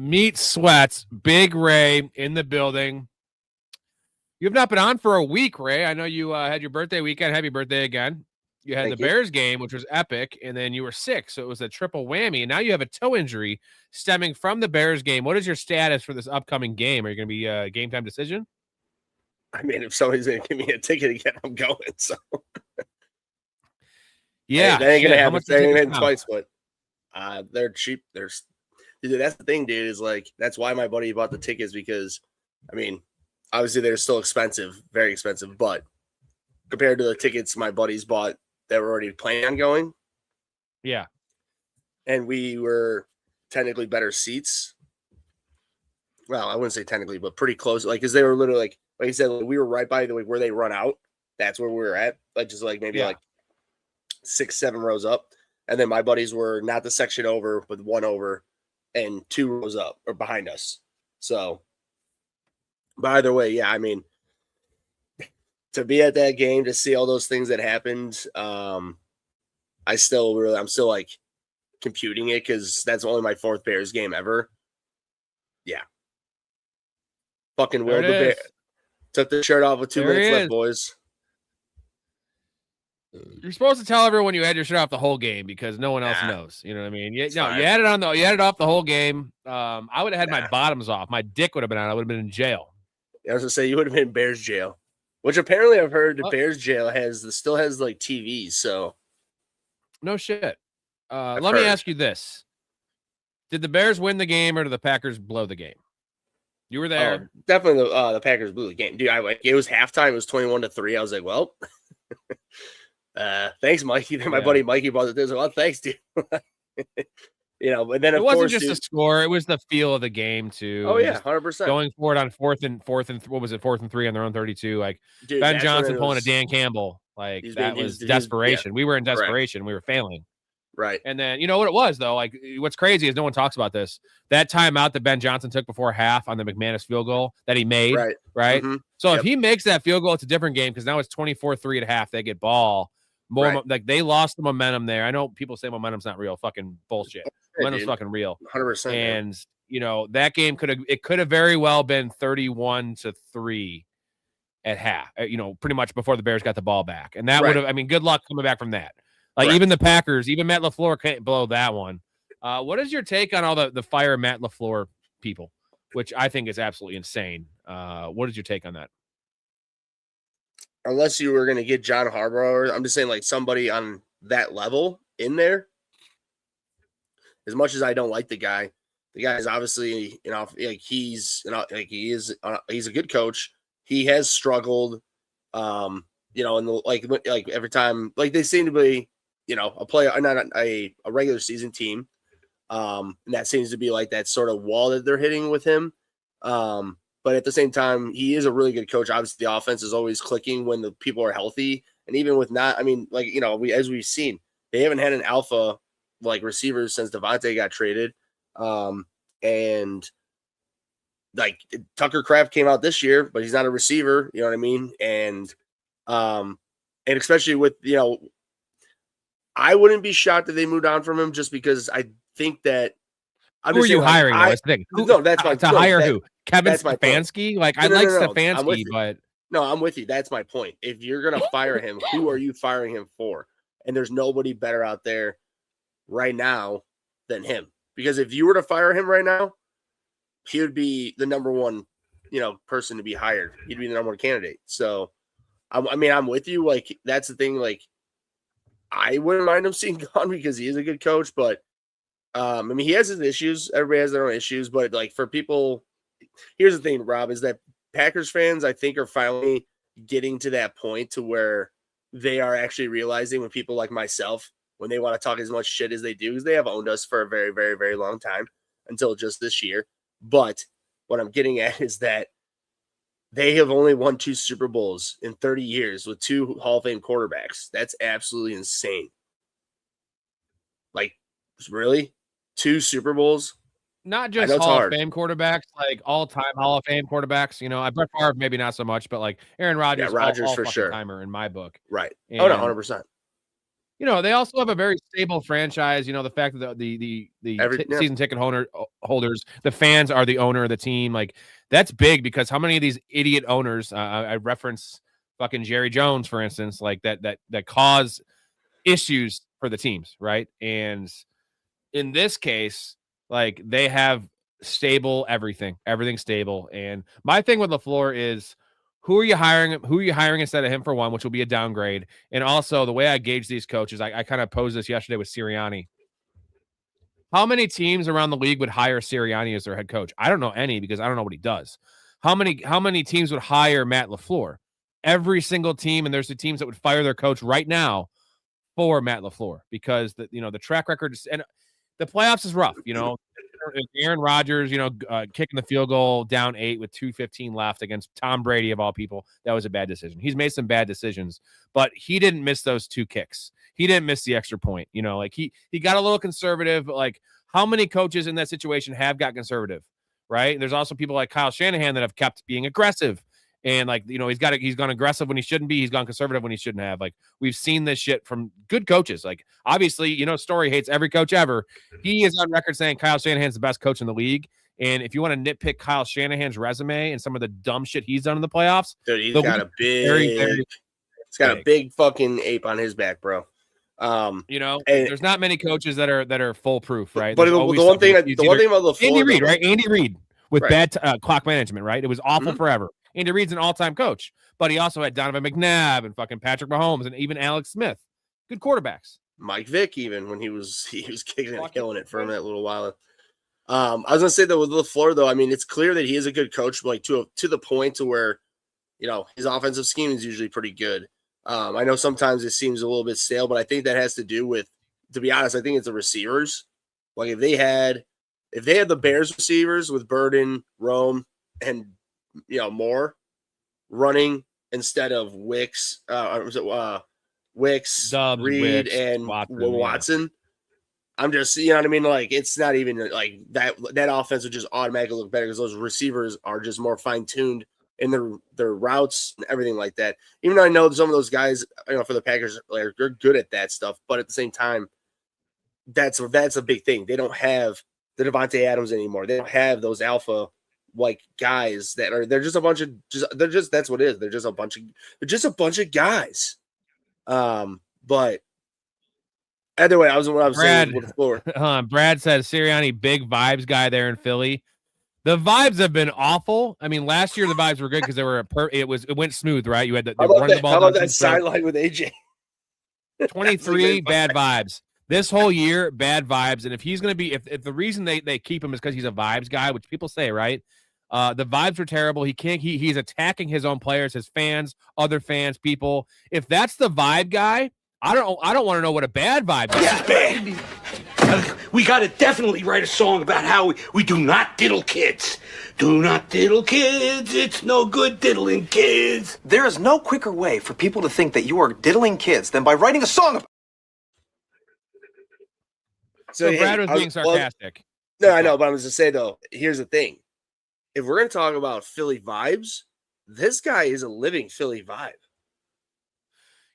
Meat Sweats, Big Ray in the building. You've not been on for a week, Ray. I know you had your birthday weekend. Happy birthday again. You had the Bears game, which was epic, and then you were sick, so it was a triple whammy. And now you have a toe injury stemming from the Bears game. What is your status for this upcoming game? Are you going to be a game time decision? I mean, if somebody's going to give me a ticket again, I'm going. So yeah, that ain't going to happen. That ain't happen twice, but they're cheap. Dude, that's the thing, dude. Is like that's why my buddy bought the tickets because, I mean, obviously they're still expensive, very expensive, but compared to the tickets my buddies bought that were already planning on going, yeah, and we were technically better seats. Well, I wouldn't say technically, but pretty close. Like, because they were literally like I said, like, we were right by the where they run out. That's where we were at, like just like maybe like 6-7 rows up, and then my buddies were not the section over, but one over, and 2 rows up or behind us. So, but either way, yeah, I mean, to be at that game to see all those things that happened, I'm still like computing it because that's only my 4th Bears game ever. Yeah. Fucking willed the Bear. Took the shirt off with 2 minutes left, boys. You're supposed to tell everyone you had your shirt off the whole game because no one else knows. You know what I mean? You had it off the whole game. I would have had my bottoms off. My dick would have been out. I would have been in jail. I was gonna say you would have been in Bears jail, which apparently I've heard the Bears jail still has like TVs. So no shit. Let me ask you this: did the Bears win the game or did the Packers blow the game? You were there. Definitely the Packers blew the game. Dude, it was halftime. It was 21-3. I was like, well, thanks, Mikey. Then my buddy Mikey bought it. Well, thanks, dude. You know, but then it wasn't just a score; it was the feel of the game too. Oh yeah, 100%. Going forward on 4th and what was it, 4th and 3 on their own 32? Like dude, Ben Johnson pulling a Dan Campbell, like that was desperation. We were in desperation. Correct. We were failing. Right. And then you know what it was though. Like what's crazy is no one talks about this. That timeout that Ben Johnson took before half on the McManus field goal that he made. Right. Mm-hmm. So if he makes that field goal, it's a different game because now it's 24-3 at half. They get ball. More like they lost the momentum there. I know people say momentum's not real. Fucking bullshit. Momentum's fucking real. 100%. And you know that game could have very well been 31-3 at half. You know, pretty much before the Bears got the ball back, and that would have. I mean, good luck coming back from that. Like even the Packers, even Matt LaFleur can't blow that one. What is your take on all the fire Matt LaFleur people, which I think is absolutely insane? What is your take on that? Unless you were going to get John Harbaugh, I'm just saying like somebody on that level in there. As much as I don't like the guy is obviously, you know, like he's a good coach. He has struggled, you know, and like every time, like they seem to be, you know, a regular season team. And that seems to be like that sort of wall that they're hitting with him. But at the same time, he is a really good coach. Obviously, the offense is always clicking when the people are healthy. And even with not, I mean, like, you know, as we've seen, they haven't had an alpha like receivers since Devontae got traded. And like Tucker Kraft came out this year, but he's not a receiver. You know what I mean? And especially with, you know, I wouldn't be shocked if they moved on from him just because I think that. Who are you hiring? That's the thing. No, that's my to hire who? Kevin Stefanski? Like I like Stefanski, but no, I'm with you. That's my point. If you're gonna fire him, who are you firing him for? And there's nobody better out there right now than him. Because if you were to fire him right now, he would be the number one, you know, person to be hired. He'd be the number one candidate. So, I mean, I'm with you. Like that's the thing. Like I wouldn't mind him seeing gone because he is a good coach, but. I mean, he has his issues. Everybody has their own issues, but like for people, here's the thing, Rob, is that Packers fans, I think, are finally getting to that point to where they are actually realizing when people like myself, when they want to talk as much shit as they do, because they have owned us for a very, very, very long time until just this year. But what I'm getting at is that they have only won 2 Super Bowls in 30 years with 2 Hall of Fame quarterbacks. That's absolutely insane. Like, really? 2 Super Bowls? Not just Hall of Fame quarterbacks, like all-time Hall of Fame quarterbacks. You know, Brett Favre maybe not so much, but like Aaron Rodgers, Rodgers all for sure, timer in my book. Right? And, 100%. they also have a very stable franchise. The fact that the season ticket holders, the fans are the owner of the team. Like, that's big, because how many of these idiot owners, I reference fucking Jerry Jones, for instance, like that cause issues for the teams, right? And in this case, like, they have everything stable. And my thing with LaFleur is, who are you hiring instead of him, for one, which will be a downgrade. And also, the way I gauge these coaches, I kind of posed this yesterday with Sirianni. How many teams around the league would hire Sirianni as their head coach? I don't know any, because I don't know what he does. How many teams would hire Matt LaFleur? Every single team, and there's the teams that would fire their coach right now for Matt LaFleur, because the track record is, and the playoffs is rough. Aaron Rodgers, kicking the field goal down 8 with 2:15 left against Tom Brady, of all people. That was a bad decision. He's made some bad decisions, but he didn't miss those 2 kicks. He didn't miss the extra point. Like, he got a little conservative, but, like, how many coaches in that situation have got conservative, right? And there's also people like Kyle Shanahan that have kept being aggressive. And, like, he's gone aggressive when he shouldn't be. He's gone conservative when he shouldn't have. Like, we've seen this shit from good coaches. Like, obviously, Storey hates every coach ever. He is on record saying Kyle Shanahan's the best coach in the league. And if you want to nitpick Kyle Shanahan's resume and some of the dumb shit he's done in the playoffs, dude, he's got a big fucking ape on his back, bro. There's not many coaches that are foolproof, right? But the one thing about LaFleur, Andy Reid, right? Andy Reid with bad clock management, right? It was awful forever. Andy Reid's an all-time coach, but he also had Donovan McNabb and fucking Patrick Mahomes and even Alex Smith. Good quarterbacks. Mike Vick, even when he was kicking it and killing it for him that little while. I was gonna say that with LaFleur, though, I mean, it's clear that he is a good coach, like to the point to where, his offensive scheme is usually pretty good. I know sometimes it seems a little bit stale, but I think that has to do with, to be honest, I think it's the receivers. Like, if they had the Bears receivers with Burden, Rome, and Moore running instead of Wicks, Reed, and Watson. Yeah. I'm just, what I mean? Like, it's not even like that offense would just automatically look better, because those receivers are just more fine-tuned in their routes and everything like that. Even though I know some of those guys, for the Packers, they're good at that stuff, but at the same time, that's a big thing. They don't have the Devontae Adams anymore. They don't have those alpha guys they're just a bunch of that's what it is. They're just a bunch of guys. But either way, I was saying with the floor. Brad said Sirianni, big vibes guy there in Philly. The vibes have been awful. I mean, last year the vibes were good because it went smooth, right? You had the running the ball. How about that sideline with AJ? 23 bad vibes. This whole year, bad vibes. And if he's going to be, if the reason they keep him is because he's a vibes guy, which people say, right? The vibes were terrible. He's attacking his own players, his fans, other fans, people. If that's the vibe guy, I don't want to know what a bad vibe is. Yeah, bad. We got to definitely write a song about how we do not diddle kids. Do not diddle kids. It's no good diddling kids. There is no quicker way for people to think that you are diddling kids than by writing a song about. So Brad was being sarcastic. No, I know, but I was to say, though, here's the thing. If we're going to talk about Philly vibes, this guy is a living Philly vibe.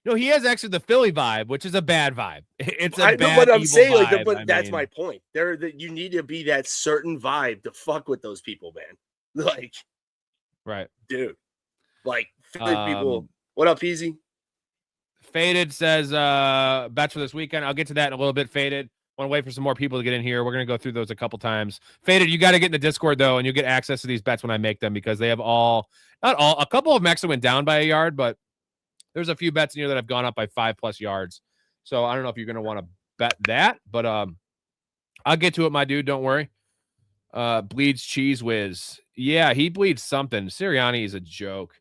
No, he has actually the Philly vibe, which is a bad vibe. It's a bad but I'm saying, vibe. But that's my point. You need to be that certain vibe to fuck with those people, man. Like, right, dude. Like, Philly people. What up, Easy? Faded says bets for this weekend. I'll get to that in a little bit. Faded. Want to wait for some more people to get in here. We're going to go through those a couple times. Faded, you got to get in the Discord, though, and you'll get access to these bets when I make them, because they have a couple of them actually went down by a yard, but there's a few bets in here that have gone up by 5+ yards. So I don't know if you're going to want to bet that, but I'll get to it, my dude. Don't worry. Bleeds Cheese Whiz. Yeah, he bleeds something. Sirianni is a joke.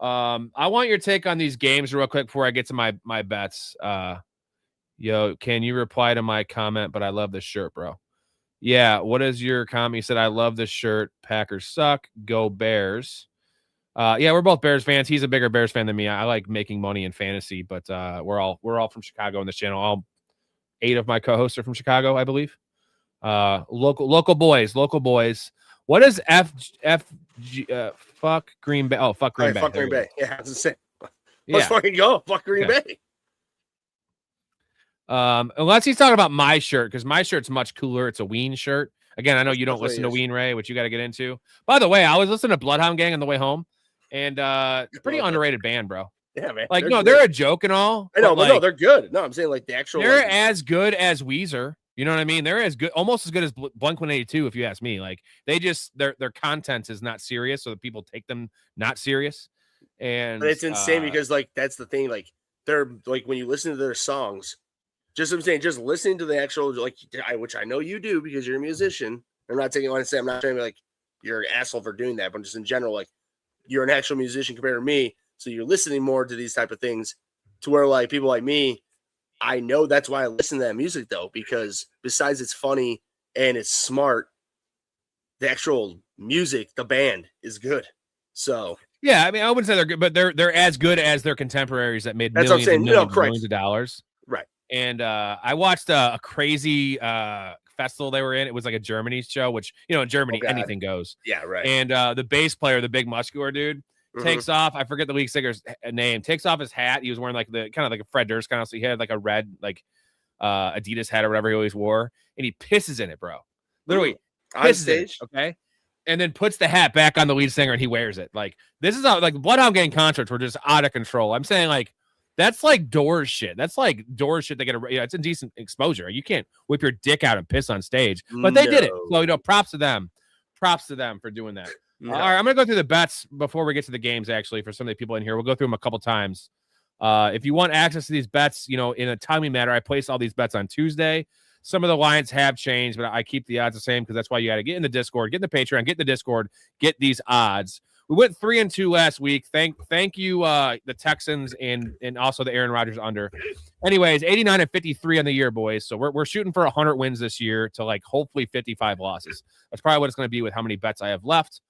I want your take on these games real quick before I get to my bets. Yo, can you reply to my comment? But I love this shirt, bro. Yeah, what is your comment? He said, I love this shirt. Packers suck. Go Bears. Yeah, we're both Bears fans. He's a bigger Bears fan than me. I like making money in fantasy, but we're all from Chicago on this channel. All 8 of my co-hosts are from Chicago, I believe. Local boys. What is fuck Green Bay? Oh, fuck Green Bay. Fuck Green Bay. Yeah, I was just saying. Let's fucking go. Fuck Green Bay. Unless he's talking about my shirt, because my shirt's much cooler. It's a Ween shirt. Again, I know you don't Definitely listen to is. Ween, Ray, which you got to get into. By the way, I was listening to Bloodhound Gang on the way home, and pretty underrated band, bro. Yeah, man. Like, they're a joke and all. I know, but like, no, they're good. No, I'm saying like the actual. They're as good as Weezer. You know what I mean? They're as good, almost as good as Blink-182, if you ask me. Like, they just their content is not serious, so that people take them not serious. And but it's insane because like that's the thing. Like they're like when you listen to their songs, just I'm saying, just listening to the actual which I know you do because you're a musician. I'm not taking what I say. I'm not trying to be like you're an asshole for doing that, but just in general, like you're an actual musician compared to me, so you're listening more to these type of things. To where like people like me, I know that's why I listen to that music though, because besides it's funny and it's smart, the actual music, the band is good. So yeah, I mean, I wouldn't say they're good, but they're as good as their contemporaries that made that's millions, what I'm saying. and millions of dollars. Right. And I watched a crazy festival they were in. It was like a Germany show, which, in Germany, anything goes. Yeah, right. And the bass player, the big muscular dude, takes off. I forget the lead singer's name. Takes off his hat. He was wearing like the kind of like a Fred Durst kind of. So he had like a red like Adidas hat or whatever he always wore, and he pisses in it, bro. Literally on stage. Okay. And then puts the hat back on the lead singer and he wears it. Like, this is how, like, Bloodhound Gang concerts were just out of control. I'm saying, like, that's like Doors shit. That's like Doors shit. They get it's a decent exposure. You can't whip your dick out and piss on stage, but they did it. So, props to them. Props to them for doing that. No. All right, I'm going to go through the bets before we get to the games, actually, for some of the people in here. We'll go through them a couple times. If you want access to these bets, in a timely manner, I place all these bets on Tuesday. Some of the lines have changed, but I keep the odds the same because that's why you got to get in the Discord, get in the Patreon, get in the Discord, get these odds. We went 3-2 last week. Thank you, the Texans and also the Aaron Rodgers under. Anyways, 89-53 on the year, boys. So we're shooting for 100 wins this year to like hopefully 55 losses. That's probably what it's going to be with how many bets I have left.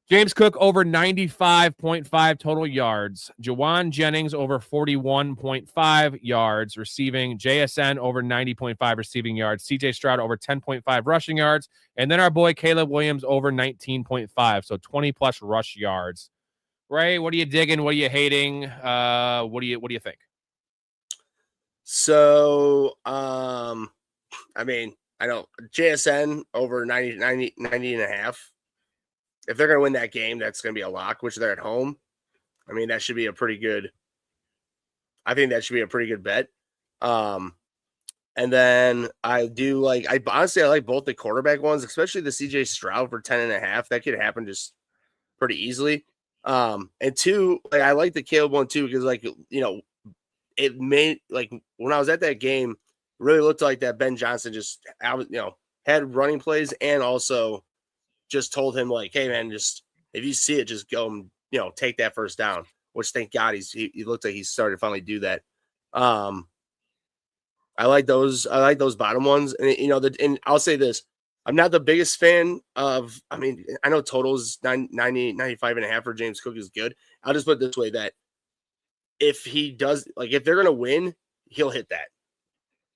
James Cook over 95.5 total yards. Jawan Jennings over 41.5 yards receiving. JSN over 90.5 receiving yards. CJ Stroud over 10.5 rushing yards. And then our boy Caleb Williams over 19.5. So 20+ rush yards. Ray, what are you digging? What are you hating? What do you think? So, I mean, I know JSN over 90 and a half. If they're going to win that game, that's going to be a lock, which they're at home. I mean, that should be a pretty good. I think that should be a pretty good bet. And then I like both the quarterback ones, especially the CJ Stroud for 10.5. That could happen just pretty easily. And two, I like the Caleb one too, because it made when I was at that game, it really looked like that Ben Johnson just had running plays and also just told him like, hey man, just if you see it, just go and take that first down. Which thank God he looked like he started to finally do that. I like those bottom ones, and and I'll say this: I'm not the biggest fan of. I mean, I know totals 95.5 for James Cook is good. I'll just put it this way: that if he does, if they're gonna win, he'll hit that.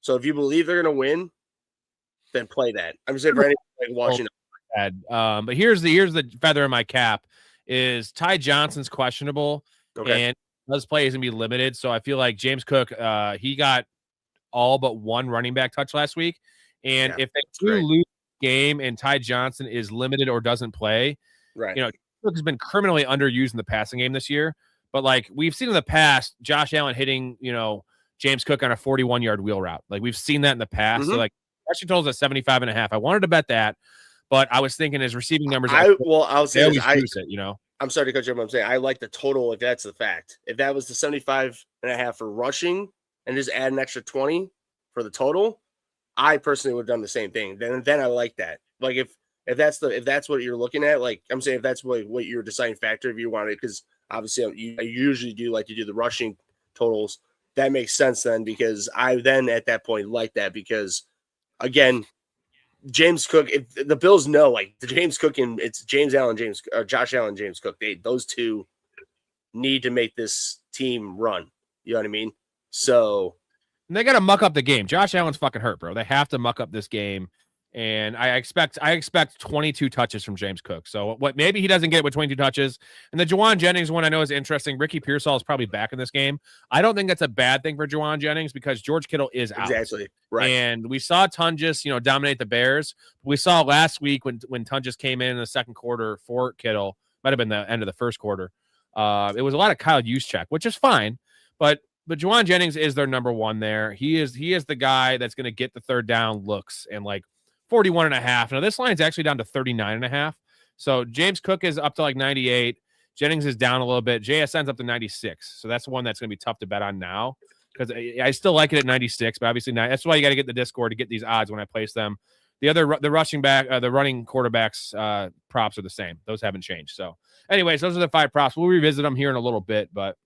So if you believe they're gonna win, then play that. I'm just saying for anyone watching. But here's the feather in my cap is Ty Johnson's questionable and his play is gonna be limited. So I feel like James Cook, he got all but one running back touch last week. And if they do lose the game and Ty Johnson is limited or doesn't play, right? Cook has been criminally underused in the passing game this year. But like we've seen in the past, Josh Allen hitting, James Cook on a 41-yard wheel route. Like we've seen that in the past. So like rushing totals at 75.5. I wanted to bet that. But I was thinking his receiving numbers. I'll say this, I'm sorry to cut you off. I'm saying I like the total if that's the fact. If that was the 75.5 for rushing and just add an extra 20 for the total, I personally would have done the same thing. Then I like that. Like if that's what you're looking at, like I'm saying if that's what your deciding factor if you want it, because obviously I usually do like to do the rushing totals. That makes sense then because I then at that point like that because again. James Cook, if the Bills know, like the James Cook and it's Josh Allen, James Cook. Those two need to make this team run. You know what I mean? So and they got to muck up the game. Josh Allen's fucking hurt, bro. They have to muck up this game. And I expect 22 touches from James Cook. So what maybe he doesn't get it with 22 touches. And the Juwan Jennings one I know is interesting. Ricky Pearsall is probably back in this game. I don't think that's a bad thing for Juwan Jennings because George Kittle is out. Exactly. Right. And we saw Tunges, dominate the Bears. We saw last week when Tunges came in the second quarter for Kittle, might have been the end of the first quarter. It was a lot of Kyle Juszczyk, which is fine, but Juwan Jennings is their number one there. He is the guy that's going to get the third down looks and 41.5. Now this line's actually down to 39.5. So James Cook is up to 98. Jennings is down a little bit. JSN's up to 96. So that's one that's going to be tough to bet on now because I still like it at 96, but obviously not. That's why you got to get the Discord to get these odds when I place them. The running quarterbacks props are the same. Those haven't changed. So anyways, those are the 5 props. We'll revisit them here in a little bit, but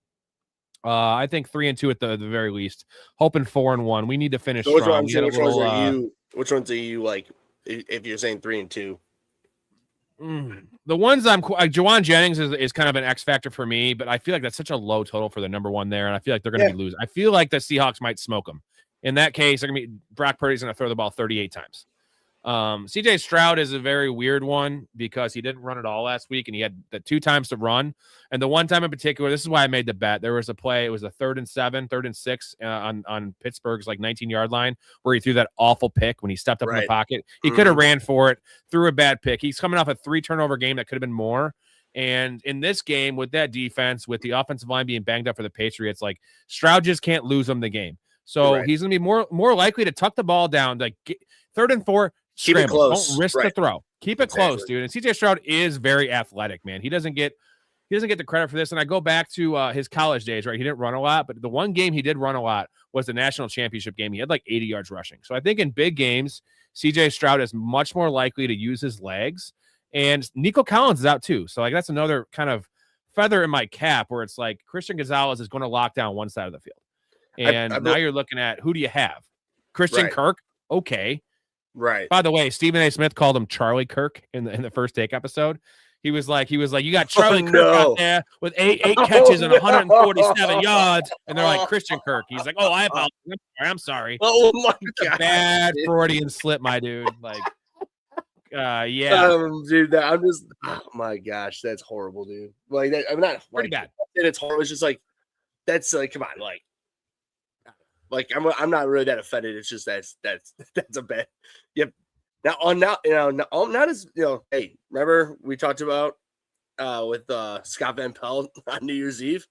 I think 3-2 at the very least. Hoping 4-1. We need to finish strong. Which ones are you like? If you're saying 3-2, the ones Juwan Jennings is kind of an X factor for me, but I feel like that's such a low total for the number one there, and I feel like they're going to be losing. I feel like the Seahawks might smoke them. In that case, they're going to be Brock Purdy's going to throw the ball 38 times. CJ Stroud is a very weird one because he didn't run at all last week and he had the 2 times to run. And the one time in particular, this is why I made the bet. There was a play. It was a 3rd and 7, 3rd and 6 on Pittsburgh's 19-yard line where he threw that awful pick when he stepped up in the pocket. He could have ran for it, threw a bad pick. He's coming off a 3 turnover game that could have been more. And in this game with that defense, with the offensive line being banged up for the Patriots, Stroud just can't lose them the game. So he's going to be more likely to tuck the ball down, 3rd and 4, keep it close. Don't risk the throw. Keep it close, dude. And CJ Stroud is very athletic, man. He doesn't get the credit for this. And I go back to his college days, right? He didn't run a lot, but the one game he did run a lot was the national championship game. He had 80 yards rushing. So I think in big games, CJ Stroud is much more likely to use his legs. And Nico Collins is out too. So that's another kind of feather in my cap where it's Christian Gonzalez is going to lock down one side of the field. And now you're looking at who do you have? Christian Kirk? Okay. Right. By the way, Stephen A. Smith called him Charlie Kirk in the first take episode. He was like, you got Charlie Kirk out there with eight catches and 147 yards, and they're like Christian Kirk. He's like, oh, I apologize. I'm sorry. Oh my God, a bad Freudian slip, my dude. Yeah, dude. I'm just, oh my gosh, that's horrible, dude. That, I'm not pretty bad. It's horrible. It's just that's come on, I'm not really that offended. It's just that's a bad. Yep. Now on not as Hey, remember we talked about with Scott Van Pelt on New Year's Eve?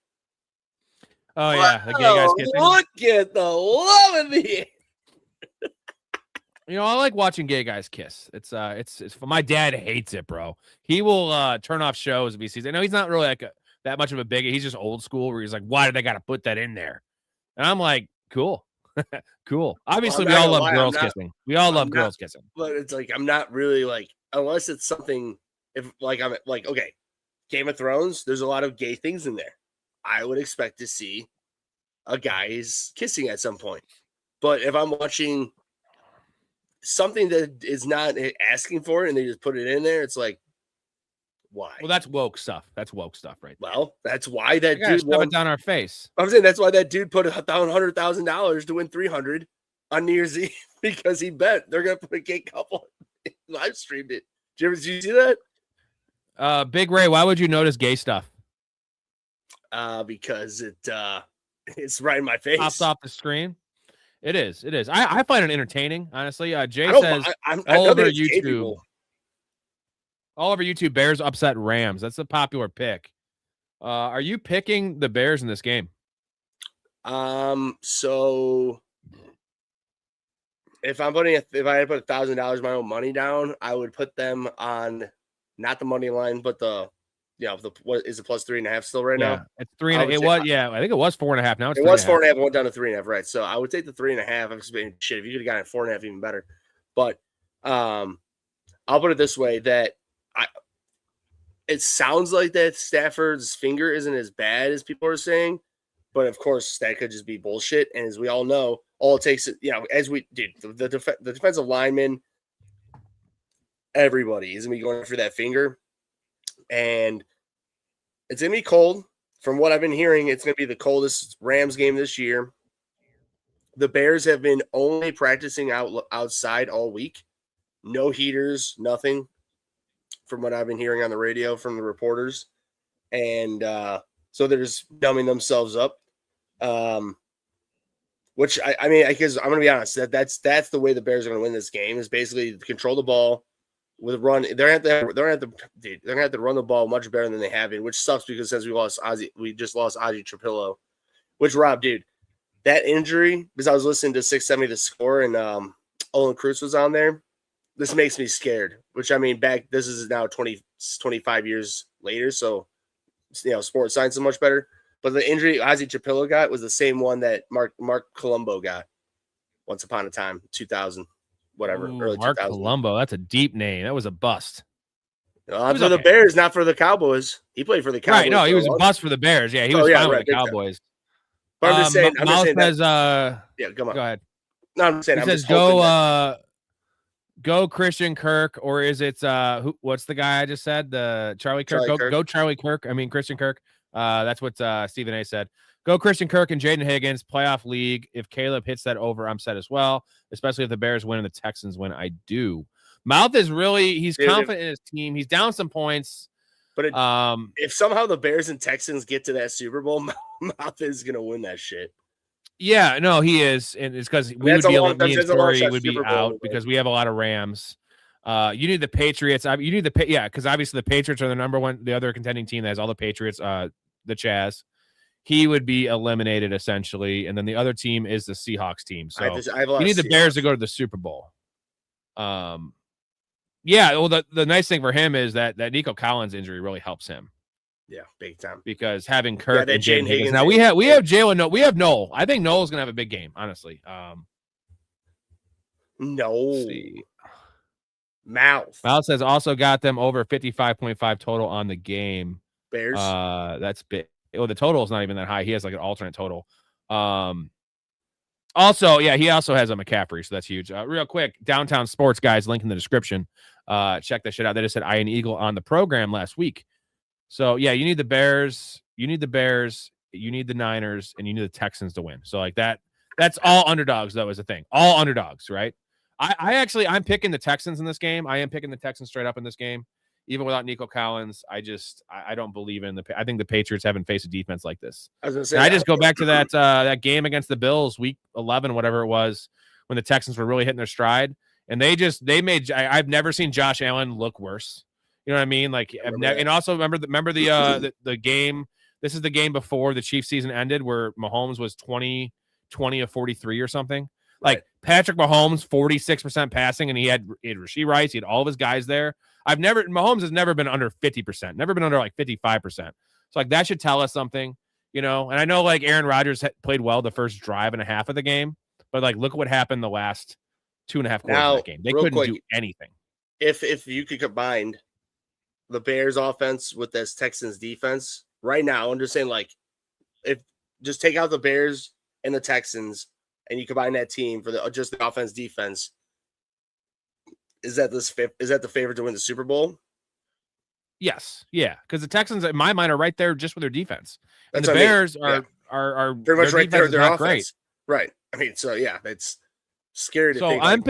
Oh yeah, the gay guys kissing. Look at the love of the. I like watching gay guys kiss. It's my dad hates it, bro. He will turn off shows if he sees it. No, he's not really that much of a bigot. He's just old school where he's like, why did I got to put that in there? And I'm like, cool. Cool. Obviously, we all love girls kissing. We all love girls kissing. But it's I'm not really unless it's something. If I'm okay, Game of Thrones. There's a lot of gay things in there. I would expect to see a guy's kissing at some point. But if I'm watching something that is not asking for it and they just put it in there, it's why? Well, that's woke stuff. That's woke stuff, right there. Well, that's why that dude shove it down our face. I'm saying that's why that dude put $100,000 to win 300 on New Year's Eve because he bet they're gonna put a gay couple. Live streamed it. Did you see that? Big Ray, why would you notice gay stuff? Because it's right in my face. Pops off the screen. It is. I find it entertaining, honestly. Jay says all over YouTube. All over YouTube, Bears upset Rams. That's a popular pick. Are you picking the Bears in this game? So if I had put $1,000 my own money down, I would put them on not the money line, but what is it plus 3.5 still right now? It's 3.5. It was, I think it was 4.5. Now it was 4.5. It went down to 3.5, right? So I would take the 3.5. I'm just being shit. If you could have gotten 4.5, even better. But I'll put it this way: that it sounds like that Stafford's finger isn't as bad as people are saying, but of course that could just be bullshit. And as we all know, all it takes, as we did, the defensive lineman, everybody is gonna be going for that finger, and it's gonna be cold. From what I've been hearing, it's gonna be the coldest Rams game this year. The Bears have been only practicing outside all week. no heaters, nothing from what I've been hearing on the radio from the reporters. And so they're just dumbing themselves up. Which I mean, because I'm going to be honest, that's the way the Bears are going to win this game is basically control the ball with run. They're going to have to run the ball much better than they have been, which sucks because since we just lost Ozzie Trapillo, which Rob, dude, that injury, because I was listening to 670 The Score and Olin Cruz was on there. This makes me scared, which I mean, this is now 25 years later. So, sports science is much better. But the injury Ozzie Trapillo got was the same one that Mark Colombo got once upon a time, 2000, whatever. Ooh, early Mark 2000s. Colombo, that's a deep name. That was a bust. For the Bears, not for the Cowboys. He played for the Cowboys. Right, no, he was a bust for the Bears. Yeah, he was fine with the Cowboys. But I'm just saying. Says, yeah, come on. Go ahead. No, I'm saying. He I'm says, just go Christian Kirk, or is it what's the guy I just said? The Charlie Kirk. Go Charlie Kirk. I mean Christian Kirk. That's what Stephen A said. Go Christian Kirk and Jaden Higgins, playoff league. If Caleb hits that over, I'm set as well, especially if the Bears win and the Texans win. I do. Mouth is he's confident in his team. He's down some points. But if somehow the Bears and Texans get to that Super Bowl, Mouth is going to win that shit. Yeah, no, he is. And it's because me and Storey would be out because we have a lot of Rams. You need the Patriots. You need because obviously the Patriots are the other contending team that has all the Patriots, the Chaz. He would be eliminated essentially, and then the other team is the Seahawks team. So you need the Bears to go to the Super Bowl. Yeah. Well, the nice thing for him is that Nico Collins injury really helps him. Yeah, big time. Because having Kirk and Jaden Higgins. Now we have Jalen. No, we have Noel. I think Noel's gonna have a big game. Honestly. No. Mouth says also got them over 55.5 total on the game. Bears. That's big. Oh, the total is not even that high. He has like an alternate total. Also, yeah, he also has a McCaffrey, so that's huge. Real quick, Downtown Sports guys, link in the description. Check that shit out. They just said Iron Eagle on the program last week. So yeah, you need the Bears, you need the Niners, and you need the Texans to win. So like that's all underdogs though is a thing. All underdogs, right? I'm picking the Texans in this game. I am picking the Texans straight up in this game. Even without Nico Collins, I don't believe in I think the Patriots haven't faced a defense like this. I was gonna say, I just go back to that game against the Bills, week 11, whatever it was, when the Texans were really hitting their stride, and I've never seen Josh Allen look worse. You know what I mean? Like, and also remember the game. This is the game before the Chiefs season ended, where Mahomes was 20 of 43 or something. Like Patrick Mahomes, 46% passing, and he had Rashee Rice, he had all of his guys there. Mahomes has never been under 50%, never been under like 55%. So like that should tell us something, And I know like Aaron Rodgers played well the first drive and a half of the game, but like look at what happened the last 2.5 quarters of that game. They couldn't do anything. If you could combine the Bears offense with this Texans defense right now, I'm just saying like if just take out the Bears and the Texans and you combine that team for just the offense defense. Is that the favorite to win the Super Bowl? Yes. Yeah. Because the Texans, in my mind, are right there just with their defense. And the Bears are pretty much right there with their offense. Great. Right. I mean, so yeah, it's scary to think. So I'm not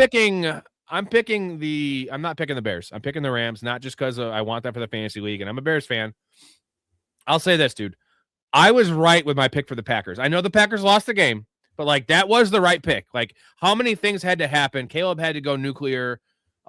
picking the Bears. I'm picking the Rams, not just because I want that for the fantasy league. And I'm a Bears fan. I'll say this, dude. I was right with my pick for the Packers. I know the Packers lost the game, but like that was the right pick. Like how many things had to happen? Caleb had to go nuclear.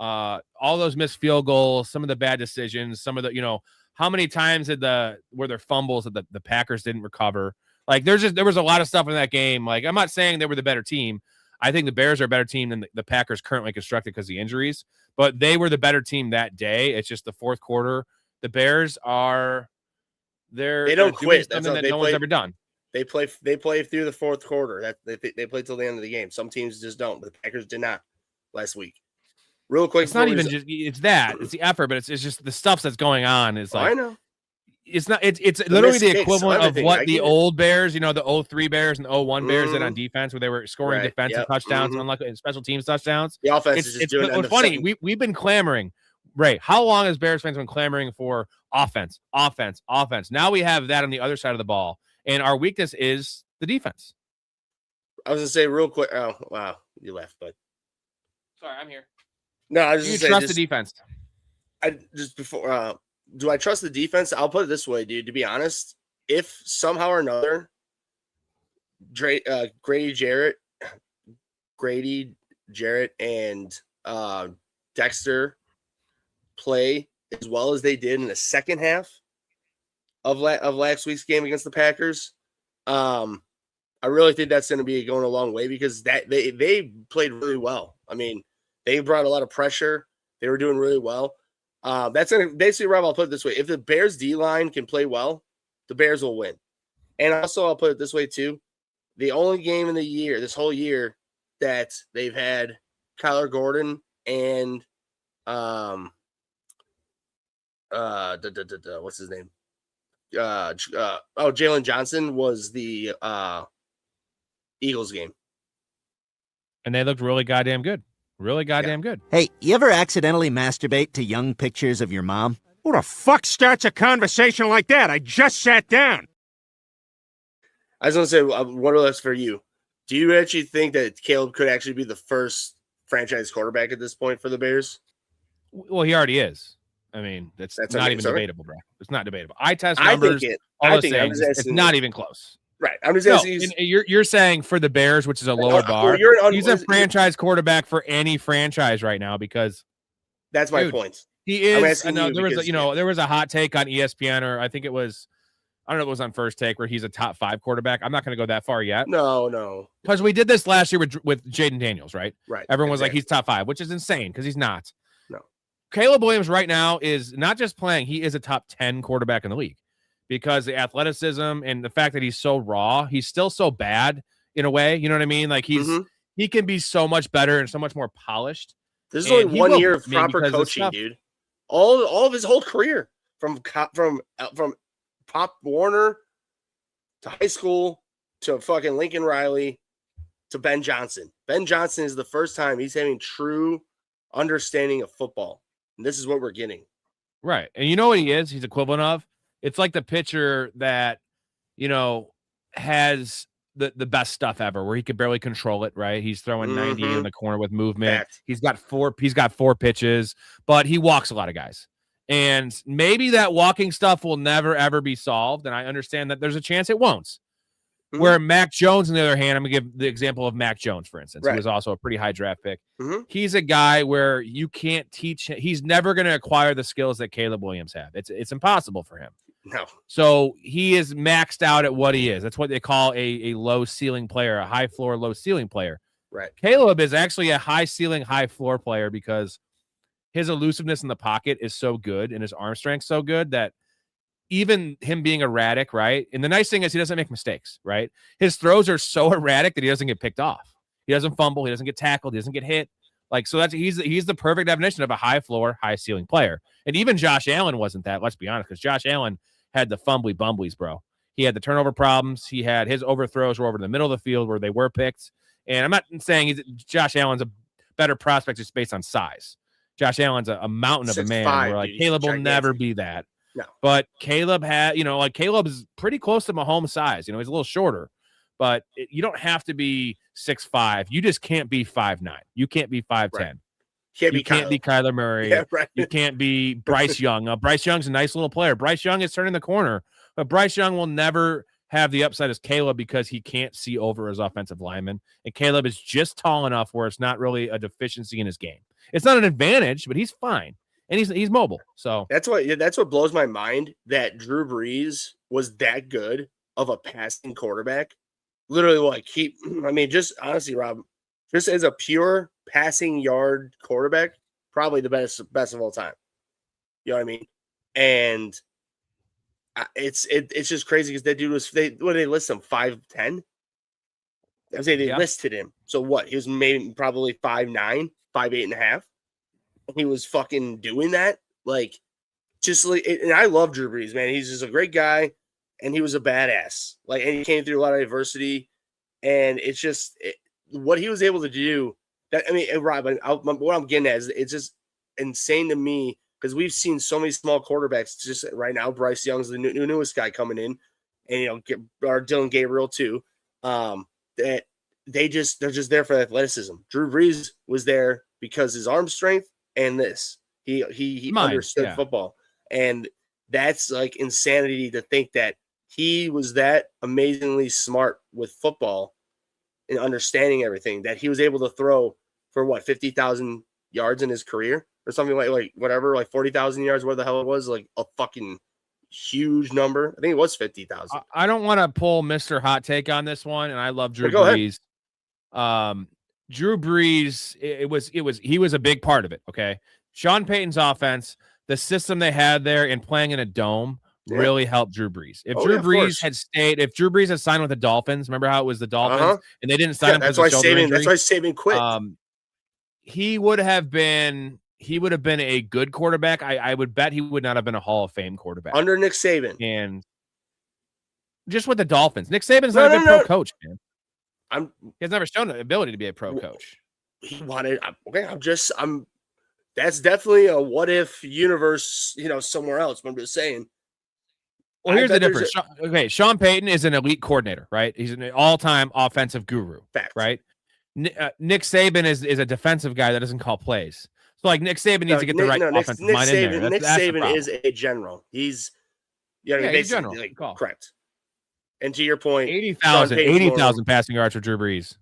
All those missed field goals, some of the bad decisions, some of the, how many times were there fumbles that the Packers didn't recover? Like there was a lot of stuff in that game. Like I'm not saying they were the better team. I think the Bears are a better team than the Packers currently constructed because of the injuries, but they were the better team that day. It's just the fourth quarter. The Bears they don't quit. That's something that no one's ever done. They play through the fourth quarter. They play till the end of the game. Some teams just don't, but the Packers did not last week. Real quick, it's not even it's the effort, but it's just the stuff that's going on. Is like, I know. It's not. It's literally the equivalent of what the old Bears, the 03 Bears and the 01 Bears did on defense, where they were scoring defensive touchdowns, unlike special teams touchdowns. The offense is just doing it. It's funny. We've been clamoring. Ray, how long has Bears fans been clamoring for offense? Now we have that on the other side of the ball, and our weakness is the defense. I was gonna say real quick. Oh wow, you left, but sorry, I'm here. No, I was You just trust saying, the defense. Do I trust the defense? I'll put it this way, dude. To be honest, if somehow or another, Grady Jarrett, and Dexter play as well as they did in the second half of last week's game against the Packers, I really think that's going to be going a long way because they played really well. I mean, they brought a lot of pressure. They were doing really well. That's going to basically, Rob, I'll put it this way. If the Bears D-line can play well, the Bears will win. And also, I'll put it this way too. The only game in the year, this whole year, that they've had Kyler Gordon and what's his name? Jalen Johnson was the Eagles game. And they looked really goddamn good. Really goddamn good. Hey, you ever accidentally masturbate to young pictures of your mom? Who the fuck starts a conversation like that? I just sat down. I was going to say, what else for you? Do you actually think that Caleb could actually be the first franchise quarterback at this point for the Bears? Well, he already is. I mean, that's not even debatable, bro. It's not debatable. I test numbers. It's not even close. Right. I'm just asking. You're saying for the Bears, which is a lower bar. He's a franchise quarterback for any franchise right now because that's my point. He is. I know there was a hot take on ESPN, or I think it was, I don't know if it was on First Take, where he's a top 5 quarterback. I'm not going to go that far yet. No. Because we did this last year with Jaden Daniels, right? Right. Everyone was like, he's top 5, which is insane because he's not. No. Caleb Williams right now is not just playing, he is a top 10 quarterback in the league because the athleticism and the fact that he's so raw, he's still so bad in a way. You know what I mean? Like he can be so much better and so much more polished. This is only 1 year of proper coaching, dude. All of his whole career from Pop Warner to high school to fucking Lincoln Riley to Ben Johnson. Ben Johnson is the first time he's having true understanding of football. And this is what we're getting. Right. And you know what he is? He's equivalent of? It's like the pitcher that, has the best stuff ever where he could barely control it, right? He's throwing 90 in the corner with movement. Fact. He's got four pitches, but he walks a lot of guys. And maybe that walking stuff will never, ever be solved. And I understand that there's a chance it won't. Where Mac Jones, on the other hand, I'm going to give the example of Mac Jones, for instance, who was also a pretty high draft pick. He's a guy where you can't teach him. He's never going to acquire the skills that Caleb Williams have. It's impossible for him. No. So he is maxed out at what he is. That's what they call a low ceiling player, a high floor, low ceiling player. Right. Caleb is actually a high ceiling, high floor player because his elusiveness in the pocket is so good and his arm strength so good that even him being erratic, right? And the nice thing is he doesn't make mistakes, right? His throws are so erratic that he doesn't get picked off. He doesn't fumble. He doesn't get tackled. He doesn't get hit. Like, so he's the perfect definition of a high floor, high ceiling player. And even Josh Allen wasn't that, let's be honest, because Josh Allen had the fumbly bumblies, bro. He had the turnover problems. He had his overthrows were over in the middle of the field where they were picked. And I'm not saying Josh Allen's a better prospect just based on size. Josh Allen's a mountain of a man. Where like Caleb will never be that. No. But Caleb had, Caleb is pretty close to Mahomes' size. He's a little shorter, but you don't have to be 6'5". You just can't be 5'9". You can't be 5'10". Right. You can't be Kyler Murray. Yeah, right. You can't be Bryce Young. Bryce Young's a nice little player. Bryce Young is turning the corner, but Bryce Young will never have the upside as Caleb because he can't see over his offensive lineman. And Caleb is just tall enough where it's not really a deficiency in his game. It's not an advantage, but he's fine. And he's mobile. So that's what blows my mind, that Drew Brees was that good of a passing quarterback. Literally, just honestly, Rob, just as a pure passing yard quarterback, probably the best of all time. You know what I mean? And it's just crazy because that dude what did they list him? 5'10"? I would say they listed him. So what? He was maybe probably 5'9", 5'8.5". He was fucking doing that. And I love Drew Brees, man. He's just a great guy, and he was a badass. And he came through a lot of adversity, and it's just what he was able to do. Rob, what I'm getting at is it's just insane to me because we've seen so many small quarterbacks just right now. Bryce Young's the newest guy coming in, and or Dylan Gabriel too. That they're just there for athleticism. Drew Brees was there because his arm strength and this. He understood football. And that's like insanity to think that he was that amazingly smart with football and understanding everything, that he was able to throw for 50,000 yards in his career or something like whatever, like 40,000 yards, where the hell it was, like a fucking huge number. I think it was 50,000. I don't want to pull Mr. Hot Take on this one, and I love Drew Brees. Drew Brees, he was a big part of it. Okay. Sean Payton's offense, the system they had there and playing in a dome really helped Drew Brees. If Drew Brees had signed with the Dolphins, remember how it was the Dolphins and they didn't sign him? That's why Saban quit. He would have been a good quarterback. I would bet he would not have been a Hall of Fame quarterback under Nick Saban. And just with the Dolphins, Nick Saban's not a good pro coach, man. He's never shown the ability to be a pro coach. He wanted. That's definitely a what if universe, somewhere else. But I'm just saying. Well, here's the difference. Sean Payton is an elite coordinator, right? He's an all-time offensive guru, right? Nick Saban is a defensive guy that doesn't call plays. So, like, Nick Saban needs to get the right offensive mind in there. Nick Saban is a general. He's, he's general. Correct. And to your point, 80,000 passing yards for Drew Brees.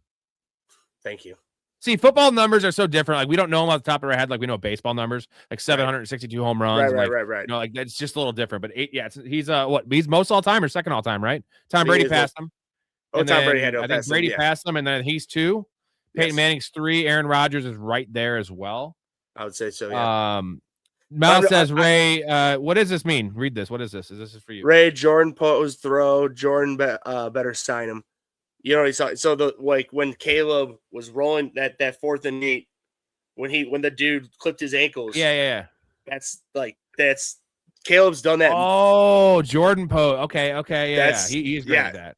Thank you. See, football numbers are so different. Like, we don't know them off the top of our head. Like, we know baseball numbers, like 762 home runs. Right. Like that's just a little different. But he's most all time or second all time, right? Tom Brady passed him. Tom Brady had to pass him. I think Brady passed him, and then he's 2. Peyton Manning's 3. Aaron Rodgers is right there as well. I would say so. Yeah. Mel says, Ray, what does this mean? Read this. What is this? Is this for you? Ray, Jordan posed throw. Jordan better sign him. He saw. So when Caleb was rolling that 4th and 8, when the dude clipped his ankles. Yeah. That's Caleb's done that. Oh, Jordan Poe. Okay. Yeah. He's great at that.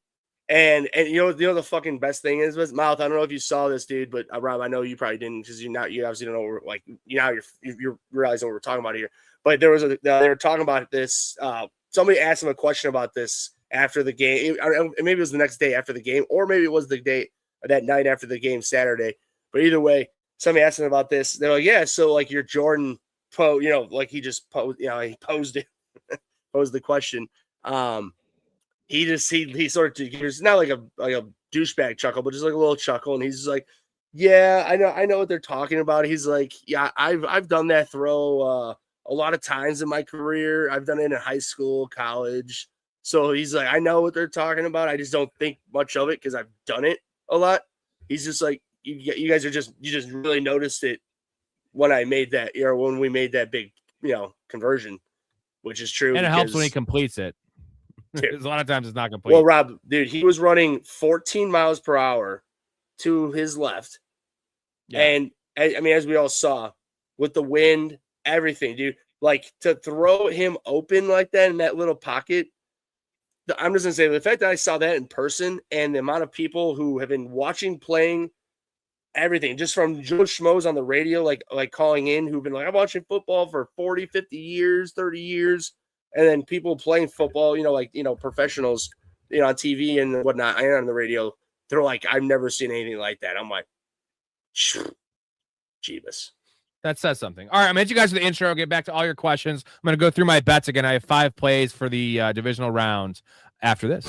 And the fucking best thing is Mouth. I don't know if you saw this, dude, but Rob, I know you probably didn't because you obviously don't know you're realizing what we're talking about here. But they were talking about this. Somebody asked him a question about this after the game. Maybe it was the next day after the game, or maybe it was the day that night after the game, Saturday. But either way, somebody asked him about this. They're like, yeah, so like your Jordan Poe, like he just posed, he posed it, posed the question. He sort of, it's not like a douchebag chuckle, but just like a little chuckle, and he's just like, yeah, I know what they're talking about. He's like, yeah, I've done that throw a lot of times in my career. I've done it in high school, college. So he's like, I know what they're talking about. I just don't think much of it because I've done it a lot. He's just like, you guys you just really noticed it when I made that, when we made that big, conversion, which is true. And it helps when he completes it. Because a lot of times it's not complete. Well, Rob, dude, he was running 14 miles per hour to his left. Yeah. And I mean, as we all saw with the wind, everything, dude, like to throw him open like that in that little pocket. I'm just going to say the fact that I saw that in person and the amount of people who have been watching, playing everything, just from Joe Schmoes on the radio, like calling in, who've been like, I'm watching football for 40, 50 years, 30 years. And then people playing football, professionals, on TV and whatnot, and on the radio, they're like, I've never seen anything like that. I'm like, Jeebus. That says something. All right, I'm going to hit you guys with the intro. I'll get back to all your questions. I'm going to go through my bets again. I have 5 plays for the divisional round after this.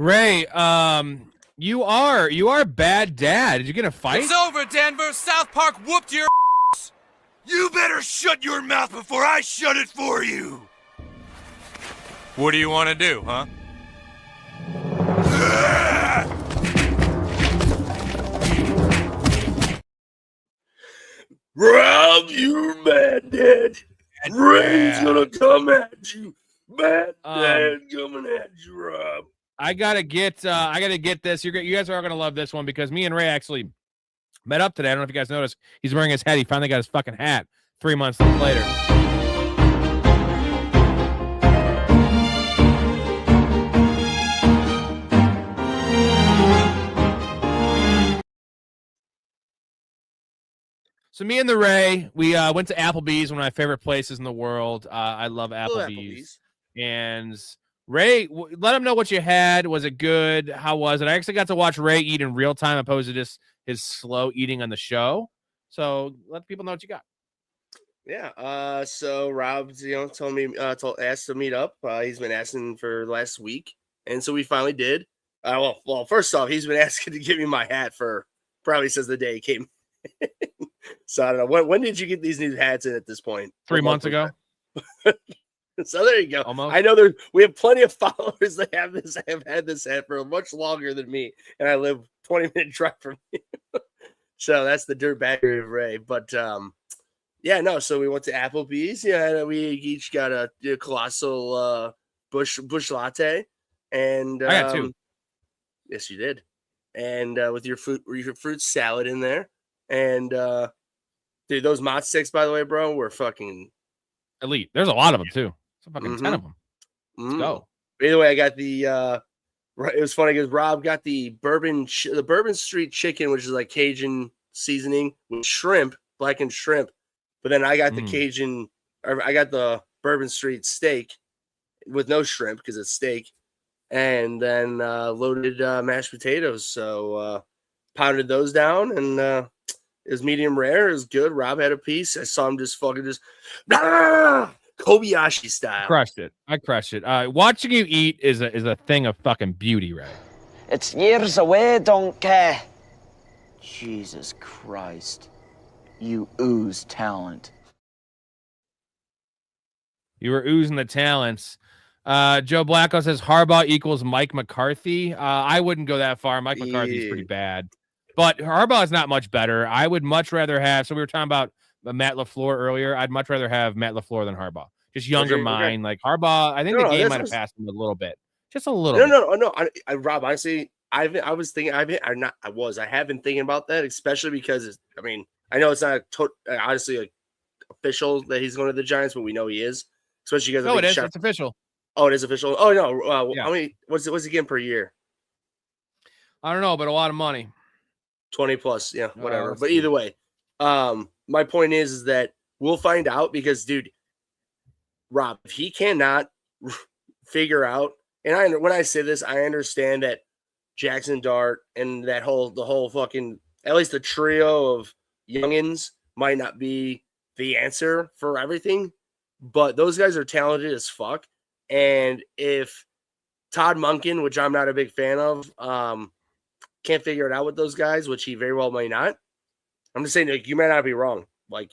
Ray, you are a bad dad. Did you get a fight? It's over, Denver. South Park whooped your ass. You better shut your mouth before I shut it for you. What do you want to do, huh? Rob, you're mad, Dad. Ray's gonna come at you. Bad Dad coming at you, Rob. I gotta get this. You guys are gonna love this one because me and Ray actually met up today. I don't know if you guys noticed. He's wearing his hat. He finally got his fucking hat. 3 months later. So me and the Ray, we went to Applebee's, one of my favorite places in the world. I love Applebee's. And Ray, let him know what you had. Was it good? How was it? I actually got to watch Ray eat in real time opposed to just his slow eating on the show. So let people know what you got. Yeah. So Rob, told me, asked to meet up. He's been asking for last week, and so we finally did. Well, first off, he's been asking to give me my hat for probably since the day he came. So I don't know. When did you get these new hats in at this point? 3 months ago. So there you go. Almost. I know we have plenty of followers that have had this hat for much longer than me, and I live 20-minute drive from you. So that's the dirtbaggery of Ray. But yeah, no. So we went to Applebee's. Yeah, we each got a colossal bush latte, and I got two. Yes, you did. And with your fruit salad in there. And dude, those Mott sticks, by the way, bro, were fucking elite. There's a lot of them too. Some fucking 10 of them. Let's go. Either way, I got the it was funny because Rob got the Bourbon Street chicken, which is like Cajun seasoning with shrimp, blackened shrimp. But then I got the I got the Bourbon Street steak with no shrimp because it's steak, and then loaded mashed potatoes. So pounded those down, and it was medium rare. It was good. Rob had a piece. I saw him just Kobayashi style. I crushed it. Watching you eat is a thing of fucking beauty, right? It's years away, don't care. Jesus Christ. You ooze talent. You were oozing the talents. Joe Blacko says Harbaugh equals Mike McCarthy. I wouldn't go that far. Mike McCarthy's pretty bad. But Harbaugh is not much better. I would much rather have. So we were talking about Matt LaFleur earlier. I'd much rather have Matt LaFleur than Harbaugh. Just younger mind. Like Harbaugh, I think the game might have passed him a little bit. Just a little. No. Rob, honestly, I have been thinking about that, especially because I know it's not honestly like official that he's going to the Giants, but we know he is. Especially because it is. It's official. Oh, it is official. Oh no. Yeah. How many? What's he getting per year? I don't know, but a lot of money. 20 plus, yeah, whatever. But either way, my point is that we'll find out because, dude, Rob, if he cannot figure out, and when I say this, I understand that Jackson Dart and the whole fucking, at least the trio of youngins might not be the answer for everything, but those guys are talented as fuck. And if Todd Monken, which I'm not a big fan of, can't figure it out with those guys, which he very well may not. I'm just saying, like, you may not be wrong. Like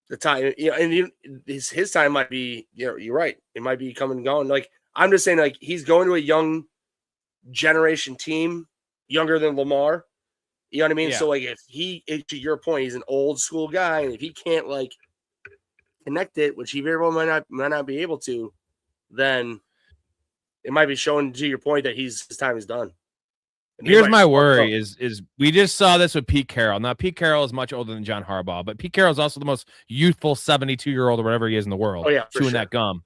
the time, and his time might be, you're right. It might be coming and going. Like I'm just saying, like he's going to a young generation team, younger than Lamar. You know what I mean? Yeah. So like, if to your point, he's an old school guy, and if he can't like connect it, which he very well might not be able to, then it might be showing to your point that his time is done. Here's my worry is we just saw this with Pete Carroll. Now, Pete Carroll is much older than John Harbaugh, but Pete Carroll is also the most youthful 72-year-old or whatever he is in the world. Oh, yeah, chewing that gum.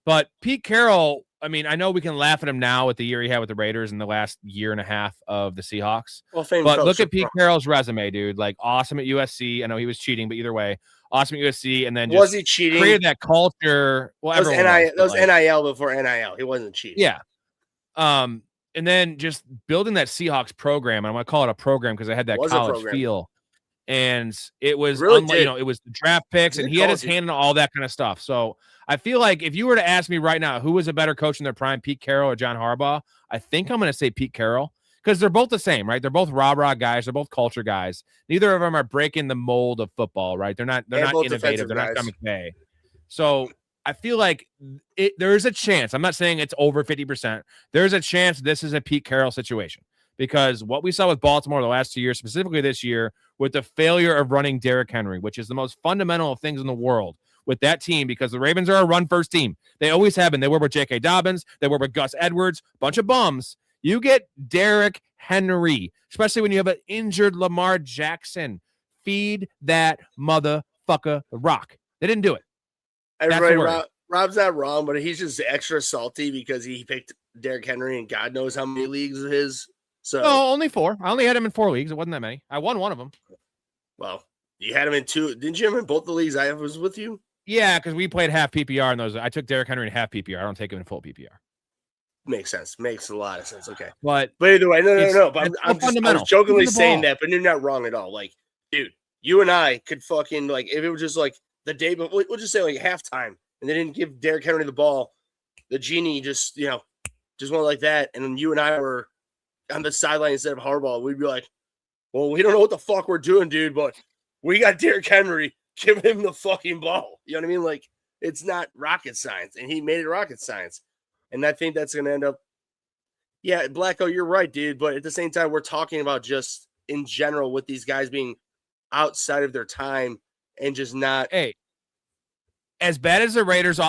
But Pete Carroll, I know we can laugh at him now with the year he had with the Raiders in the last year and a half of the Seahawks. Well, but look at Pete Carroll's resume, dude. Like, awesome at USC. I know he was cheating, but either way, awesome at USC. And then just was he cheating? Created that culture. Well, those NIL before NIL. He wasn't cheating. Yeah. And then just building that Seahawks program, and I'm going to call it a program because I had that college feel. And it was, it was the draft picks, and he had his hand in all that kind of stuff. So I feel like if you were to ask me right now, who was a better coach in their prime, Pete Carroll or John Harbaugh, I think I'm going to say Pete Carroll because they're both the same, right? They're both rah-rah guys. They're both culture guys. Neither of them are breaking the mold of football, right? They're not innovative. They're not Sean McVay. So I feel like there's a chance. I'm not saying it's over 50%. There's a chance this is a Pete Carroll situation because what we saw with Baltimore the last 2 years, specifically this year, with the failure of running Derrick Henry, which is the most fundamental of things in the world with that team because the Ravens are a run-first team. They always have been. They were with J.K. Dobbins. They were with Gus Edwards, bunch of bums. You get Derrick Henry, especially when you have an injured Lamar Jackson. Feed that motherfucker the rock. They didn't do it. Everybody, Rob's not wrong, but he's just extra salty because he picked Derrick Henry and God knows how many leagues of his. So no, only 4. I only had him in 4 leagues. It wasn't that many. I won one of them. Well, you had him in 2. Didn't you have him in both the leagues I was with you? Yeah, because we played half PPR in those. I took Derrick Henry in half PPR. I don't take him in full PPR. Makes sense. Makes a lot of sense. Okay. But either way, no. But I was jokingly saying that, but you're not wrong at all. Like, dude, you and I could fucking, like, if it was just like the day, but we'll just say like halftime, and they didn't give Derrick Henry the ball, the genie just went like that, and then you and I were on the sideline instead of Harbaugh, we'd be like, well, we don't know what the fuck we're doing, dude, but we got Derrick Henry. Give him the fucking ball. You know what I mean? Like, it's not rocket science, and he made it rocket science. And I think that's going to end up, yeah, Blacko, you're right, dude. But at the same time, we're talking about just in general with these guys being outside of their time and just not. Hey, as bad as the Raiders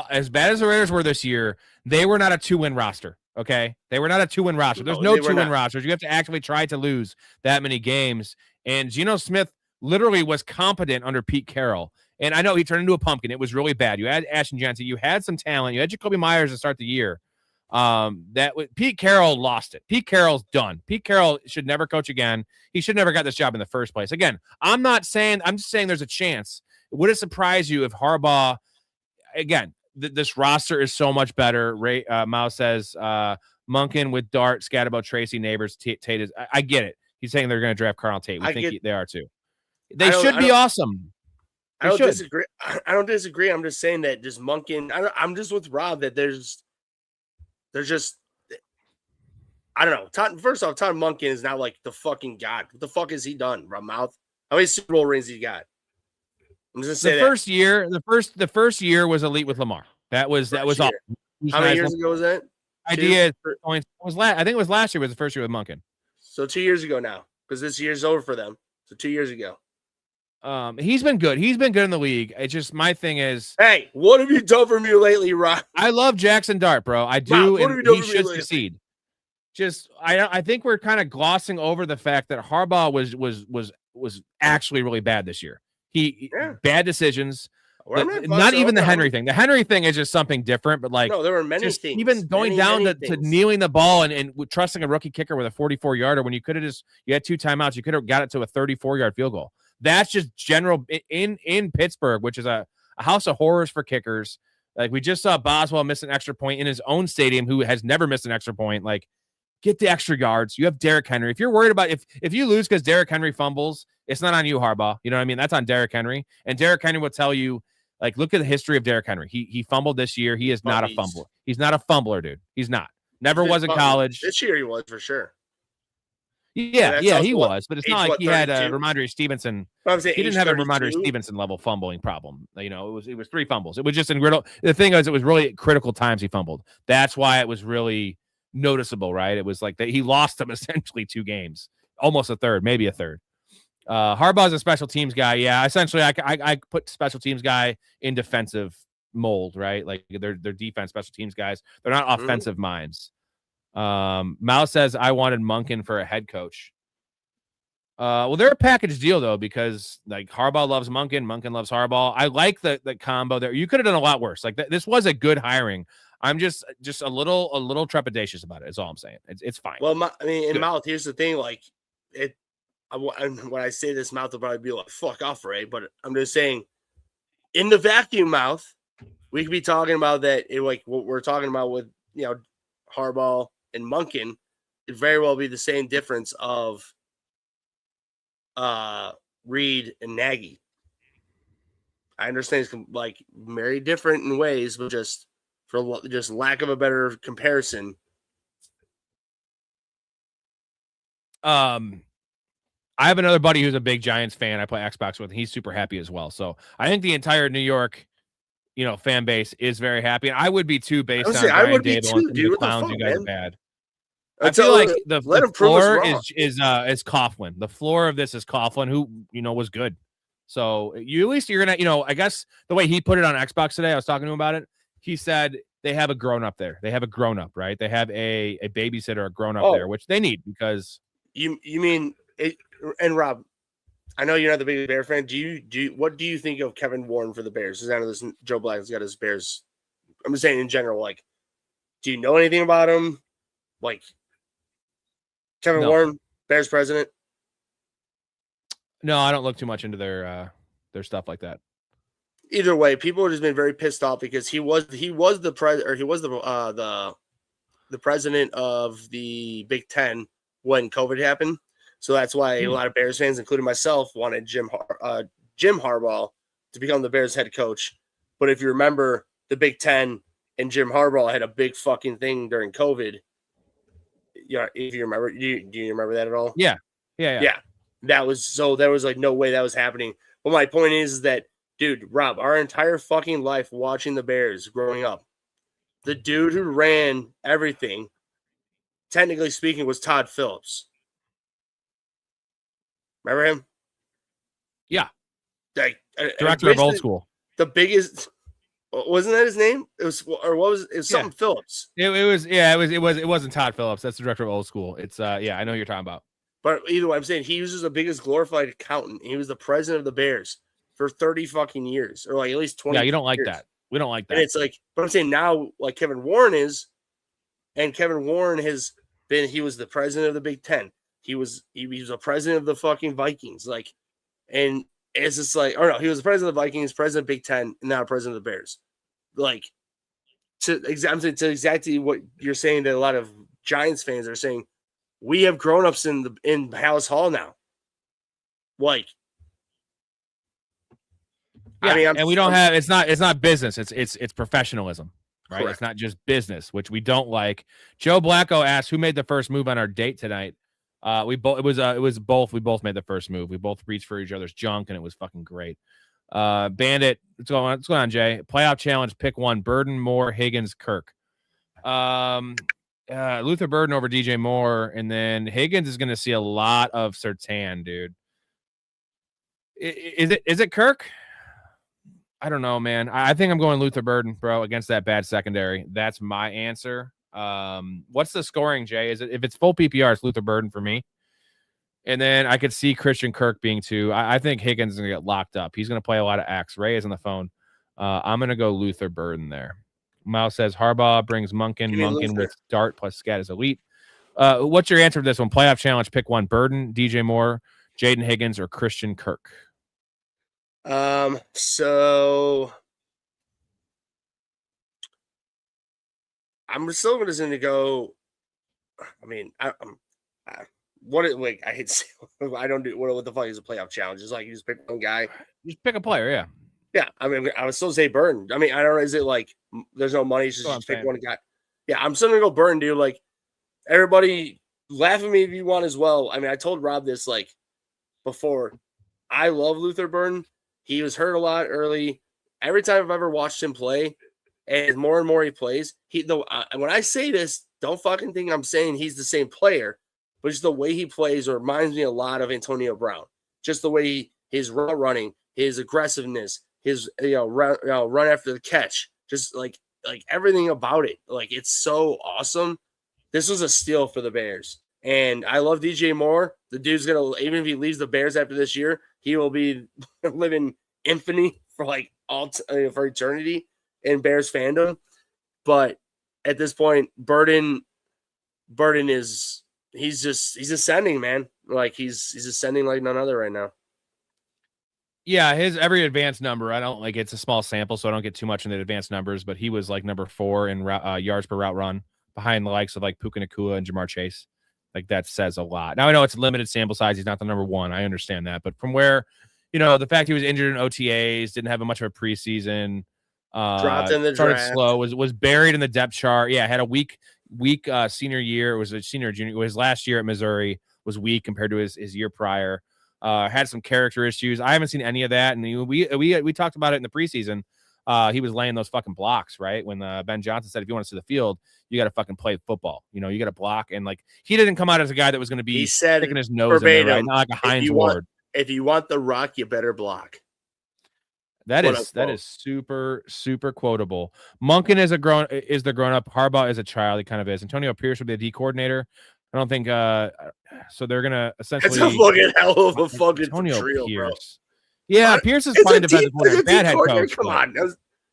were this year, they were not a 2-win roster. Okay, they were not a 2-win roster. There's no 2-win rosters. You have to actually try to lose that many games. And Geno Smith literally was competent under Pete Carroll. And I know he turned into a pumpkin. It was really bad. You had Ashton Jensen. You had some talent. You had Jacoby Myers to start the year. Pete Carroll lost it. Pete Carroll's done. Pete Carroll should never coach again. He should never got this job in the first place. Again, I'm just saying there's a chance. Would it surprise you if Harbaugh, again, this roster is so much better. Mao says Monken with Dart, Scatterbo, Tracy, Neighbors, Tate is. I get it. He's saying they're going to draft Carl Tate. We think they are too. They should be awesome. I don't disagree. I don't disagree. I'm just saying that just Monken. I'm just with Rob that there's just, I don't know. First off, Todd Monken is not like the fucking god. What the fuck has he done, Rob Mouth? How many Super Bowl rings he got? I'm just gonna say the first year was elite with Lamar. That was awesome. How many years ago was that? I think it was last year was the first year with Monken. So 2 years ago now, because this year's over for them. So 2 years ago. He's been good. He's been good in the league. It's just my thing is, hey, what have you done for me lately, Rob? I love Jackson Dart, bro. I do, and he should succeed. Just I think we're kind of glossing over the fact that Harbaugh was actually really bad this year. Bad decisions. Not even the Henry thing. The Henry thing is just something different, but like, no, there were many things. Even going down to kneeling the ball and trusting a rookie kicker with a 44-yarder when you could have you had 2 timeouts, you could have got it to a 34-yard field goal. That's just general in Pittsburgh, which is a house of horrors for kickers. Like, we just saw Boswell miss an extra point in his own stadium, who has never missed an extra point. Like, get the extra yards. You have Derrick Henry. If you're worried about if you lose because Derrick Henry fumbles, it's not on you, Harbaugh. You know what I mean? That's on Derrick Henry. And Derrick Henry will tell you, like, look at the history of Derrick Henry. He fumbled this year. He is not a fumbler. He's not a fumbler, dude. He's not. Never was in college. This year he was for sure. Yeah, he was, but it's not like he had a Ramondre Stevenson. He didn't have a Ramondre Stevenson level fumbling problem. You know, it was 3 fumbles. It was just the thing is, it was really critical times he fumbled. That's why it was really noticeable, right? It was like that he lost them essentially 2 games, almost a third, maybe a third. Harbaugh's a special teams guy. Yeah, essentially, I put special teams guy in defensive mold, right? Like they're defense special teams guys. They're not offensive minds. Mao says I wanted Monken for a head coach. Well, they're a package deal though, because like Harbaugh loves Monken, Monken loves Harbaugh. I like the combo there. You could have done a lot worse. Like this was a good hiring. I'm just a little trepidatious about it. Is all I'm saying. It's fine. Well, in Mouth, here's the thing. Like when I say this, Mouth will probably be like, "Fuck off, Ray." But I'm just saying, in the vacuum, Mouth, we could be talking about that. Like what we're talking about with Harbaugh and Monken, it very well be the same difference of Reed and Nagy. I understand it's like very different in ways, but just for just lack of a better comparison. I have another buddy who's a big Giants fan. I play Xbox with. He's super happy as well. So I think the entire New York, fan base is very happy. And I would be too, based on Brian Dable and the clowns. You guys are bad. I feel like the floor is Coughlin. The floor of this is Coughlin, who was good. So you're gonna, I guess the way he put it on Xbox today, I was talking to him about it. He said they have a grown up there. They have a grown up, right? They have a babysitter, a grown up there, which they need because you mean it. And Rob, I know you're not the biggest Bear fan. What do you think of Kevin Warren for the Bears? Because I know this Joe Black's got his Bears. I'm just saying in general, like, do you know anything about him? Like, Kevin Warren, Bears president? No, I don't look too much into their stuff like that. Either way, people have just been very pissed off because he was the president of the Big Ten when COVID happened. So that's why a lot of Bears fans, including myself, wanted Jim Harbaugh to become the Bears head coach. But if you remember, the Big Ten and Jim Harbaugh had a big fucking thing during COVID. Yeah, if you remember, do you remember that at all? Yeah. That was so. There was like no way that was happening. But my point is that, dude, Rob, our entire fucking life watching the Bears growing up, the dude who ran everything, technically speaking, was Todd Phillips. Remember him? Yeah. Like, director of Old School. The biggest, wasn't that his name? It was, or what was it? It was something Phillips. It wasn't Todd Phillips. That's the director of Old School. It's I know who you're talking about. But either way, I'm saying he was the biggest glorified accountant. He was the president of the Bears for 30 fucking years, or like at least 20. Yeah, you don't like years. that. We don't like that. And it's like, but I'm saying now, like Kevin Warren is, and Kevin Warren has been, he was the president of the Big Ten. He was a president of the fucking Vikings. Like, and it's just like, or no, he was the president of the Vikings, president of Big Ten, and now president of the Bears. Like, to exactly what you're saying that a lot of Giants fans are saying, we have grown-ups in Hallis Hall now. Like, yeah, I mean, and we don't have, it's not business. It's professionalism, right? Correct. It's not just business, which we don't like. Joe Blacko asked who made the first move on our date tonight. It was both. We both made the first move. We both reached for each other's junk, and it was fucking great. Bandit, what's going on, Jay? Playoff challenge, pick one: Burden, Moore, Higgins, Kirk. Luther Burden over DJ Moore, and then Higgins is going to see a lot of Surtain, dude. Is it Kirk? I don't know, man. I think I'm going Luther Burden, bro, against that bad secondary. That's my answer. What's the scoring, Jay? Is it, if it's full PPR, it's Luther Burden for me. And then I could see Christian Kirk being two. I think Higgins is going to get locked up. He's going to play a lot of X. Ray is on the phone. I'm going to go Luther Burden there. Miles says Harbaugh brings Monken with Dart plus Scat is elite. What's your answer to this one? Playoff challenge, pick one: Burden, DJ Moore, Jaden Higgins, or Christian Kirk. So I'm still going to go. I mean, I hate to say, I don't do what the fuck is a playoff challenge? It's like you just pick one guy. Just pick a player, yeah. Yeah, I mean, I would still say Burden. I mean, I don't know. Is it like there's no money? Just pick one guy. Yeah, I'm still gonna go Burden, dude. Like, everybody laugh at me if you want as well. I mean, I told Rob this like before. I love Luther Burden. He was hurt a lot early. Every time I've ever watched him play, and more and more he plays, when I say this, don't fucking think I'm saying he's the same player, but just the way he plays reminds me a lot of Antonio Brown. Just the way his route running, his aggressiveness, his run after the catch, just like everything about it. Like, it's so awesome. This was a steal for the Bears. And I love DJ Moore. The dude's going to, even if he leaves the Bears after this year, he will be living infamy for like for eternity in Bears fandom. But at this point, Burden is, he's ascending, man. Like, he's ascending like none other right now. Yeah, his every advanced number, I don't like, it's a small sample, so I don't get too much in the advanced numbers, but he was like number 4 in yards per route run, behind the likes of like Puka Nacua and Jamar Chase. Like, that says a lot. Now, I know it's a limited sample size. He's not the number 1. I understand that. But from where, the fact he was injured in OTAs, didn't have much of a preseason, dropped in the started draft, slow, was buried in the depth chart. Yeah, had a weak senior year. It was a senior junior. His last year at Missouri was weak compared to his year prior. Had some character issues. I haven't seen any of that. And we talked about it in the preseason. He was laying those fucking blocks, right? When Ben Johnson said, if you want to see the field, you got to fucking play football. You got to block. And like, he didn't come out as a guy that was going to be sticking his nose in there, right? Not like a Heinz Ward. If you want the rock, you better block. That is super, super quotable. Monken is the grown up. Harbaugh is a child. He kind of is. Antonio Pierce will be the D coordinator. I don't think so they're gonna essentially It's a fucking hell of a fucking Antonio trio, bro. Pierce. Yeah, Pierce is fine defensive player, bad head coach. Come on.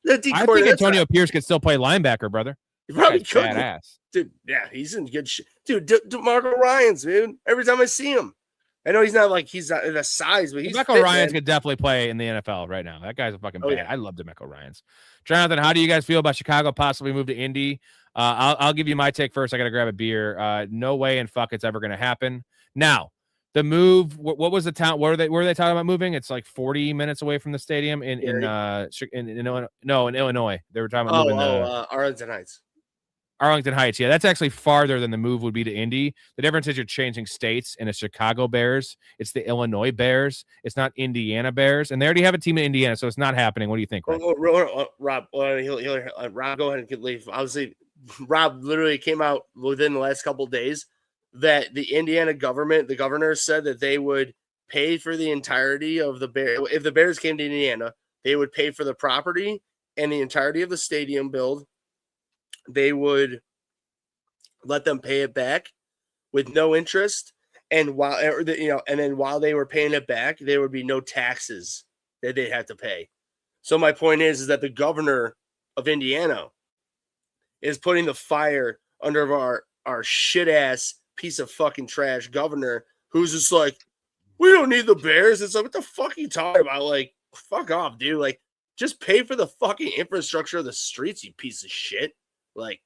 I think Antonio Pierce could still play linebacker, brother. He probably could. Badass. Dude, yeah, he's in good shit. Dude, DeMarco Ryans, dude. Every time I see him. I know he's not the size, but he's DeMeco Ryans could definitely play in the NFL right now. That guy's a fucking bad. Yeah. I love DeMeco Ryans. Jonathan, how do you guys feel about Chicago possibly move to Indy? I'll give you my take first. I got to grab a beer. No way in fuck it's ever going to happen. Now, the move. What was the town? Where were they talking about moving? It's like 40 minutes away from the stadium in Illinois. No, in Illinois. They were talking about moving Arlington Heights. Arlington Heights. Yeah, that's actually farther than the move would be to Indy. The difference is you're changing states, and it's Chicago Bears. It's the Illinois Bears. It's not Indiana Bears, and they already have a team in Indiana, so it's not happening. What do you think, Rob? Rob, Rob, go ahead and leave. Obviously, Rob literally came out within the last couple of days that the Indiana government, the governor said that they would pay for the entirety of the Bears. If the Bears came to Indiana, they would pay for the property and the entirety of the stadium build. They would let them pay it back with no interest, and while they were paying it back, there would be no taxes that they'd have to pay. So my point is that the governor of Indiana is putting the fire under our shit ass piece of fucking trash governor, who's just like, we don't need the Bears. It's like, what the fuck are you talking about? Like, fuck off, dude. Like, just pay for the fucking infrastructure of the streets, you piece of shit. Like,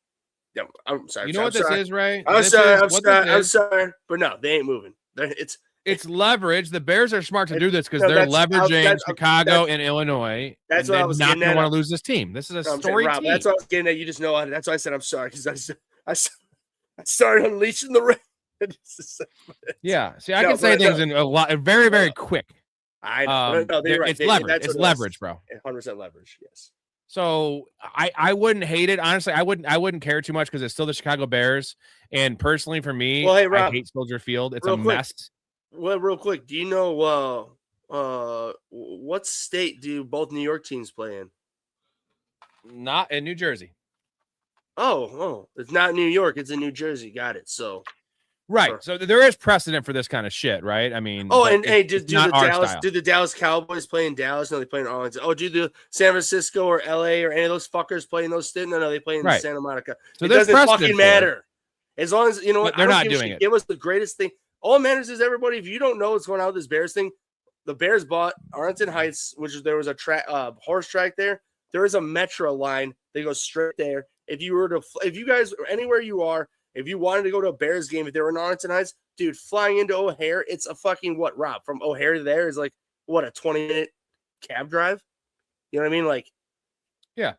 no, I'm sorry. You know what this is, right? I'm sorry, but no, they ain't moving. It's leverage. The Bears are smart to do this because they're leveraging Chicago and Illinois. That's what I was not going to want to lose this team. This is a story team. That's what I was getting at. You just know. That's why I said I'm sorry, because I started unleashing the rain. Yeah. See, I can say things in a lot, very, very quick. I know. No, you're right. It's leverage. It's leverage, bro. 100% leverage. Yes. So I wouldn't hate it. Honestly, I wouldn't care too much because it's still the Chicago Bears. And personally, for me, well, hey, Rob, I hate Soldier Field. It's a mess. Well, real quick, do you know what state do both New York teams play in? Not in New Jersey. Oh, it's not New York. It's in New Jersey. Got it. So. Right. So there is precedent for this kind of shit, right? I mean, and hey, do the Dallas Cowboys play in Dallas? No, they play in Arlington. Oh, do the San Francisco or LA or any of those fuckers play in those states? No, they play in Santa Monica. So it doesn't fucking matter. As long as, you know what, they're not doing it. It was the greatest thing. All that matters is, everybody, if you don't know what's going on with this Bears thing, the Bears bought Arlington Heights, there was a horse track there. There is a metro line that goes straight there. If you guys, anywhere you are, if you wanted to go to a Bears game, if they were in Arlington Heights, dude, flying into O'Hare, it's a fucking Rob? From O'Hare to there is like, a 20-minute cab drive? You know what I mean? Like, yeah.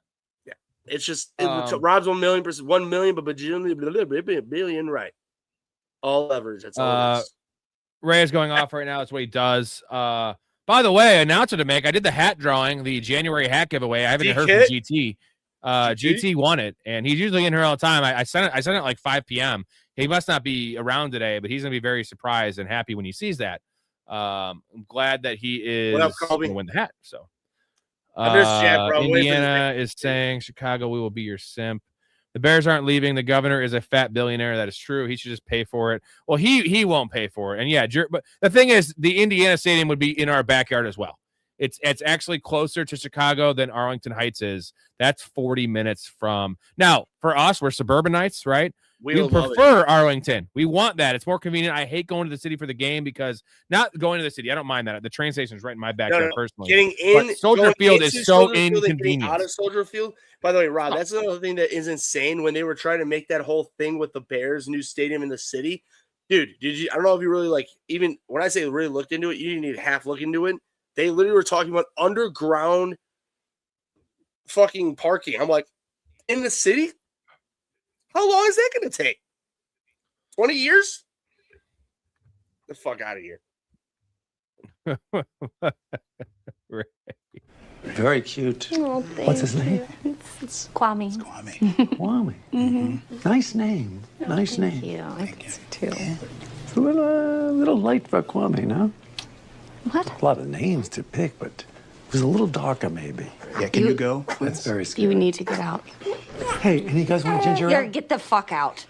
It's just, Rob's 1,000,000%, 1 million, but billion, right. All leverage. That's all it is. Ray is going off right now. That's what he does. By the way, announcer to make, I did the hat drawing, the January hat giveaway. I haven't heard from GT. GT won it, and he's usually in here all the time. I sent it at like 5 p.m. He must not be around today, but he's gonna be very surprised and happy when he sees that. I'm glad that he is going to win the hat. So Indiana is saying, Chicago, we will be your simp. The Bears aren't leaving. The governor is a fat billionaire. That is true. He should just pay for it. Well, he won't pay for it. And yeah, but the thing is, the Indiana stadium would be in our backyard as well. It's actually closer to Chicago than Arlington Heights is. That's 40 minutes from. Now, for us, we're suburbanites, right? We prefer Arlington. We want that. It's more convenient. I hate going to the city for the game because not going to the city. I don't mind that. The train station is right in my backyard personally. Getting in Soldier Field is so inconvenient. Out of Soldier Field. By the way, Rob, that's another thing that is insane when they were trying to make that whole thing with the Bears' new stadium in the city. Dude, I don't know if you really even when I say really looked into it, you didn't need half look into it. They literally were talking about underground fucking parking. I'm like, in the city? How long is that going to take? 20 years? The fuck out of here. Very cute. Oh, what's his name? It's Kwame. It's Kwame. Kwame. Mm-hmm. Nice name. Nice name. Thank you. I think so too. It's a little light for Kwame, no? What? A lot of names to pick, but it was a little darker, maybe. Yeah, can you go? That's very scary. You need to get out. Hey, and you guys want ginger ale? Get the fuck out.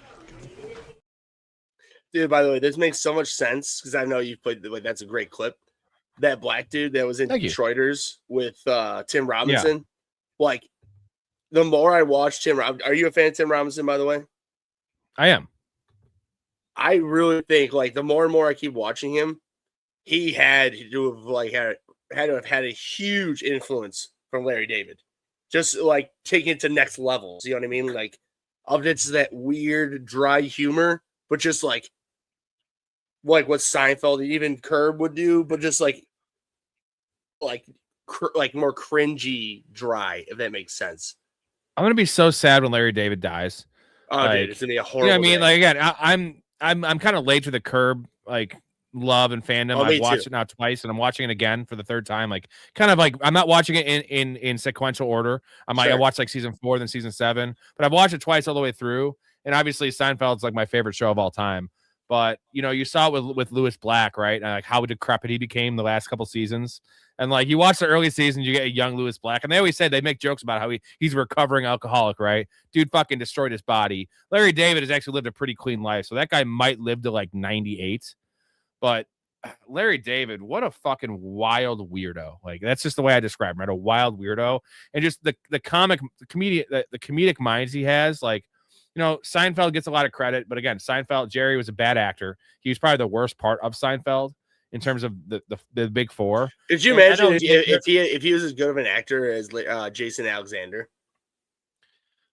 Dude, by the way, this makes so much sense because I know you've played. Like, that's a great clip. That black dude that was in Detroiters with Tim Robinson. Yeah. Like, the more I watch Tim Robinson, are you a fan of Tim Robinson, by the way? I am. I really think, like, the more and more I keep watching him, he had to have, like, had to have had a huge influence from Larry David. Just, like, taking it to next levels. You know what I mean? Like, of it's that weird, dry humor, but just, like what Seinfeld, even Curb would do, but just, like more cringy, dry, if that makes sense. I'm going to be so sad when Larry David dies. Oh, like, dude, it's going to be a horrible You know what I mean? day. Like, again, I'm kind of late to the Curb, like, love and fandom. I've watched it now twice, and I'm watching it again for the third time. Like, kind of like, I'm not watching it in sequential order. I watched like season 4, then season 7, but I've watched it twice all the way through. And obviously, Seinfeld's like my favorite show of all time. But you know, you saw it with Louis Black, right? And like how decrepit he became the last couple seasons. And like you watch the early seasons, you get a young Louis Black, and they always say they make jokes about how he's a recovering alcoholic, right? Dude fucking destroyed his body. Larry David has actually lived a pretty clean life, so that guy might live to like 98. But Larry David, what a fucking wild weirdo. Like, that's just the way I describe him, right? A wild weirdo. And just the comedic minds he has. Like, you know, Seinfeld gets a lot of credit, but again, Jerry was a bad actor. He was probably the worst part of Seinfeld in terms of the big four. Could you imagine if he was as good of an actor as Jason Alexander?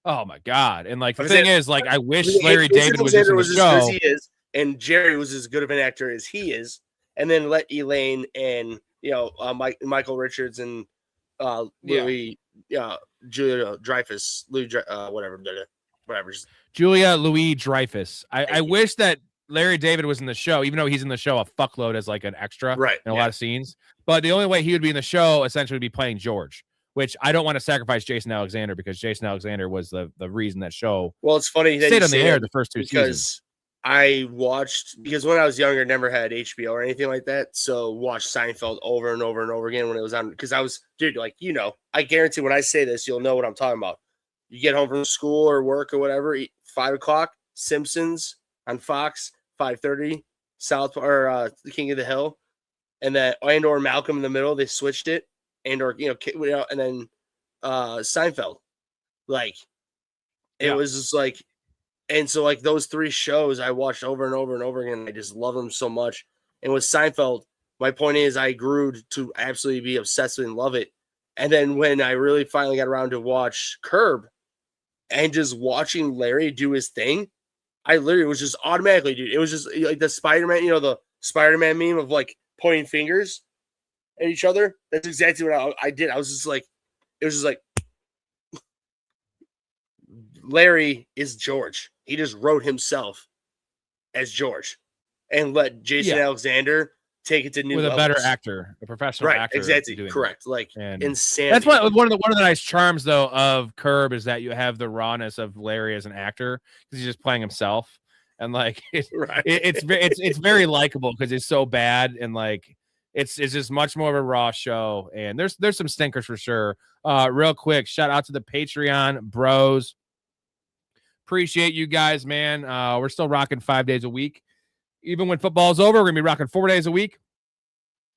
Oh my God. And like the thing is, like, I wish Larry David was as good as he is, and Jerry was as good of an actor as he is, and then let Elaine and Michael Richards and Louis Julia Dreyfus, whatever. Julia Louis Dreyfus. I wish that Larry David was in the show, even though he's in the show a fuckload as like an extra in a lot of scenes. But the only way he would be in the show essentially would be playing George, which I don't want to sacrifice Jason Alexander because Jason Alexander was the reason that show. Well, it's funny that stayed on the air the first 2 seasons. I watched, because when I was younger, never had HBO or anything like that. So watched Seinfeld over and over and over again when it was on. Because I was, dude, like, I guarantee when I say this, you'll know what I'm talking about. You get home from school or work or whatever, 5 o'clock, Simpsons on Fox, 5:30, South or The King of the Hill, and then or Malcolm in the Middle. They switched it, and then Seinfeld. Like, it was just like. And so, like, those 3 shows I watched over and over and over again. I just love them so much. And with Seinfeld, my point is I grew to absolutely be obsessed with and love it. And then when I really finally got around to watch Curb and just watching Larry do his thing, I literally was just automatically, dude. It was just like the Spider-Man, the Spider-Man meme of like pointing fingers at each other. That's exactly what I did. I was just like, it was just like, Larry is George. He just wrote himself as George and let Jason Alexander take it to new levels. With a better actor, a professional actor. Exactly. Correct. Like, insanity. That's one of the nice charms, though, of Curb is that you have the rawness of Larry as an actor because he's just playing himself. And, like, it's very likable because it's so bad. And, like, it's just much more of a raw show. And there's some stinkers for sure. Real quick, shout out to the Patreon bros. Appreciate you guys, man. We're still rocking 5 days a week. Even when football's over, we're going to be rocking 4 days a week.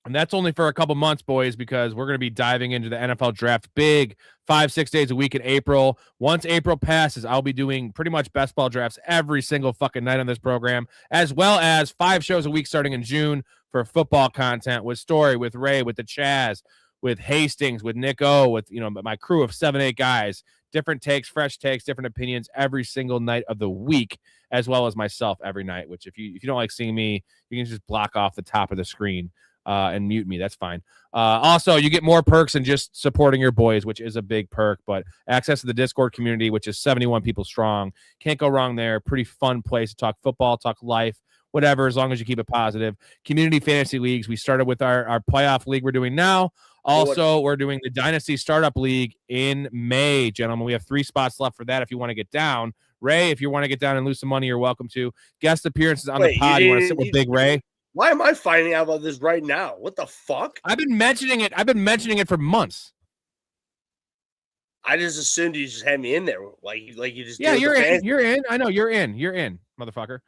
And that's only for a couple months, boys, because we're going to be diving into the NFL draft big 5-6 days a week in April. Once April passes, I'll be doing pretty much best ball drafts every single fucking night on this program, as well as 5 shows a week starting in June for football content with Storey, with Ray, with the Chaz, with Hastings, with Nick O, with my crew of 7-8 guys. Different takes, fresh takes, different opinions every single night of the week, as well as myself every night, which if you don't like seeing me, you can just block off the top of the screen and mute me. That's fine. Also, you get more perks than just supporting your boys, which is a big perk, but access to the Discord community, which is 71 people strong. Can't go wrong there. Pretty fun place to talk football, talk life, whatever, as long as you keep it positive. Community fantasy leagues. We started with our playoff league we're doing now. Also, we're doing the Dynasty Startup League in May, gentlemen. We have 3 spots left for that if you want to get down. Ray, if you want to get down and lose some money, you're welcome to. Guest appearances on the pod. You want to sit with Big Ray? Why am I finding out about this right now? What the fuck? I've been mentioning it for months. I just assumed you just had me in there. Like you just you're in. You're in. I know you're in. You're in, motherfucker.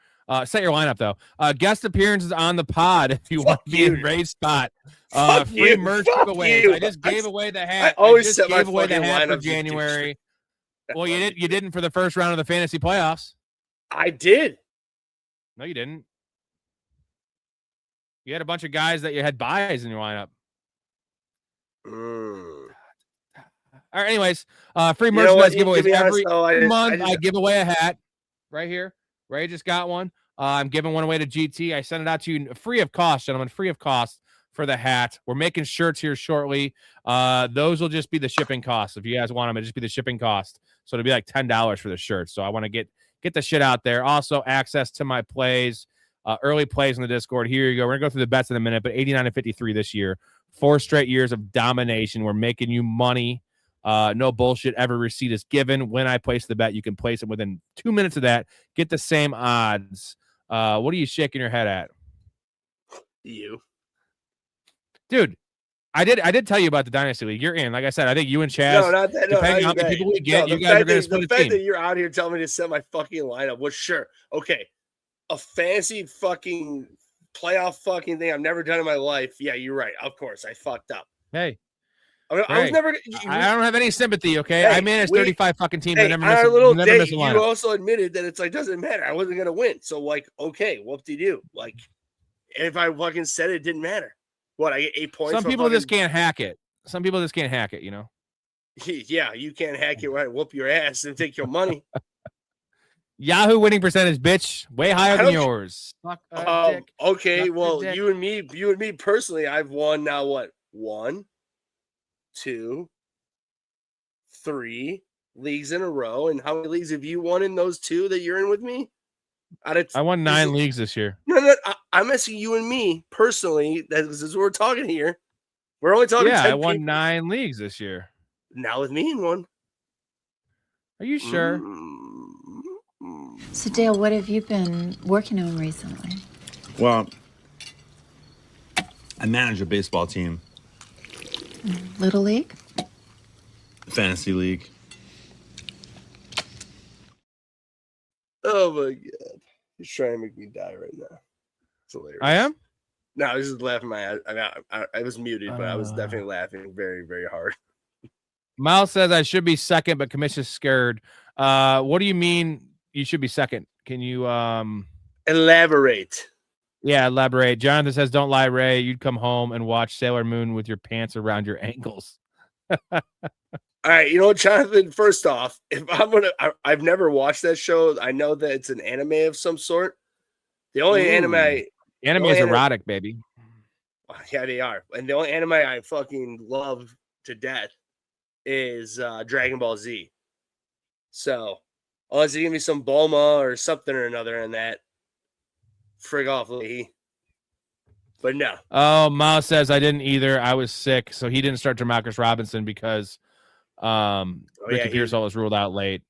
Set your lineup though. Guest appearances on the pod if you want to be in Ray's spot. Free merch giveaways. I just gave away the hat. I always just set my gave away the fucking hat for lineups, January. Well, you didn't for the first round of the fantasy playoffs. I did. No, you didn't. You had a bunch of guys that you had buys in your lineup. All right, anyways, free merchandise giveaways every month. I give away a hat right here. Ray just got one. I'm giving one away to GT. I sent it out to you free of cost, gentlemen, free of cost for the hat. We're making shirts here shortly. Those will just be the shipping costs. If you guys want them, it'll just be the shipping cost. So it'll be like $10 for the shirt. So I want to get the shit out there. Also, access to my plays, early plays in the Discord. Here you go. We're going to go through the bets in a minute, but 89-53 this year. 4 straight years of domination. We're making you money. No bullshit. Every receipt is given. When I place the bet, you can place it within 2 minutes of that. Get the same odds. What are you shaking your head at? You. Dude, I did tell you about the Dynasty League. You're in. Like I said, I think you and Chaz, no, not that, depending on how many people we get, you guys are going to split a team. The fact that you're out here telling me to set my fucking lineup was sure. Okay. A fancy fucking playoff fucking thing I've never done in my life. Yeah, you're right. Of course, I fucked up. Hey. I was never. I don't have any sympathy, okay? I managed 35 fucking teams. Hey, never miss a lineup. You also admitted that it's like doesn't matter. I wasn't gonna win, so like, okay, whoop-de-doo. Like, if I fucking said it didn't matter. What, I get 8 points? Some people just can't hack it. Some people just can't hack it. You know. Yeah, you can't hack it. Right? Whoop your ass and take your money. Yahoo winning percentage, bitch, way higher than yours. Fuck dick. Okay, Fuck well, you and me personally, I've won now. What? 1, 2, 3 leagues in a row. And how many leagues have you won in those 2 that you're in with me? I won 9 leagues this year. No, I'm asking you and me personally. This is what we're talking here. We're only talking. Yeah, I won 9 leagues this year. Now with me in one. Are you sure? So, Dale, what have you been working on recently? Well, I manage a baseball team. Little League? Fantasy League. Oh my god. He's trying to make me die right now. It's hilarious. I am? No, I was just laughing my ass. I was muted, but I was definitely laughing very, very hard. Miles says I should be second, but Commission's scared. What do you mean you should be second? Can you elaborate? Yeah, elaborate. Jonathan says, don't lie, Ray. You'd come home and watch Sailor Moon with your pants around your ankles. All right, you know what, Jonathan? First off, if I've never watched that show. I know that it's an anime of some sort. The only anime is erotic, baby. Yeah, they are. And the only anime I fucking love to death is Dragon Ball Z. So, unless you give me some Bulma or something or another in that, frig off, Lee. But no. Oh, Miles says I didn't either. I was sick, so he didn't start Demarcus Robinson because Ricky Pearsall was ruled out late.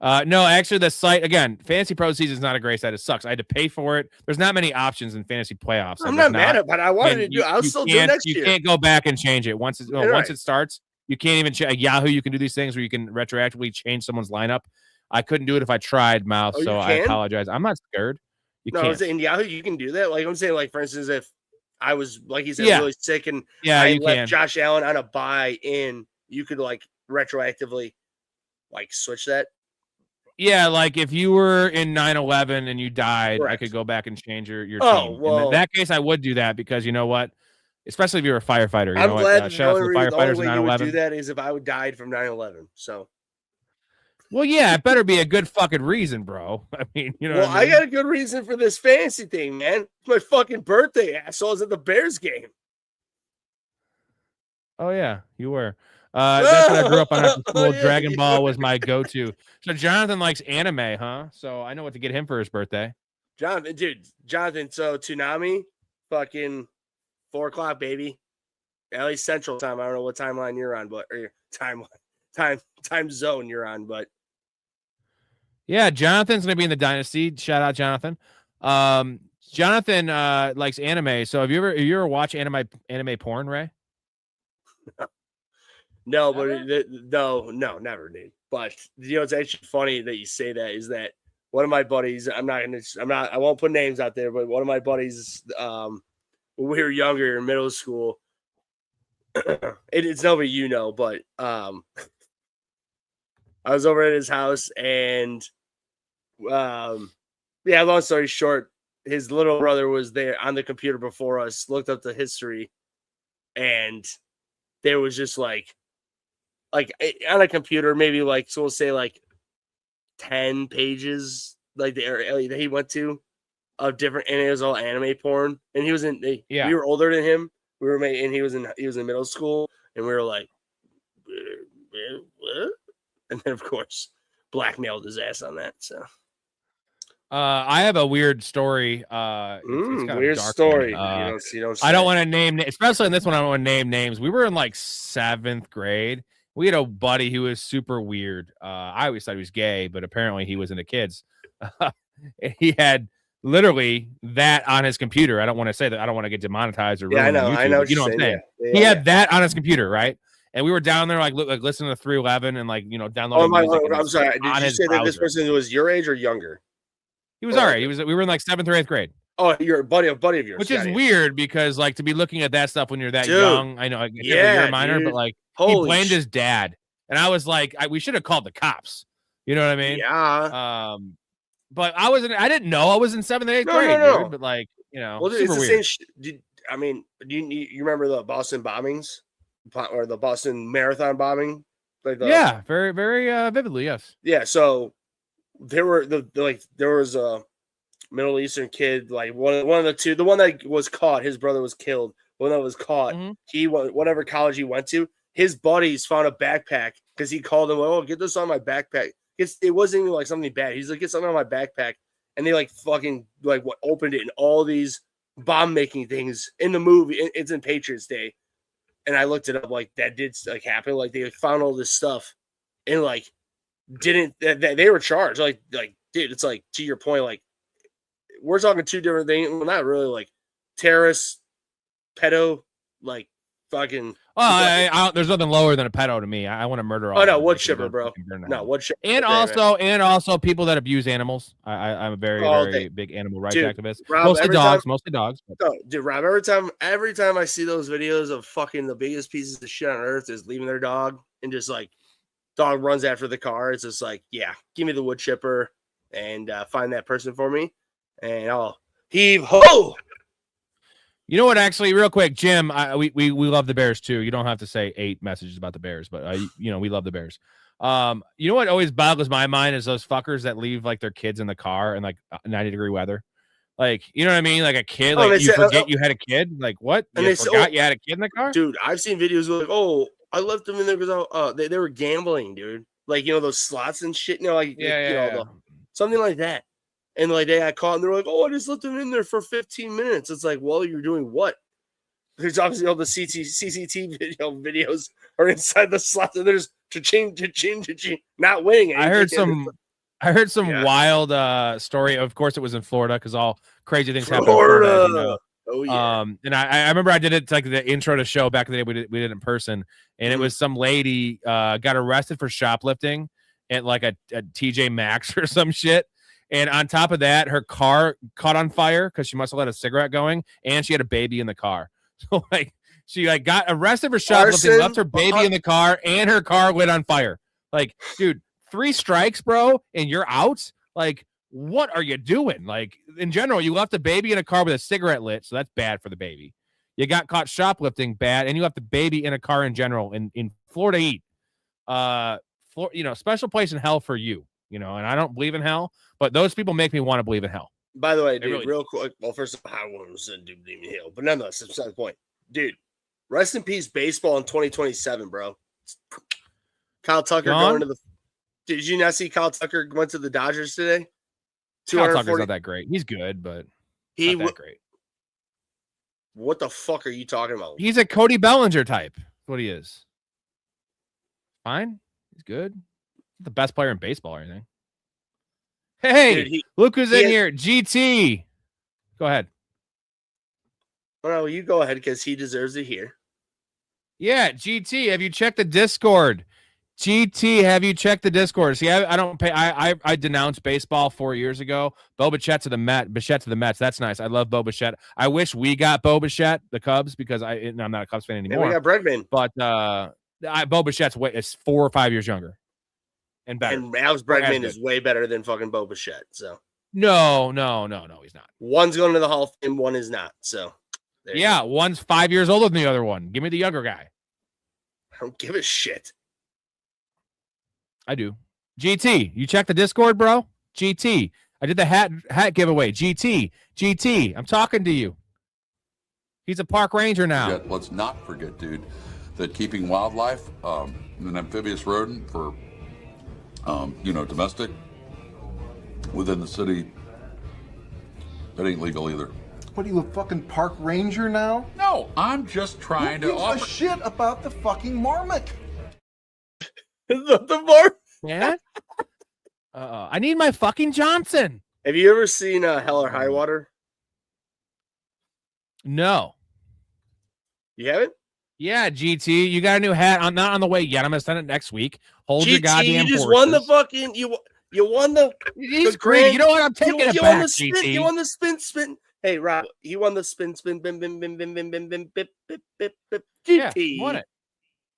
No, actually, the site again, Fantasy Pro Season is not a great site. It sucks. I had to pay for it. There's not many options in fantasy playoffs. I'm not mad at it, but I wanted to do. I'll still do it next year. You can't go back and change it once it starts. You can't even change Yahoo. You can do these things where you can retroactively change someone's lineup. I couldn't do it if I tried, Mouth. So I apologize. I'm not scared. I'm saying Yahoo, you can do that. Like I'm saying, like for instance, if I was like he said really sick and I left Josh Allen on a bye in, you could like retroactively like switch that. Yeah, like if you were in 9/11 and you died, I could go back and change your team. Well, in that case, I would do that because you know what? Especially if you're a firefighter. You I'm know glad what? Shout out to the firefighters in 9/11. You would do that is if I would died from 9/11. So. Well, yeah, it better be a good fucking reason, bro. I mean, you know. Well, I got a good reason for this fantasy thing, man. It's my fucking birthday, assholes, at the Bears game. Oh yeah, you were. That's what I grew up on after school. Dragon Ball was my go-to. So Jonathan likes anime, huh? So I know what to get him for his birthday. Jonathan. So Toonami, fucking 4:00, baby. At least Central Time. I don't know what timeline you're on, but or time zone you're on, but yeah, Jonathan's gonna be in the Dynasty. Shout out, Jonathan. Jonathan likes anime. So have you ever watched anime porn, Ray? No, but no, never did. But you know, it's actually funny that you say that. Is that one of my buddies, I won't put names out there, but one of my buddies, when we were younger in middle school, it's nobody you know, but I was over at his house and long story short, his little brother was there on the computer before us, looked up the history, and there was just like on a computer, maybe so we'll say 10 pages that he went to of different, and it was all anime porn. And he was we were older than him. And he was in middle school, and we were like, what? And then of course blackmailed his ass on that. So I have a weird story. It's kind weird of dark story. One. You don't I don't want to name, especially in this one. I don't want to name names. We were in 7th grade. We had a buddy who was super weird. I always thought he was gay, but apparently he was into kids. He had literally that on his computer. I don't want to say that. I don't want to get demonetized or I know. YouTube, I know. you know what I'm saying? Yeah. He had that on his computer, right? And we were down there listening to 311 and downloading music. I'm sorry. Did you say that this person was your age or younger? He was all right. We were in 7th or 8th grade. Oh, you're a buddy of yours. Which is weird because to be looking at that stuff when you're that young, I know you're a minor, dude. but he blamed his dad. And I was like, we should have called the cops. You know what I mean? Yeah. But I didn't know I was in 7th and 8th grade, dude, but well, super it's the weird. same. Do you remember the Boston bombings or the Boston Marathon bombing? Very, very vividly, yes. Yeah. So there was a Middle Eastern kid, one of the two, the one that was caught, his brother was killed. One that was caught, he whatever college he went to, his buddies found a backpack because he called them, oh, get this on my backpack. It wasn't even something bad. He's like, get something on my backpack. And they fucking opened it, and all these bomb making things in the movie. It's in Patriots Day. And I looked it up, that did happen. They found all this stuff and they were charged. Dude, it's to your point, we're talking two different things. Well, not really terrorists, pedo, fucking. Oh, there's nothing lower than a pedo to me. I want to murder all. Oh no, wood chipper, bro. No, wood chipper. And also people that abuse animals. I'm a very big animal rights activist. Rob, mostly dogs. No, dude, Rob, every time I see those videos of fucking the biggest pieces of shit on earth is leaving their dog and just dog runs after the car. It's just yeah, give me the wood chipper and find that person for me, and I'll heave ho. You know what? Actually, real quick, Jim, we love the Bears too. You don't have to say 8 messages about the Bears, but we love the Bears. You know what always boggles my mind is those fuckers that leave their kids in the car in 90-degree weather. You know what I mean? A kid, you forget you had a kid. What? And you forgot you had a kid in the car? Dude, I've seen videos oh, I left them in there because they were gambling, dude. Those slots and shit. Something like that. And they got caught and they're oh, I just left them in there for 15 minutes. It's well, you're doing what? There's obviously all the CCTV videos are inside the slots, and there's cha-ching, not winning. I heard some wild story. Of course, it was in Florida because all crazy things happen in Florida. Oh yeah. And I remember I did it the intro to show back in the day. We did it in person, and it was some lady got arrested for shoplifting at a TJ Maxx or some shit. And on top of that, her car caught on fire because she must have let a cigarette going, and she had a baby in the car. So she got arrested for shoplifting, left her baby in the car, and her car went on fire. Dude, 3 strikes, bro, and you're out. What are you doing? In general, you left the baby in a car with a cigarette lit, so that's bad for the baby. You got caught shoplifting, bad, and you left the baby in a car in general in Florida heat. Special place in hell for you. And I don't believe in hell, but those people make me want to believe in hell. By the way, dude, really real quick. Well, first of all, I wouldn't believe in hell, but nonetheless, that's the point. Dude, rest in peace, baseball in 2027, bro. Kyle Tucker going to the. Did you not see Kyle Tucker went to the Dodgers today? Kyle Tucker's not that great. He's good, but not that great. What the fuck are you talking about? He's a Cody Bellinger type. That's what he is. Fine. He's good. The best player in baseball or anything. Hey, dude, look who's in here. GT. Go ahead. Well, you go ahead because he deserves it here. Yeah, GT. Have you checked the Discord? GT, have you checked the Discord? See, I don't pay. I denounced baseball 4 years ago. Bo Bichette to the Mets. That's nice. I love Bo Bichette. I wish we got Bo Bichette, the Cubs, because I'm not a Cubs fan anymore. And we got Bregman. But Bo Bichette's is 4 or 5 years younger and better. And Alex Bregman is way better than fucking Bo Bichette. So no, he's not. One's going to the Hall of Fame, one is not. So yeah, one's 5 years older than the other one. Give me the younger guy. I don't give a shit. I do. GT, you check the Discord, bro? GT, I did the hat giveaway. GT, I'm talking to you. He's a park ranger now. Let's not forget, dude, that keeping wildlife, an amphibious rodent for, domestic within the city, that ain't legal either. What are you, a fucking park ranger now? No, I'm just trying to offer. Who gives a shit about the fucking marmot? the marmot? Yeah. I need my fucking Johnson. Have you ever seen Hell or High Water? No. You haven't? Yeah, GT, you got a new hat. I'm not on the way yet. I'm gonna send it next week. Hold GT, your goddamn you just horses. won the fucking you won the. He's great. You know what? I'm taking it back, GT. You won the spin. Hey, Rob, he won the spin. GT. Yeah, won it.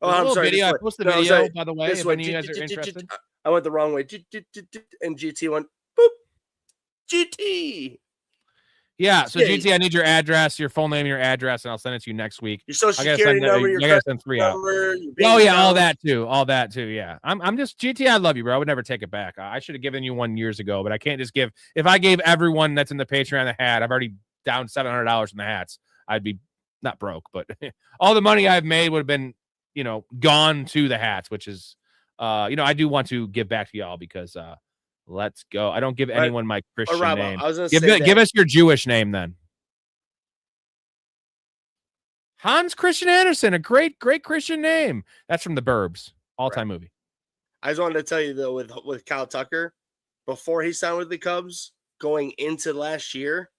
Oh, I'm sorry. Video. I posted the video, by the way. If any of you guys are interested. I went the wrong way. And GT went boop. GT. Yeah. So GT, I need your address, your full name, your address, and I'll send it to you next week. Your social security number, your credit number. Oh yeah, all that too. Yeah. I'm just GT. I love you, bro. I would never take it back. I should have given you one years ago, but I can't just give. If I gave everyone that's in the Patreon the hat, I've already down $700 in the hats. I'd be not broke, but all the money I've made would have been, gone to the hats, which is, I do want to give back to y'all because, let's go. I don't give anyone my Christian name. I was gonna give us your Jewish name then. Hans Christian Andersen, a great Christian name. That's from The Burbs, all-time movie. I just wanted to tell you though, with Kyle Tucker, before he signed with the Cubs, going into last year,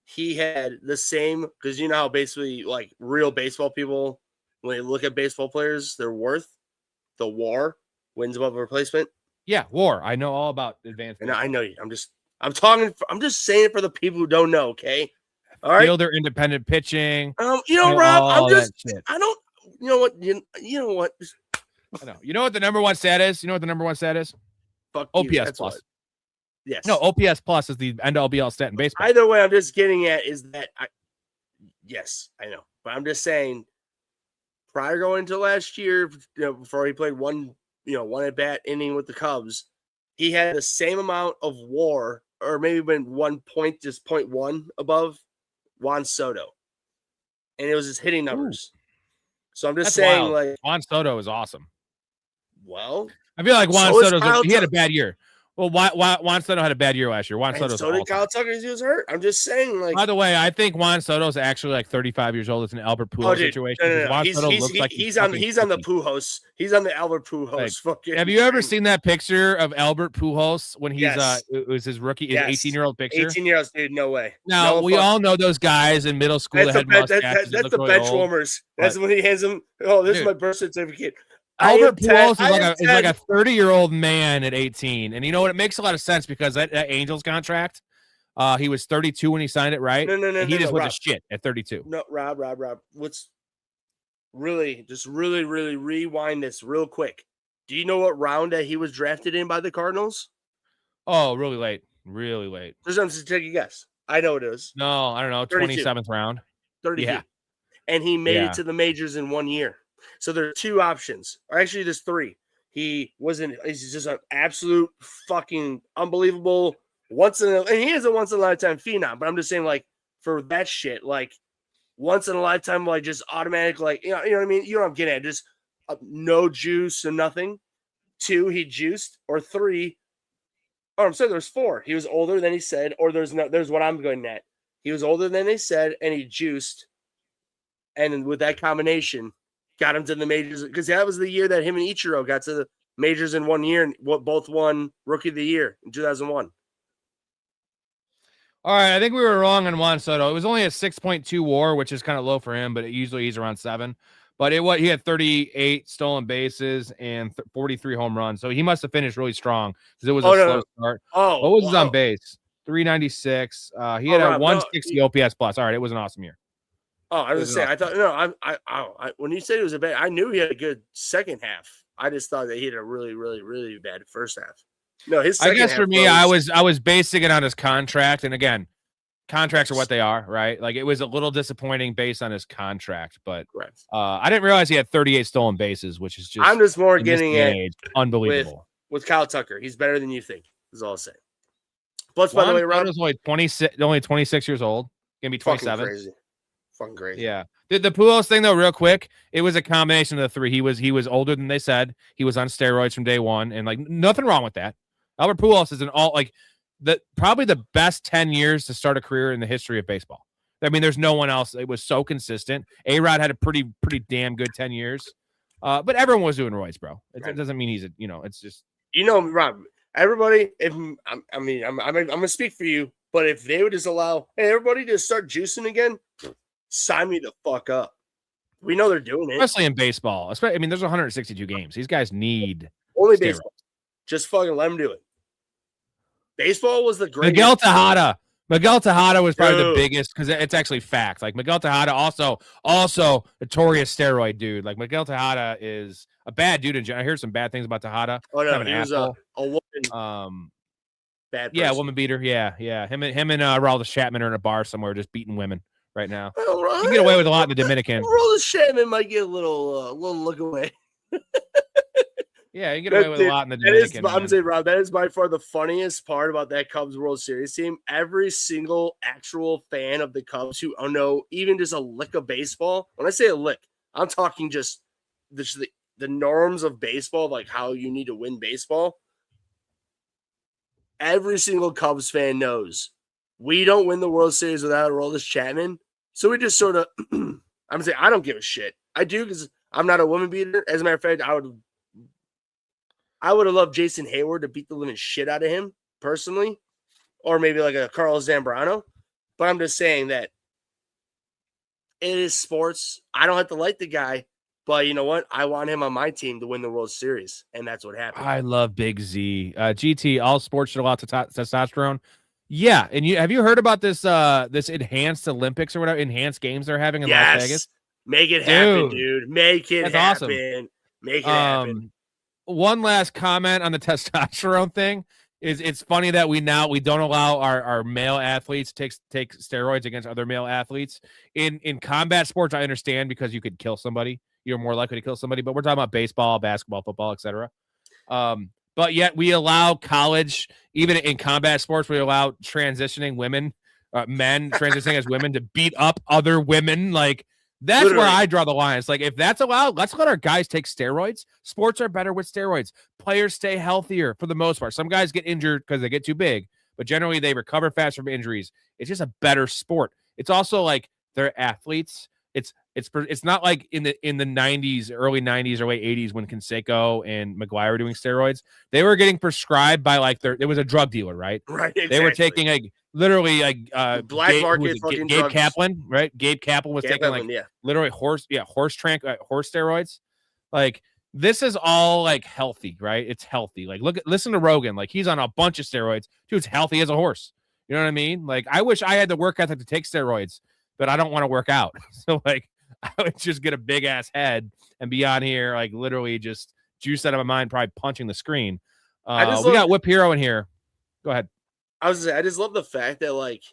he had the same, because you know how basically like real baseball people, when they look at baseball players, their worth, the WAR, wins above replacement. Yeah, WAR. I know all about advanced. And I know you. I'm just saying it for the people who don't know. Okay, all right. Fielder, independent pitching. Rob. You know what? You know what? I know. You know what the number one stat is? Fuck OPS you. plus. What. Yes. No, OPS plus is the NLBL stat in baseball. Either way, I'm just getting at is that yes, I know, but I'm just saying. Prior going into last year, before he played one at bat inning with the Cubs, he had the same amount of WAR, or maybe been 0.1 above Juan Soto, and it was his hitting numbers. Ooh. So I'm just saying, wild. like Juan Soto is awesome. Well, I feel like Juan Soto he had a bad year. Well, Juan Soto had a bad year last year. So did Kyle Tucker. He was hurt. I'm just saying, like. By the way, I think Juan Soto's actually like 35 years old. It's an Albert Pujols situation. No. He's on the Pujols. He's on the Albert Pujols. Have you ever seen that picture of Albert Pujols when he's it was his rookie, his 18-year-old picture? 18-year-olds, dude. No way. Now we all know those guys in middle school that had mustaches. That's the bench warmers. That's when he hands them. Oh, this is my birth certificate. Albert Pujols is like a 30-year-old man at 18. And you know what? It makes a lot of sense because that Angels contract, he was 32 when he signed it, right? No. He just went to shit at 32. No, Rob. Let's really rewind this real quick. Do you know what round that he was drafted in by the Cardinals? Oh, really late. Really late. Just take a guess. I know it is. No, I don't know. 27th round. 32. Yeah. And he made it to the majors in 1 year. So there are two options, or actually there's three. He's just an absolute fucking unbelievable and he is a once in a lifetime phenom, but I'm just saying, like, for that shit, like once in a lifetime, like just automatic, like, you know what I mean? You know what I'm getting at, just no juice and nothing. 2, he juiced, or 3, I'm sorry, there's 4. He was older than he said, or there's what I'm going at. He was older than they said, and he juiced. And with that combination, got him to the majors, because that was the year that him and Ichiro got to the majors in 1 year, and both won Rookie of the Year in 2001. All right, I think we were wrong on Juan Soto. It was only a 6.2 WAR, which is kind of low for him, but usually he's around 7. But he had 38 stolen bases and 43 home runs. So he must have finished really strong because it was a slow start. Oh, what was his on base? 396. He had a 160 OPS plus. All right, it was an awesome year. Oh, I was gonna say, I when you said it was a bad, I knew he had a good second half. I just thought that he had a really, really, really bad first half. No, his second I guess half for me, I was basing it on his contract, and again, contracts are what they are, right? Like it was a little disappointing based on his contract, but I didn't realize he had 38 stolen bases, which is just I'm just more getting at unbelievable with Kyle Tucker. He's better than you think. Is all I'll say. Plus, by the way, Rob was only 26 years old. Gonna be 27. Crazy. Fucking crazy. Yeah. The Pujols thing though, real quick, it was a combination of the three. He was older than they said. He was on steroids from day one, and like nothing wrong with that. Albert Pujols is probably the best 10 years to start a career in the history of baseball. I mean, there's no one else. It was so consistent. A-Rod had a pretty damn good 10 years. But everyone was doing roids, bro. It doesn't mean he's it's just Rob, everybody, I'm gonna speak for you, but if they would just allow everybody to start juicing again, sign me the fuck up. We know they're doing it. Especially in baseball. I mean, there's 162 games. These guys need only steroids. Baseball. Just fucking let them do it. Baseball was the greatest. Miguel Tejada was probably the biggest because it's actually fact. Like Miguel Tejada also notorious steroid dude. Like Miguel Tejada is a bad dude in general. I hear some bad things about Tejada. Oh no, he was a woman. Bad person. Yeah, woman beater. Yeah. Him and Aroldis Chapman are in a bar somewhere just beating women right now. You can get away with a lot in the Dominican. Aroldis Chapman might get a little look away. Yeah, you get away with a lot in the Dominican. I'm saying, Rob, that is by far the funniest part about that Cubs World Series team. Every single actual fan of the Cubs who know even just a lick of baseball. When I say a lick, I'm talking just the norms of baseball, like how you need to win baseball. Every single Cubs fan knows we don't win the World Series without Aroldis Chapman. So we just sort of, I'm saying, I don't give a shit. I do because I'm not a woman beater. As a matter of fact, I would have loved Jason Hayward to beat the living shit out of him personally, or maybe like a Carlos Zambrano. But I'm just saying that it is sports. I don't have to like the guy, but you know what? I want him on my team to win the World Series, and that's what happened. I love Big Z. GT, all sports should allow testosterone. Yeah, and have you heard about this this enhanced Olympics or whatever, enhanced games they're having in Las Vegas? Make it happen, dude. Make it happen. Awesome. Make it happen. One last comment on the testosterone thing is it's funny that we don't allow our male athletes to take steroids against other male athletes. In combat sports, I understand because you could kill somebody. You're more likely to kill somebody, but we're talking about baseball, basketball, football, etc. But yet we allow college, even in combat sports, we allow transitioning women, men transitioning as women to beat up other women. Like, that's literally where I draw the line. It's like, if that's allowed, let's let our guys take steroids. Sports are better with steroids. Players stay healthier for the most part. Some guys get injured because they get too big, but generally they recover fast from injuries. It's just a better sport. It's also like they're athletes. It's not like in the 90s, early 90s or late 80s when Canseco and McGuire were doing steroids. They were getting prescribed by like it was a drug dealer, right? Right. Exactly. They were taking literally black market Gabe Kaplan, right? Gabe Kaplan was taking literally horse steroids. Like, this is all like healthy, right? It's healthy. Like, listen to Rogan. Like, he's on a bunch of steroids. Dude's healthy as a horse. You know what I mean? Like, I wish I had the work ethic to take steroids, but I don't want to work out. So like, I would just get a big ass head and be on here, like literally just juice out of my mind, probably punching the screen. We got Whip Hero in here. Go ahead. I just love the fact that, like,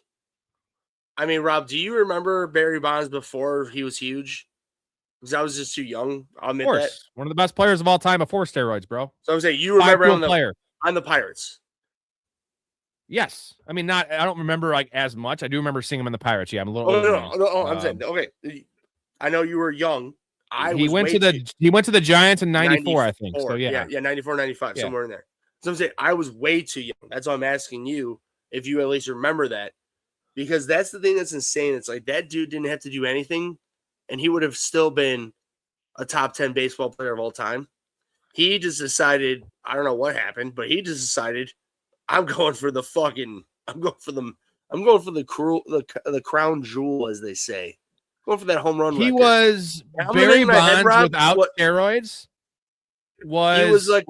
I mean, Rob, do you remember Barry Bonds before he was huge? Because I was just too young. I'll admit that. One of the best players of all time before steroids, bro. So I'm saying you remember on the Pirates. Yes. I mean, I don't remember like as much. I do remember seeing him in the Pirates. Yeah, I'm a little older. I'm saying, okay. I know you were young. He went to the Giants in 94, I think. So yeah, 94, 95, somewhere in there. So I'm saying I was way too young. That's why I'm asking you if you at least remember that, because that's the thing that's insane. It's like that dude didn't have to do anything, and he would have still been a top 10 baseball player of all time. He just decided, I don't know what happened, but he just decided, I'm going for the crown jewel, as they say. Going for that home run. He record. was Barry Bonds without steroids. He was like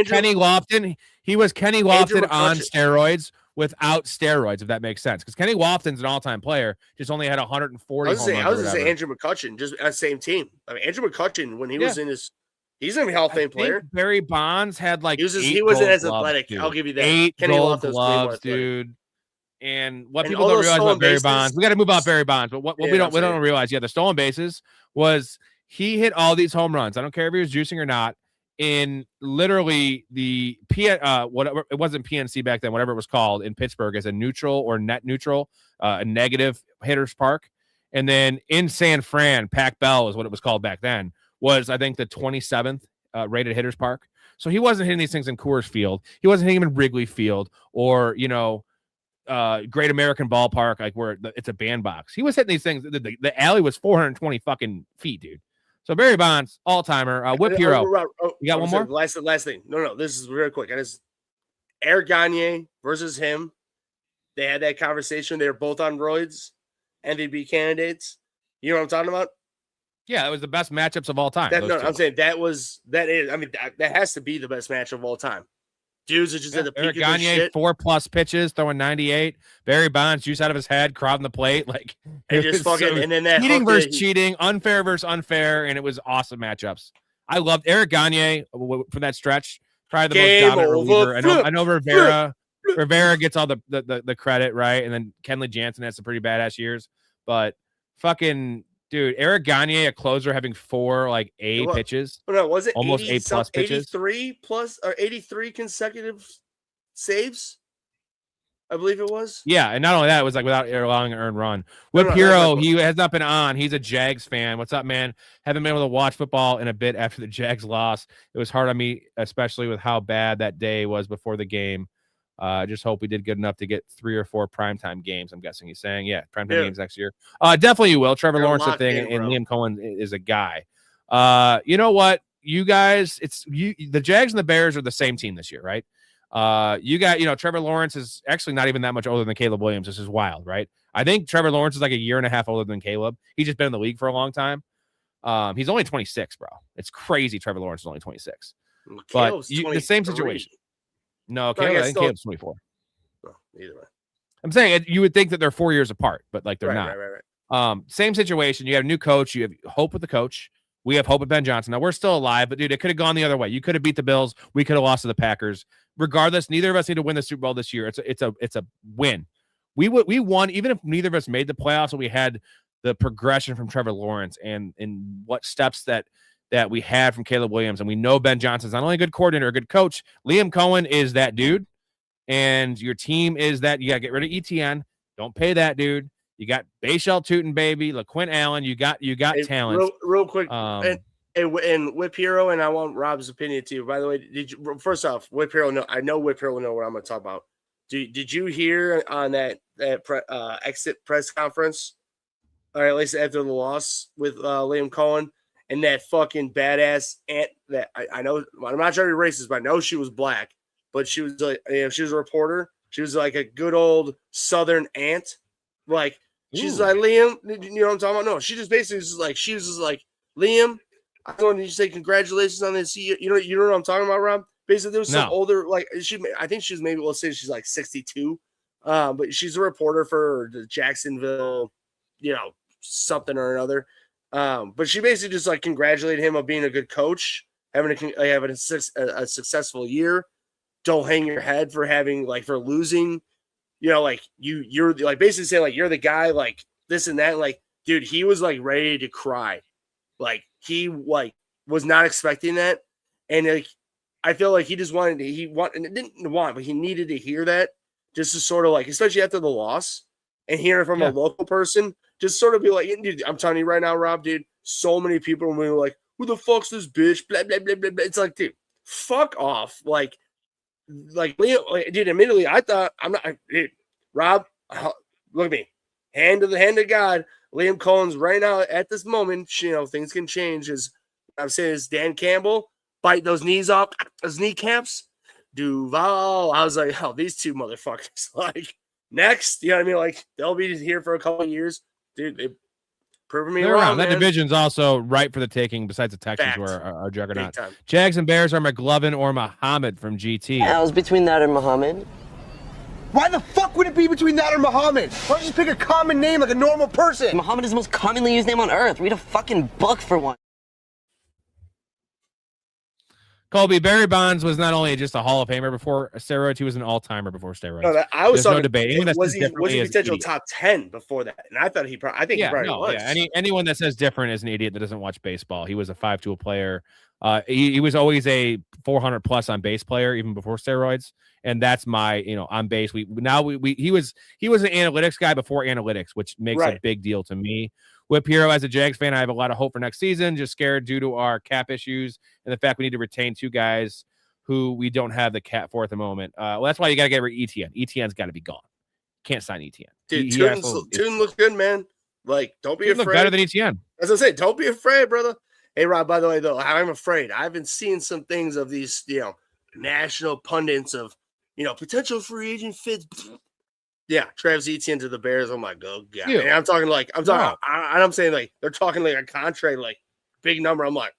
Kenny Lofton. He was Kenny Lofton on steroids without steroids, if that makes sense. Because Kenny Lofton's an all-time player, just only had 140. I was going to say Andrew McCutchen, just on the same team. I mean, Andrew McCutchen, when he was in his, he's going to be a Hall of Fame player. Barry Bonds had like he wasn't as athletic. Dude. I'll give you that. 8 Kenny gold Lofton's gloves, dude. And what people don't realize about Barry Bonds, we got to move off Barry Bonds, but what we don't realize, the stolen bases was he hit all these home runs. I don't care if he was juicing or not. In literally the whatever, it wasn't PNC back then, whatever it was called in Pittsburgh, as a neutral or net neutral, a negative hitters park. And then in San Fran, Pac Bell is what it was called back then, was I think the 27th rated hitters park. So he wasn't hitting these things in Coors Field. He wasn't hitting them in Wrigley Field or, Great American Ballpark, like where it's a bandbox. He was hitting these things. The alley was 420 fucking feet, dude. So Barry Bonds, all-timer, whip hero. You got one more? Last thing. No. This is real quick. Eric Gagne versus him. They had that conversation. They were both on roids. MVP candidates. You know what I'm talking about? Yeah, that was the best matchups of all time. I'm saying that has to be the best match of all time. Dudes are just at the peak Eric of their Gagne, shit. 4+ pitches, throwing 98. Barry Bonds, juice out of his head, crowding the plate, like and just fucking. And then that cheating versus cheating, unfair versus unfair, and it was awesome matchups. I loved Eric Gagne for that stretch. Probably the most dominant reliever. I know Rivera gets all the credit, right? And then Kenley Jansen has some pretty badass years, but fucking. Dude, Eric Gagne, a closer, having 4 pitches. No, was it almost 8+ pitches? 83 consecutive saves? I believe it was. Yeah, and not only that, it was without allowing an earned run. Whip Hero, he has not been on. He's a Jags fan. What's up, man? Haven't been able to watch football in a bit after the Jags loss. It was hard on me, especially with how bad that day was before the game. Just hope we did good enough to get 3 or 4 primetime games. I'm guessing he's saying, primetime games next year. Definitely you will. Trevor Lawrence, the thing, and Liam Cohen is a guy. You know what, you guys? The Jags and the Bears are the same team this year, right? You got, Trevor Lawrence is actually not even that much older than Caleb Williams. This is wild, right? I think Trevor Lawrence is like a year and a half older than Caleb. He's just been in the league for a long time. He's only 26, bro. It's crazy. Trevor Lawrence is only 26, but the same situation. No, I think Caleb's 24. Oh, either way. I'm saying you would think that they're 4 years apart, but they're not. Right. Same situation. You have a new coach. You have hope with the coach. We have hope with Ben Johnson. Now we're still alive, but dude, it could have gone the other way. You could have beat the Bills. We could have lost to the Packers. Regardless, neither of us need to win the Super Bowl this year. It's a win. We won even if neither of us made the playoffs. And we had the progression from Trevor Lawrence and what steps that we had from Caleb Williams. And we know Ben Johnson's not only a good coordinator, a good coach. Liam Cohen is that dude. And your team is that. You got to get rid of ETN. Don't pay that dude. You got Bayshell Tootin, baby. LaQuint Allen. You got talent. Real quick. And Whip Hero, and I want Rob's opinion too. By the way, first off, Whip Hero, I know Whip Hero will know what I'm going to talk about. Did you hear on that exit press conference, or at least after the loss with Liam Cohen, and that fucking badass aunt that I know, I'm not trying to be racist, but I know she was black, but she was like, she was a reporter. She was like a good old Southern aunt. Like, she's like, Liam, you know what I'm talking about? No, she just basically she was just like, Liam, I just wanted to say congratulations on this. You know what I'm talking about, Rob? Basically, there was some older, I think she's maybe, let's say she's like 62. But she's a reporter for the Jacksonville, something or another. But she basically just congratulated him on being a good coach, having a successful year. Don't hang your head for having for losing. You're basically saying you're the guy, this and that. Dude, he was ready to cry. He was not expecting that. And I feel like he just wanted to, and it didn't want, but he needed to hear that just to sort of especially after the loss and hearing from a local person, just sort of be like, dude, I'm telling you right now, Rob, dude, so many people are like, who the fuck's this bitch? Blah, blah, blah, blah, blah. It's dude, fuck off. Leo, dude, immediately I thought, dude, Rob, look at me, hand to God. Liam Cohen's right now at this moment, things can change. As I'm saying, is Dan Campbell bite those knees off, those kneecaps. Duval, I was like, oh, these two motherfuckers. Next, you know what I mean? They'll be here for a couple of years. dude, they proving me They're wrong. around. That man. division's also ripe for the taking. Besides the Texans, who are our juggernaut. Jags and Bears are McLovin or Muhammad from GT. I was between that and Muhammad. Why the fuck would it be between that or Muhammad? Why don't you just pick a common name like a normal person? Muhammad is the most commonly used name on earth. Read a fucking book for one. Colby, Barry Bonds was not only just a Hall of Famer before steroids, he was an all-timer before steroids. No, I was There's no talking, debate. Anyone that was says he differently is an potential idiot. top 10 before that? And I thought he probably was. Yeah. Anyone that says different is an idiot that doesn't watch baseball. He was a 5-tool player. He was always a 400 plus on base player even before steroids, and that's my on base. He was an analytics guy before analytics, which makes a big deal to me. Whip Hero, as a Jags fan, I have a lot of hope for next season. Just scared due to our cap issues and the fact we need to retain two guys who we don't have the cap for at the moment. Well, that's why you got to get rid of ETN. ETN's got to be gone. Can't sign ETN. Dude, Tune looks good, man. Like, don't be afraid. Look better than ETN. As I say, don't be afraid, brother. Hey, Rob, by the way, though, I'm afraid. I've been seeing some things of these, national pundits of, potential free agent fits. Yeah, Travis Etienne to the Bears. I'm like, oh, God. Yeah. And I'm saying, like, they're talking like a contract, like, big number. I'm like,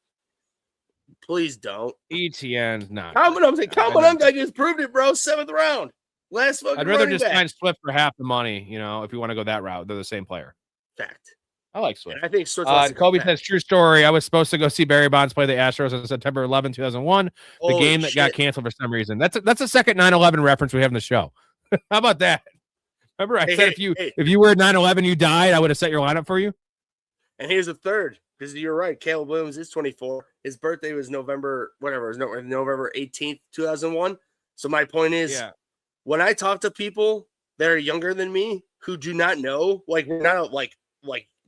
please don't. ETN's not. I'm saying, come on, I just proved it, bro. 7th round. Last fucking I'd rather running just back. sign Swift for half the money, if you want to go that route. They're the same player. Fact. I like Swift. And I think Swift. Kobe says, true story. I was supposed to go see Barry Bonds play the Astros on September 11, 2001. The game that got canceled for some reason. That's a second 9/11 reference we have in the show. How about that? Remember, I said if you were at 9/11, you died, I would have set your lineup for you. And here's the third, because you're right. Caleb Williams is 24. His birthday was November 18th, 2001. So my point is, when I talk to people that are younger than me who do not know, like we're not like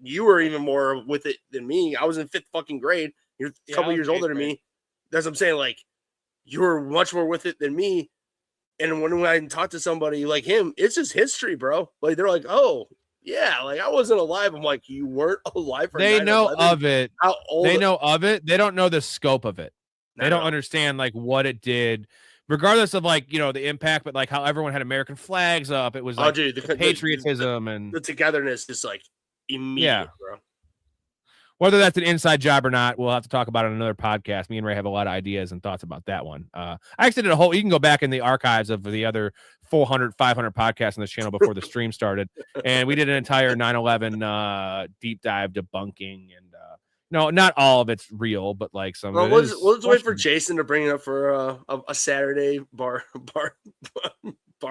you were even more with it than me. I was in 5th fucking grade. You're a couple years older than me. That's what I'm saying. Like, you were much more with it than me. And when I talk to somebody like him, it's just history, bro. Like, they're like, oh, yeah, like I wasn't alive. I'm like, you weren't alive for They 9/11? know of it. How old? They know of it. They don't know the scope of it. They don't understand like what it did, regardless of like, the impact, but like how everyone had American flags up. It was like the patriotism and the togetherness is like immediate, bro. Whether that's an inside job or not, we'll have to talk about it on another podcast. Me and Ray have a lot of ideas and thoughts about that one. I actually did you can go back in the archives of the other 400, 500 podcasts on this channel before the stream started. And we did an entire 9/11 deep dive debunking. And no, not all of it's real, but like some of it is. Let's wait for Jason to bring it up for a Saturday bar.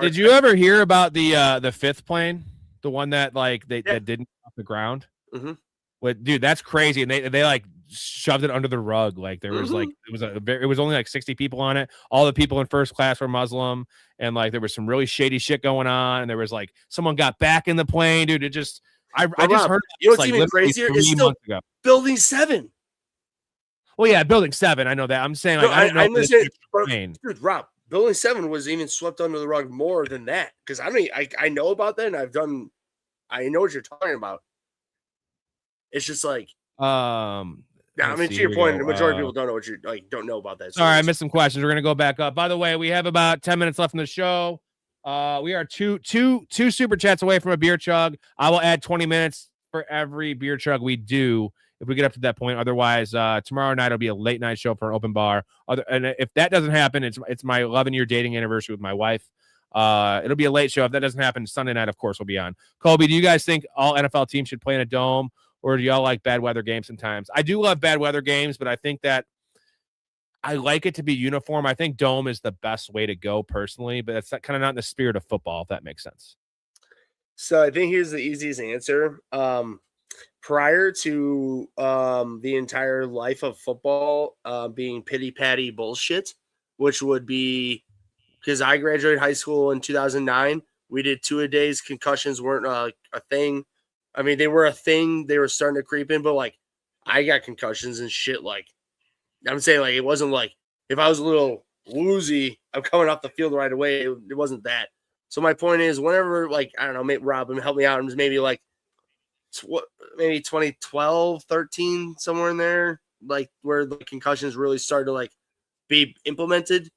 Did you ever hear about the fifth plane? The one that like that didn't off the ground? Mm-hmm. But dude, that's crazy. And they like shoved it under the rug. Like there was like it was only like 60 people on it. All the people in first class were Muslim, and like there was some really shady shit going on. And there was like someone got back in the plane, dude. It just I just heard. You know what's even crazier? It's still Building 7. Well, yeah, Building 7. I know that. I'm saying like I don't know. Dude, Rob, Building 7 was even swept under the rug more than that because I know about that, and I know what you're talking about. It's just like, I mean, to your point, the majority of people don't know what you're like, don't know about that. Sorry, I missed some questions. We're gonna go back up. By the way, we have about 10 minutes left in the show. We are two super chats away from a beer chug. I will add 20 minutes for every beer chug we do if we get up to that point. Otherwise, tomorrow night will be a late night show for an open bar. And if that doesn't happen, it's my 11-year dating anniversary with my wife. It'll be a late show. If that doesn't happen, Sunday night, of course, we'll be on. Colby, do you guys think all NFL teams should play in a dome? Or do y'all like bad weather games sometimes? I do love bad weather games, but I think that I like it to be uniform. I think dome is the best way to go personally, but that's kind of not in the spirit of football, if that makes sense. So I think here's the easiest answer. Prior to the entire life of football being pity-patty bullshit, which would be because I graduated high school in 2009. We did 2-a-days. Concussions weren't a thing. I mean, they were a thing. They were starting to creep in, but like I got concussions and shit. Like I'm saying, like it wasn't like if I was a little woozy, I'm coming off the field right away. It wasn't that. So my point is, whenever like I don't know, maybe Rob help me out. It was maybe like maybe 2012, 13, somewhere in there, like where the concussions really started to like be implemented.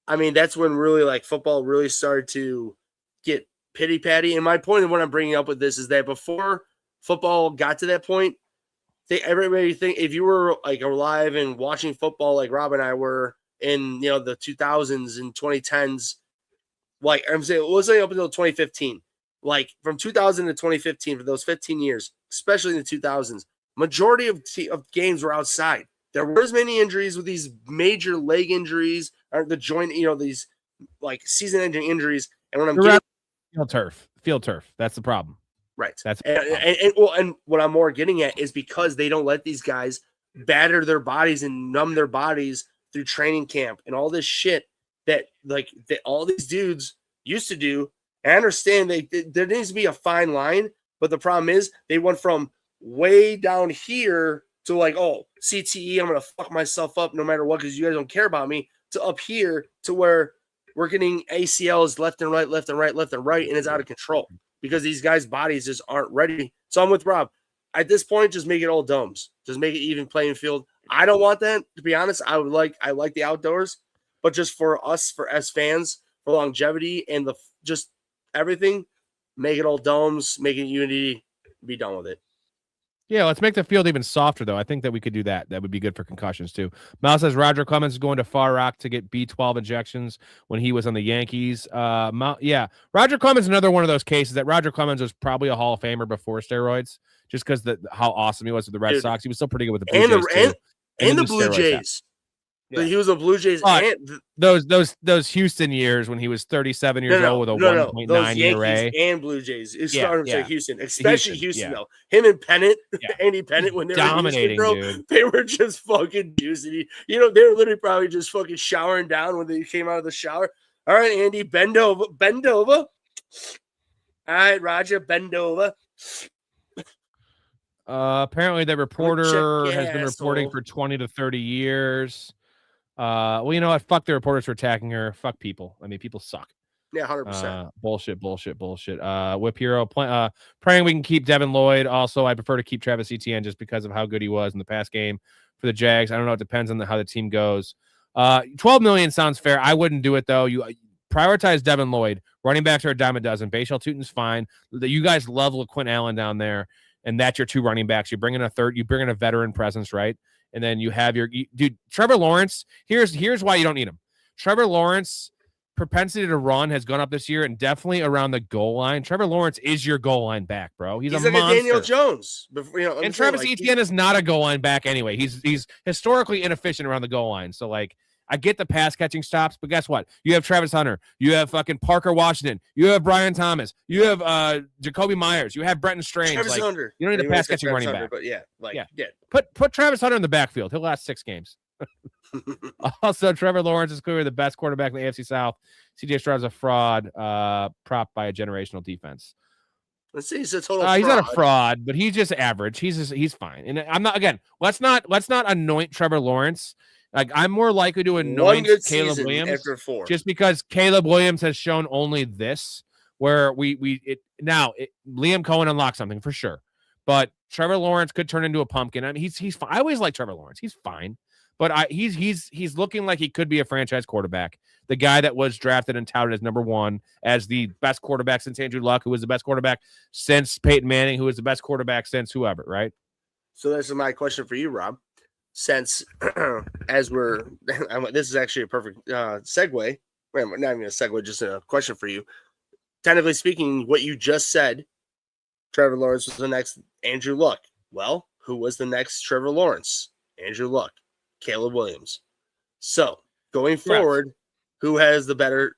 I mean, that's when really like football really started to get pity-patty. And my point of what I'm bringing up with this is that before football got to that point, everybody think if you were like alive and watching football like Rob and I were in the 2000s and 2010s, like I'm saying, let's say up until 2015, like from 2000 to 2015 for those 15 years, especially in the 2000s, majority of games were outside. There were as many injuries with these major leg injuries or the joint, these like season-ending injuries. And when I'm getting field turf, that's the problem. Right. That's and what I'm more getting at is because they don't let these guys batter their bodies and numb their bodies through training camp and all this shit that all these dudes used to do. I understand there needs to be a fine line, but the problem is they went from way down here to like, oh, CTE, I'm gonna fuck myself up no matter what because you guys don't care about me, to up here to where we're getting ACLs left and right, and it's out of control. Because these guys' bodies just aren't ready. So I'm with Rob. At this point, just make it all domes. Just make it even playing field. I don't want that, to be honest. I like the outdoors, but just for us, as fans, for longevity and just everything, make it all domes, make it unity, be done with it. Yeah, let's make the field even softer, though. I think that we could do that. That would be good for concussions, too. Miles says Roger Clemens is going to Far Rock to get B12 injections when he was on the Yankees. Yeah, Roger Clemens is another one of those cases that Roger Clemens was probably a Hall of Famer before steroids, just because how awesome he was with the Red Sox. He was still pretty good with the Blue Jays, too. And the Blue Jays. Yeah. He was a Blue Jays. And those Houston years when he was 37 years old with a 1.9 ERA. And Blue Jays. It's starting to Houston, especially Houston though. Him and Pennant, Andy Pennant, when they were dominating, Houston, they were just fucking juicy. They were literally probably just fucking showering down when they came out of the shower. All right, Andy, bend over. All right, Roger, bend over. Apparently the reporter has been reporting for 20 to 30 years. Well, you know what? Fuck the reporters for attacking her. Fuck people. I mean, people suck. Yeah, 100%. Bullshit. Whip Hero praying we can keep Devin Lloyd. Also, I prefer to keep Travis Etienne just because of how good he was in the past game for the Jags. I don't know. It depends on how the team goes. 12 million sounds fair. I wouldn't do it though. You prioritize Devin Lloyd. Running backs are a dime a dozen. Bashal Tutin's fine. You guys love LaQuint Allen down there, and that's your two running backs. You bring in a third. You bring in a veteran presence, right? And then you have dude, Trevor Lawrence. Here's why you don't need him. Trevor Lawrence propensity to run has gone up this year, and definitely around the goal line. Trevor Lawrence is your goal line back, bro. He's like monster. a Daniel Jones. And Travis Etienne is not a goal line back anyway. He's historically inefficient around the goal line. So like, I get the pass catching stops, but guess what? You have Travis Hunter. You have fucking Parker Washington. You have Brian Thomas. You have Jacoby Myers. You have Brenton Strange. Travis Hunter. You don't need a pass catching running back. But Put Travis Hunter in the backfield. He'll last 6 games. Also, Trevor Lawrence is clearly the best quarterback in the AFC South. CJ Stroud's a fraud, propped by a generational defense. Let's see, he's a total fraud. He's not a fraud, but he's just average. He's fine. And I'm not, again, let's not anoint Trevor Lawrence. Like, I'm more likely to anoint Caleb Williams after 4. Just because Caleb Williams has shown only this, where Liam Cohen unlocked something for sure. But Trevor Lawrence could turn into a pumpkin. I mean, he's fine. I always like Trevor Lawrence. He's fine. But he's looking like he could be a franchise quarterback. The guy that was drafted and touted as number 1, as the best quarterback since Andrew Luck, who was the best quarterback since Peyton Manning, who was the best quarterback since whoever, right? So this is my question for you, Rob. Since this is actually a perfect segue. Well, not even a segue, just a question for you. Technically speaking, what you just said, Trevor Lawrence was the next Andrew Luck. Well, who was the next Trevor Lawrence? Andrew Luck, Caleb Williams. So going forward, who has the better?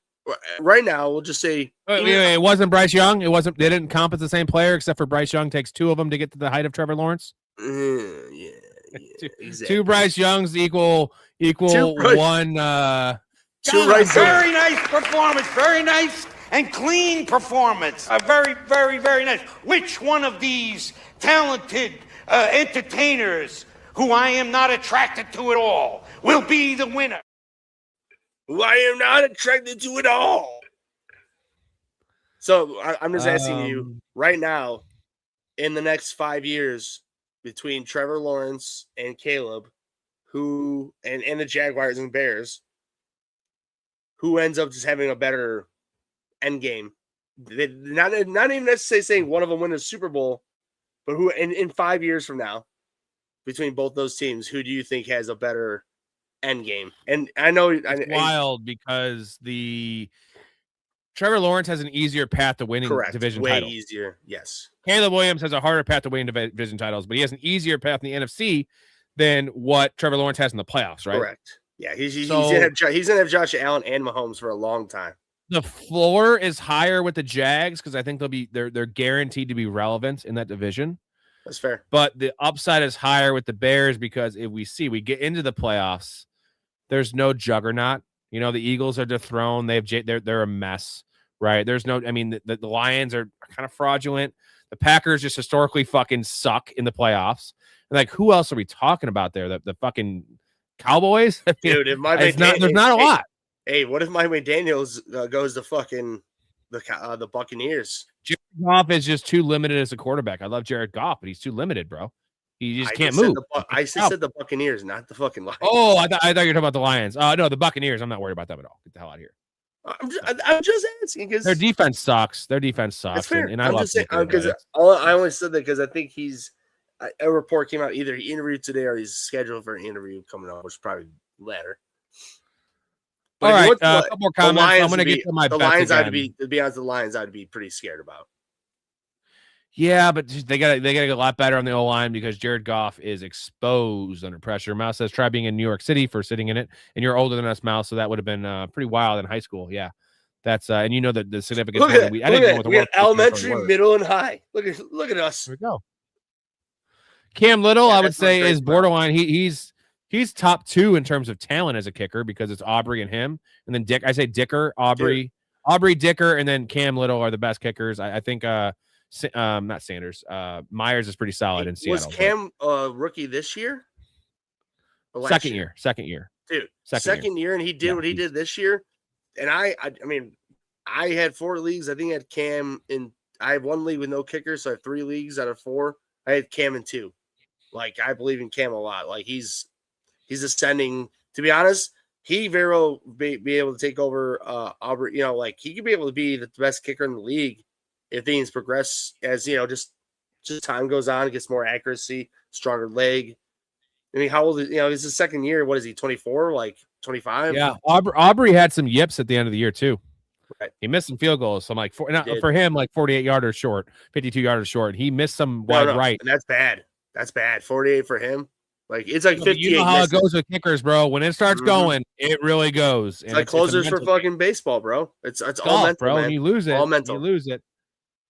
Right now, we'll just say it wasn't Bryce Young. They didn't comp as the same player, except for Bryce Young takes 2 of them to get to the height of Trevor Lawrence. Yeah, exactly. 2 Bryce Youngs equal 1. Very nice performance. Very nice and clean performance. Very, very, very nice. Which one of these talented entertainers, who I am not attracted to at all, will be the winner? Who I am not attracted to at all. So I'm just asking you right now, in the next 5 years, between Trevor Lawrence and Caleb, and the Jaguars and Bears, who ends up just having a better end game? Not even necessarily saying one of them win a Super Bowl, But who in 5 years from now, between both those teams, who do you think has a better end game? And I know it's wild because Trevor Lawrence has an easier path to winning division titles. Way easier, yes. Caleb Williams has a harder path to winning division titles, but he has an easier path in the NFC than what Trevor Lawrence has in the playoffs, right? Correct. Yeah, he's gonna have Josh Allen and Mahomes for a long time. The floor is higher with the Jags because I think they're guaranteed to be relevant in that division. That's fair. But the upside is higher with the Bears because if we get into the playoffs, there's no juggernaut. You know, the Eagles are dethroned. They're a mess, right? There's no. I mean, the Lions are kind of fraudulent. The Packers just historically fucking suck in the playoffs. And like, who else are we talking about there? The fucking Cowboys, dude. If there's not a lot. Hey, what if Mike McDaniels goes to fucking the Buccaneers? Jared Goff is just too limited as a quarterback. I love Jared Goff, but he's too limited, bro. He just can't move. I said the Buccaneers, not the fucking Lions. Oh, I thought you were talking about the Lions. No, the Buccaneers. I'm not worried about them at all. Get the hell out of here. I'm just asking because their defense sucks. And I love because I only said that because I think a report came out either he interviewed today or he's scheduled for an interview coming up, which is probably later. All right, a couple more comments. I'm going to get to my the bets Lions. again. To be honest, the Lions I'd be pretty scared about. Yeah, but they got to get a lot better on the O-line because Jared Goff is exposed under pressure. Mouse says try being in New York City for sitting in it, and you're older than us, Mouse, so that would have been pretty wild in high school. Yeah, that's and you know the significance. I didn't know what the word elementary, middle, and high. Look at us. Here we go. Cam Little, I would say, is borderline. He's top 2 in terms of talent as a kicker because it's Aubrey and him, and then Dick. I say Dicker, Aubrey, Dicker, and then Cam Little are the best kickers. I think. Not Sanders. Myers is pretty solid in Seattle. Was Cam rookie this year? Second year, dude. Second year, and he did what he did this year. And I mean, I had 4 leagues. I think I had Cam in. I have 1 league with no kicker, so I have 3 leagues out of 4. I had Cam in 2. Like I believe in Cam a lot. Like he's ascending. To be honest, he very well be able to take over Aubrey. You know, like he could be able to be the best kicker in the league if things progress as just time goes on, gets more accuracy, stronger leg. I mean, how old is it's his second year? What is he? 24? Like 25? Yeah, Aubrey had some yips at the end of the year too. Right. He missed some field goals. So I'm like, for him, like 48 yarders short, 52 yarders short. He missed some wide right. And that's bad. That's bad. 48 for him. Like it's like 58. You know how it goes with kickers, bro. When it starts going, it really goes. It's like closers for fucking baseball, bro. It's golf, all mental, bro. Man. And you lose it. All mental. You lose it.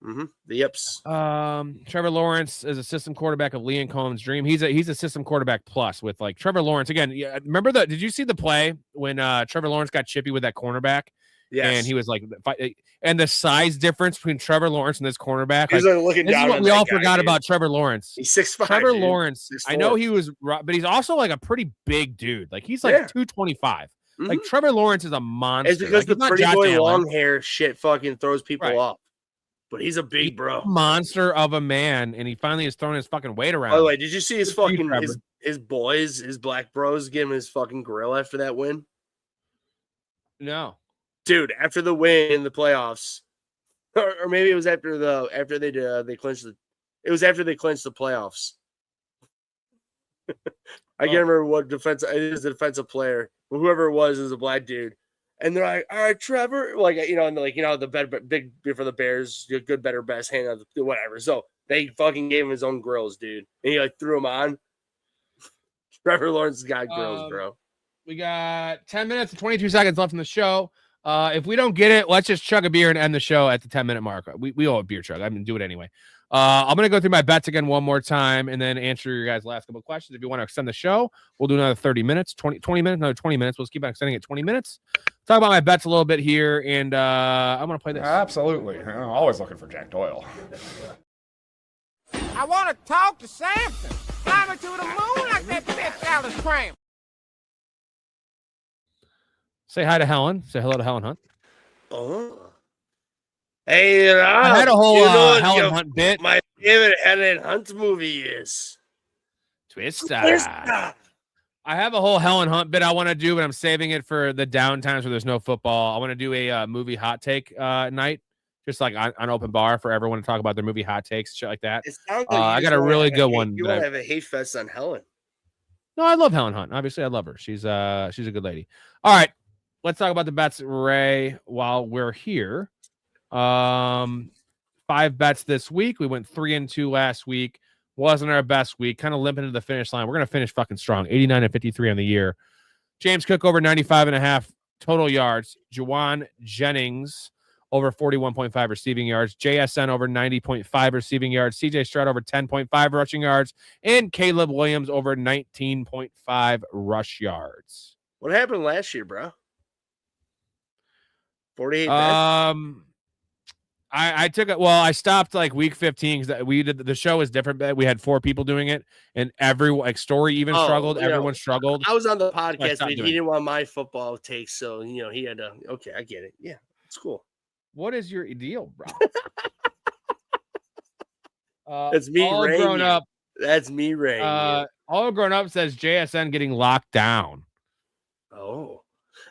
The yips. Trevor Lawrence is a system quarterback of Liam Cohen's dream. He's a system quarterback plus with like Trevor Lawrence again. Yeah, remember did you see the play when Trevor Lawrence got chippy with that cornerback? Yes. And he was like, and the size difference between Trevor Lawrence and this cornerback. He's like looking down. This is what we all forgot about Trevor Lawrence. He's 6'5". Trevor Lawrence. 6'4". I know he was, but he's also like a pretty big dude. Like he's like 225. Like Trevor Lawrence is a monster. It's because like, the pretty boy long hair shit fucking throws people off. But he's a big bro. Monster of a man, and he finally has thrown his fucking weight around. By the way, did you see his fucking his boys, his black bros give him his fucking grill after that win? No. Dude, after the win in the playoffs, or maybe it was after they clinched it was after they clinched the playoffs. I can't remember what defense it is. A defensive player, whoever it was, is a black dude, and they're like, "All right, Trevor," like and like the big for the Bears, good, better, best, hand out, whatever. So they fucking gave him his own grills, dude, and he like threw him on. Trevor Lawrence got grills, bro. We got 10 minutes and 22 seconds left in the show. If we don't get it, let's just chug a beer and end the show at the 10-minute mark. We owe a beer chug. I'm going to do it anyway. I'm going to go through my bets again one more time and then answer your guys' last couple of questions. If you want to extend the show, we'll do another 30 minutes, 20 minutes, another 20 minutes. We'll just keep on extending it 20 minutes. Talk about my bets a little bit here, and I'm going to play this. Absolutely. I'm always looking for Jack Doyle. I want to talk to Samson. Fly me to the moon like that bitch Alice Cram. Say hi to Helen. Say hello to Helen Hunt. Oh. Hey, I had a whole Helen Hunt bit. My favorite Helen Hunt movie is Twister. I have a whole Helen Hunt bit I want to do, but I'm saving it for the down times where there's no football. I want to do a movie hot take night. just like on open bar for everyone to talk about their movie hot takes, shit like that. It sounds like I got a really good one. You want to have a hate fest on Helen. No, I love Helen Hunt. Obviously, I love her. She's a good lady. All right, let's talk about the bets, Ray, while we're here. 5 bets this week. We went 3-2 last week. Wasn't our best week. Kind of limping to the finish line. We're gonna finish fucking strong. 89-53 on the year. James Cook over 95.5 total yards. Juwan Jennings over 41.5 receiving yards. JSN over 90.5 receiving yards. CJ Stroud over 10.5 rushing yards. And Caleb Williams over 19.5 rush yards. What happened last year, bro? 48 bets? I took it. Well, I stopped like week 15 because we did the show was different. We had 4 people doing it, and everyone like Storey even struggled. Everyone struggled. I was on the podcast, but he didn't want my football takes, so he had to. Okay, I get it. Yeah, it's cool. What is your deal, bro? That's me, all Ray. Grown up. That's me, Ray. All grown up says JSN getting locked down. Oh.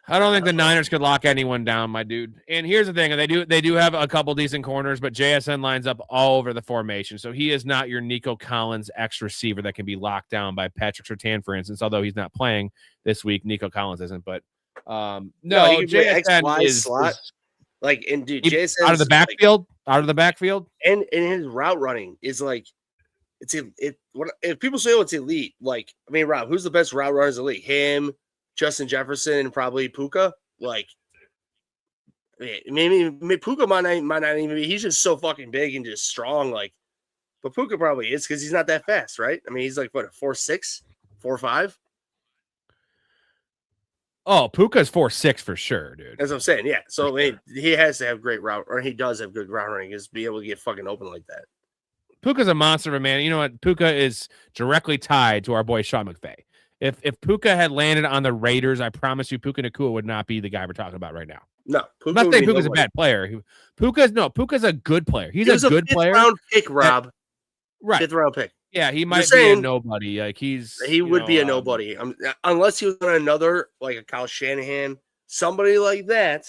I don't think the Niners could lock anyone down, my dude. And here's the thing: they do have a couple decent corners, but JSN lines up all over the formation, so he is not your Nico Collins X receiver that can be locked down by Patrick Surtain, for instance. Although he's not playing this week, Nico Collins isn't. But no, JSN is slot. Like, and dude, JSN out of the backfield, and his route running is like if people say it's elite, like I mean, Rob, who's the best route runners elite? Him, Justin Jefferson, and probably Puka. Like, maybe Puka might not even be. He's just so fucking big and just strong. Like, but Puka probably is because he's not that fast, right? I mean, he's like what, 4.6, 4.5. Oh, Puka's 4.6 for sure, dude. That's what I'm saying. Yeah. So I mean, he has to have great route, or he does have good route running, is be able to get fucking open like that. Puka's a monster of a man. You know what? Puka is directly tied to our boy Sean McVay. If Puka had landed on the Raiders, I promise you Puka Nacua would not be the guy we're talking about right now. No, I'm not saying Puka's a bad player. Puka's a good player. He's a good player. 5th round pick, Rob. Right. 5th round pick. Yeah, he might be a nobody. Like he would be a nobody. Unless he was on another, like a Kyle Shanahan, somebody like that.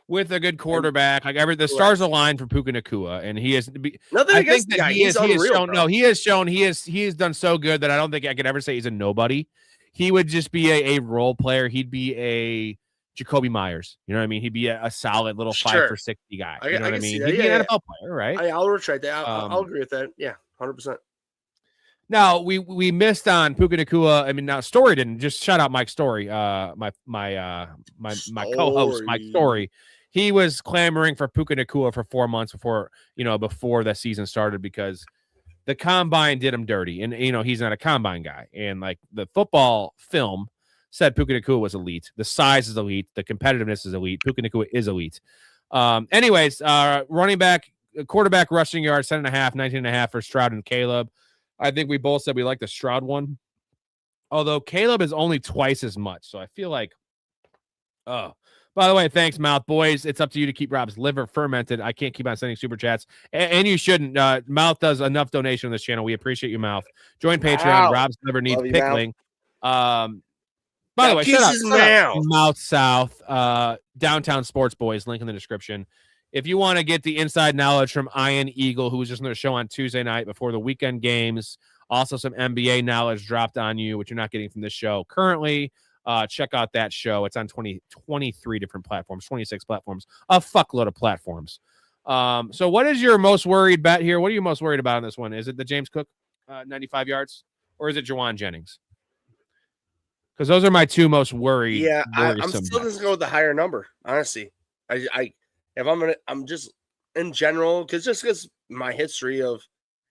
With a good quarterback, like the stars align for Puka Nacua, and he is. Nothing against the guy. He's unreal. He has done so good that I don't think I could ever say he's a nobody. He would just be a role player. He'd be a Jacoby Myers. You know what I mean? He'd be a solid little 5 for 60 guy. You know what I mean? He'd be an NFL player, right? I'll retract that. I'll agree with that. Yeah, 100%. Now we missed on Puka Nacua. I mean, now Storey didn't. Just shout out Mike Storey, my co-host Mike Storey. He was clamoring for Puka Nacua for 4 months before the season started because the combine did him dirty, and he's not a combine guy. And like the football film said, Puka Nacua was elite. The size is elite. The competitiveness is elite. Puka Nacua is elite. Anyways, running back, quarterback rushing yards 10.5, 19.5 for Stroud and Caleb. I think we both said we like the Stroud one, although Caleb is only twice as much. So I feel like, by the way, thanks, Mouth Boys. It's up to you to keep Rob's liver fermented. I can't keep on sending super chats, and you shouldn't. Mouth does enough donation on this channel. We appreciate you, Mouth. Join Patreon. Wow. Rob's liver needs pickling. By the way, shout out Mouth South, Downtown Sports Boys. Link in the description. If you want to get the inside knowledge from Ian Eagle, who was just on their show on Tuesday night before the weekend games, also some NBA knowledge dropped on you, which you're not getting from this show currently. Check out that show. It's on 23 different platforms, 26 platforms, a fuckload of platforms. So what is your most worried bet here? What are you most worried about on this one? Is it the James Cook 95 yards, or is it Juwan Jennings? Because those are my two most worried. Yeah, I'm still just going with the higher number, honestly. I'm just in general, because my history of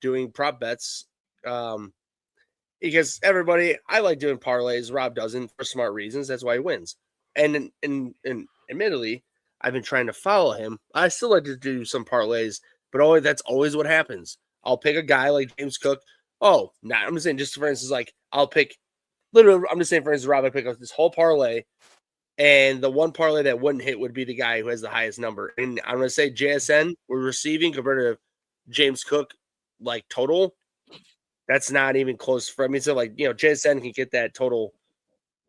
doing prop bets, because I like doing parlays. Rob doesn't for smart reasons. That's why he wins. And admittedly, I've been trying to follow him. I still like to do some parlays, but that's always what happens. I'll pick a guy like James Cook. I'm just saying, just for instance, like I'm just saying, for instance, Rob, I pick up this whole parlay, and the one parlay that wouldn't hit would be the guy who has the highest number. And I'm going to say JSN, we're receiving compared to James Cook, like total. That's not even close for me. So, like, JSN can get that total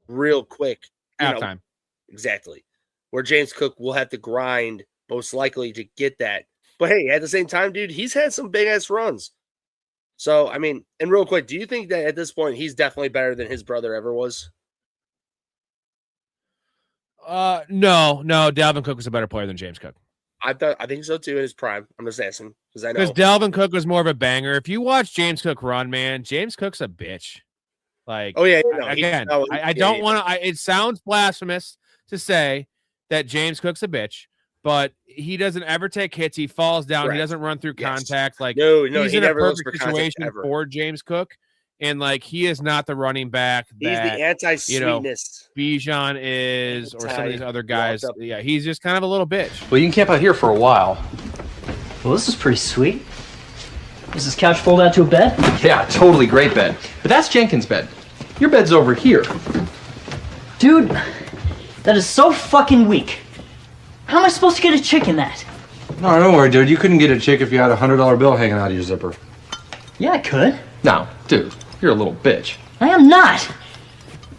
real quick. Halftime. Exactly. Where James Cook will have to grind most likely to get that. But hey, at the same time, dude, he's had some big ass runs. So, I mean, and real quick, do you think that at this point he's definitely better than his brother ever was? No. Dalvin Cook was a better player than James Cook. I think so too in his prime. I'm just asking because I know. Because Dalvin Cook was more of a banger. If you watch James Cook run, man, James Cook's a bitch. Like, oh yeah, I don't want to. It sounds blasphemous to say that James Cook's a bitch, but he doesn't ever take hits. He falls down. Correct. He doesn't run through contact. Like, no, he's he in a never looks perfect for situation for James Cook. And like, he is not the running back that he's the anti-sweetness. Bijan is, or some of these other guys. Yeah, he's just kind of a little bitch. Well, you can camp out here for a while. Well, this is pretty sweet. Does this couch fold out to a bed? Yeah, totally great bed. But that's Jenkins' bed. Your bed's over here. Dude, that is so fucking weak. How am I supposed to get a chick in that? No, don't worry, dude. You couldn't get a chick if you had a $100 bill hanging out of your zipper. Yeah, I could. No, dude, you're a little bitch. I am not.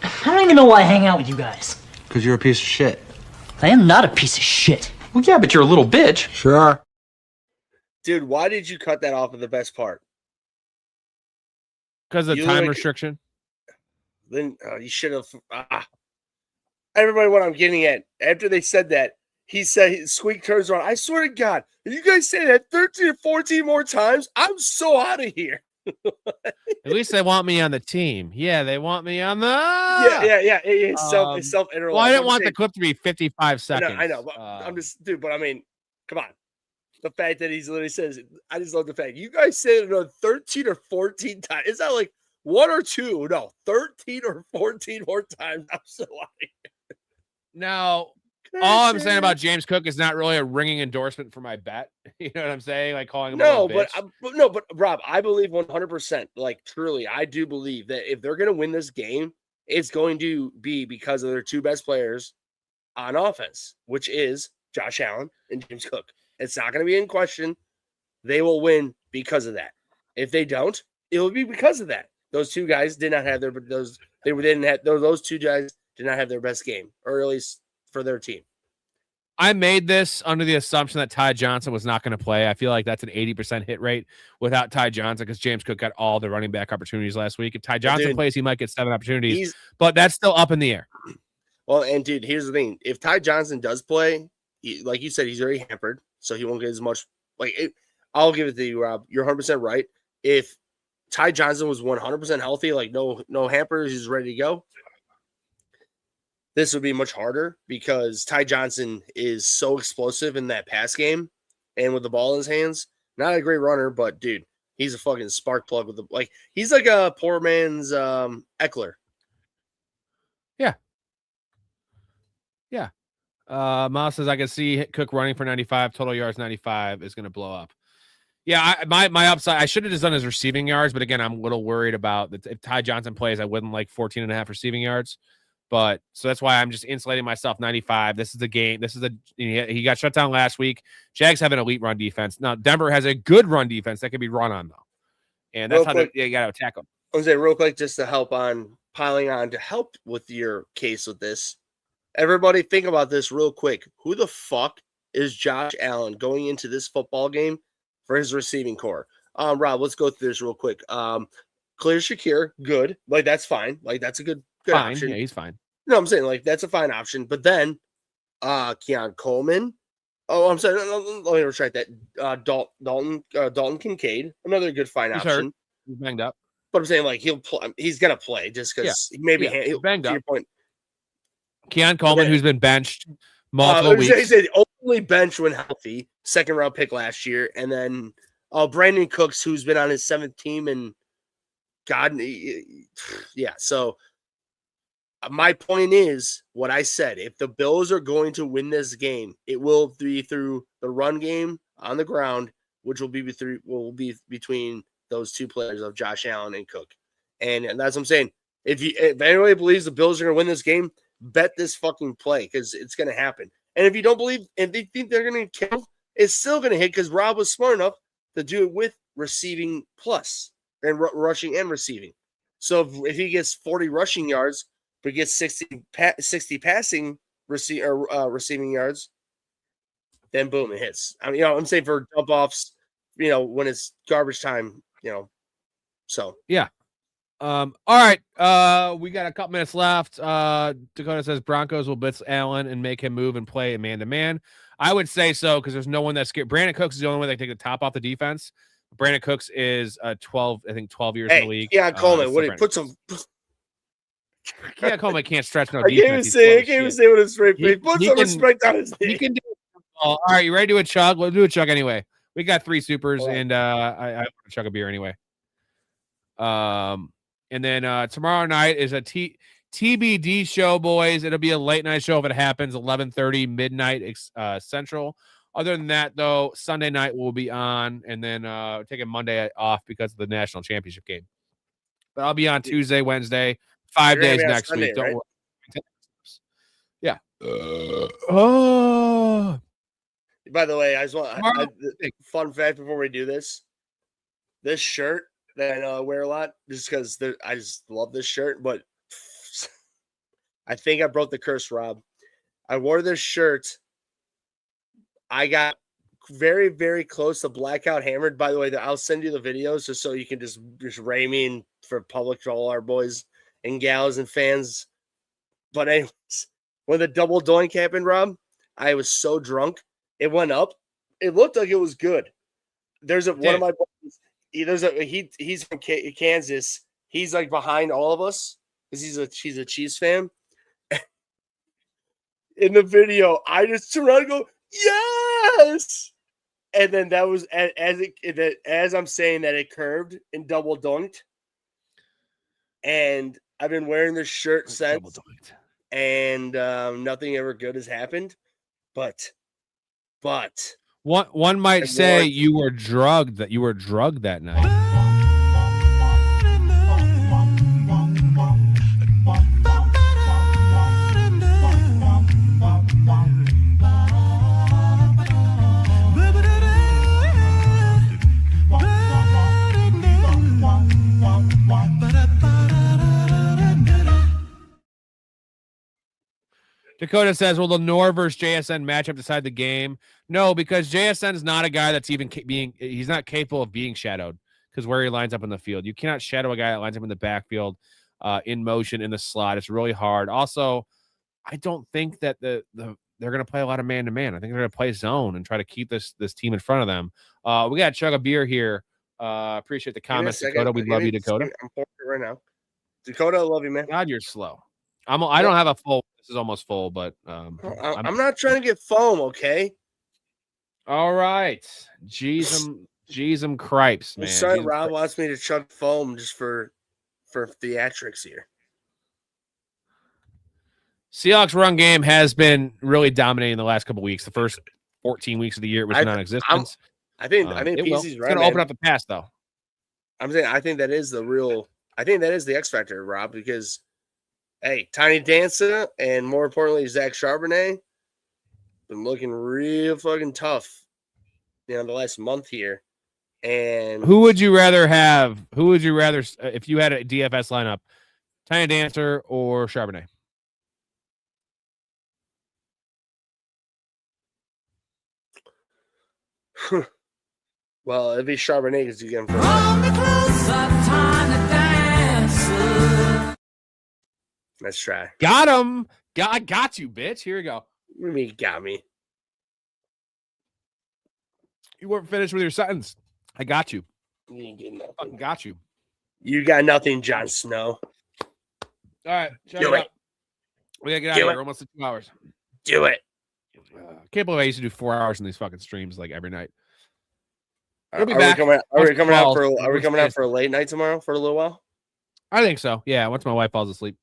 I don't even know why I hang out with you guys. Because you're a piece of shit. I am not a piece of shit. Well, yeah, but you're a little bitch. Sure. Dude, why did you cut that off of the best part? Because of time restriction. Then you should have. Everybody, what I'm getting at, after they said that, he said, Squeak turns around. I swear to God, if you guys say that 13 or 14 more times, I'm so out of here. At least they want me on the team. Yeah, they want me on the. Yeah. It's self-interrupting. Well, I didn't want the clip to be 55 seconds. I know. But I'm just, dude, but I mean, come on. The fact that he's literally says, I just love the fact you guys say it another 13 or 14 times. It's not like one or two. No, 13 or 14 more times. I'm so out of here. Now, all I'm saying about James Cook is not really a ringing endorsement for my bet. You know what I'm saying? Like calling him a bitch. But Rob, I believe 100%. Like truly, I do believe that if they're going to win this game, it's going to be because of their two best players on offense, which is Josh Allen and James Cook. It's not going to be in question. They will win because of that. If they don't, it will be because of that. Those two guys did not have those two guys did not have their best game, or at least for their team. I made this under the assumption that Ty Johnson was not going to play. I feel like that's an 80% hit rate without Ty Johnson because James Cook got all the running back opportunities last week. If Ty Johnson plays, he might get 7 opportunities, but that's still up in the air. Well, and dude, here's the thing. If Ty Johnson does play, like you said, he's very hampered, so he won't get as much. I'll give it to you, Rob. You're 100% right. If Ty Johnson was 100% healthy, like no hampers, he's ready to go, this would be much harder because Ty Johnson is so explosive in that pass game and with the ball in his hands. Not a great runner, but dude, he's a fucking spark plug with he's like a poor man's Eckler. Yeah. Miles says I can see Cook running for 95, total yards 95 is going to blow up. Yeah, my upside, I should have just done his receiving yards, but again, I'm a little worried about that. If Ty Johnson plays, I wouldn't like 14.5 receiving yards. But so that's why I'm just insulating myself 95. This is the game. He got shut down last week. Jags have an elite run defense. Now, Denver has a good run defense that can be run on, though. And that's you got to attack them. I was saying real quick, just to help piling on to help with your case with this. Everybody think about this real quick. Who the fuck is Josh Allen going into this football game for his receiving core? Rob, let's go through this real quick. Clear Shakir, good. Like, that's fine. Like, that's a good fine. Option. Yeah, he's fine. No, I'm saying, like, that's a fine option. But then, Keon Coleman. Oh, I'm sorry. Let me retract that. Dalton Kincaid, another good fine option. Hurt. He's banged up. But I'm saying, like, he's going to play just because he'll banged up. Your point. Keon Coleman, who's been benched multiple weeks. He said only benched when healthy, 2nd-round pick last year. And then Brandon Cooks, who's been on his 7th team. And God, yeah. So my point is what I said. If the Bills are going to win this game, it will be through the run game on the ground, which will be between those two players of Josh Allen and Cook. And that's what I'm saying. If anybody believes the Bills are going to win this game, bet this fucking play because it's going to happen. And if you don't believe, if they think they're going to kill, it's still going to hit because Rob was smart enough to do it with receiving plus and rushing and receiving. So if he gets 40 rushing yards, but gets 60 passing receiving yards, then boom, it hits. I mean, I'm saying for dump offs, when it's garbage time, so yeah. All right. We got a couple minutes left. Dakota says Broncos will blitz Allen and make him move and play man-to-man. I would say so because there's no one that's scared. Brandon Cooks is the only one that can take the top off the defense. Brandon Cooks is 12 years in the league. Yeah, Coleman, what he put some. Yeah, Coleman can't stretch no I defense. can't even say with a straight face. Put some respect on his name. He can do it. All right, you ready to do a chug? We'll do a chug anyway. We got 3 supers, and I want to chug a beer anyway. And then tomorrow night is a TBD show, boys. It'll be a late night show if it happens, 11:30 midnight Central. Other than that, though, Sunday night will be on, and then taking Monday off because of the national championship game. But I'll be on Tuesday, Wednesday, 5 days next Sunday, week. Don't worry. Yeah. By the way, I just want fun fact before we do this. This shirt that I wear a lot, just because I just love this shirt, but I think I broke the curse, Rob. I wore this shirt. I got very, very close to blackout hammered. By the way, I'll send you the videos just so you can just ray me for public to all our boys and gals and fans. But anyways, when the double doink happened, Rob, I was so drunk. It went up. It looked like it was good. There's one of my boys. He's from Kansas. He's like behind all of us because he's a Chiefs fan. In the video, I just turned around and go, yes! And then that was as I'm saying that, it curved and double dunked. And I've been wearing this shirt since, and nothing ever good has happened. But one might say you were drugged that night. Dakota says, will the Lenore versus JSN matchup decide the game? No, because JSN is not a guy that's even he's not capable of being shadowed because where he lines up in the field. You cannot shadow a guy that lines up in the backfield, in motion, in the slot. It's really hard. Also, I don't think that they're going to play a lot of man-to-man. I think they're going to play zone and try to keep this team in front of them. We got to chug a beer here. Appreciate the comments, Dakota. We love you, Dakota. I'm pouring it right now. Dakota, I love you, man. God, you're slow. I don't have a full. This is almost full, but I'm not trying to get foam, okay? All right. Jeez, cripes, man. Sorry, Rob wants me to chug foam just for theatrics here. Seahawks run game has been really dominating the last couple of weeks. The first 14 weeks of the year it was non-existent. I think PC's right. It's going to open up the pass, though. I'm saying I think that is the X factor, Rob, because hey, Tiny Dancer and more importantly, Zach Charbonnet been looking real fucking tough, the last month here. And who would you rather have? Who would you rather if you had a DFS lineup, Tiny Dancer or Charbonnet? Well, it'd be Charbonnet because you get him for. Let's try. Got him. Got you, bitch. Here we go. What do you mean, got me? You weren't finished with your sentence. I got you. You didn't get nothing. Fucking got you. You got nothing, Jon Snow. All right. Do it. We gotta get out of here. We're almost at 2 hours. Do it. Can't believe I used to do 4 hours in these fucking streams like every night. We'll be back. Are we coming out for a late night tomorrow for a little while? I think so. Yeah, once my wife falls asleep.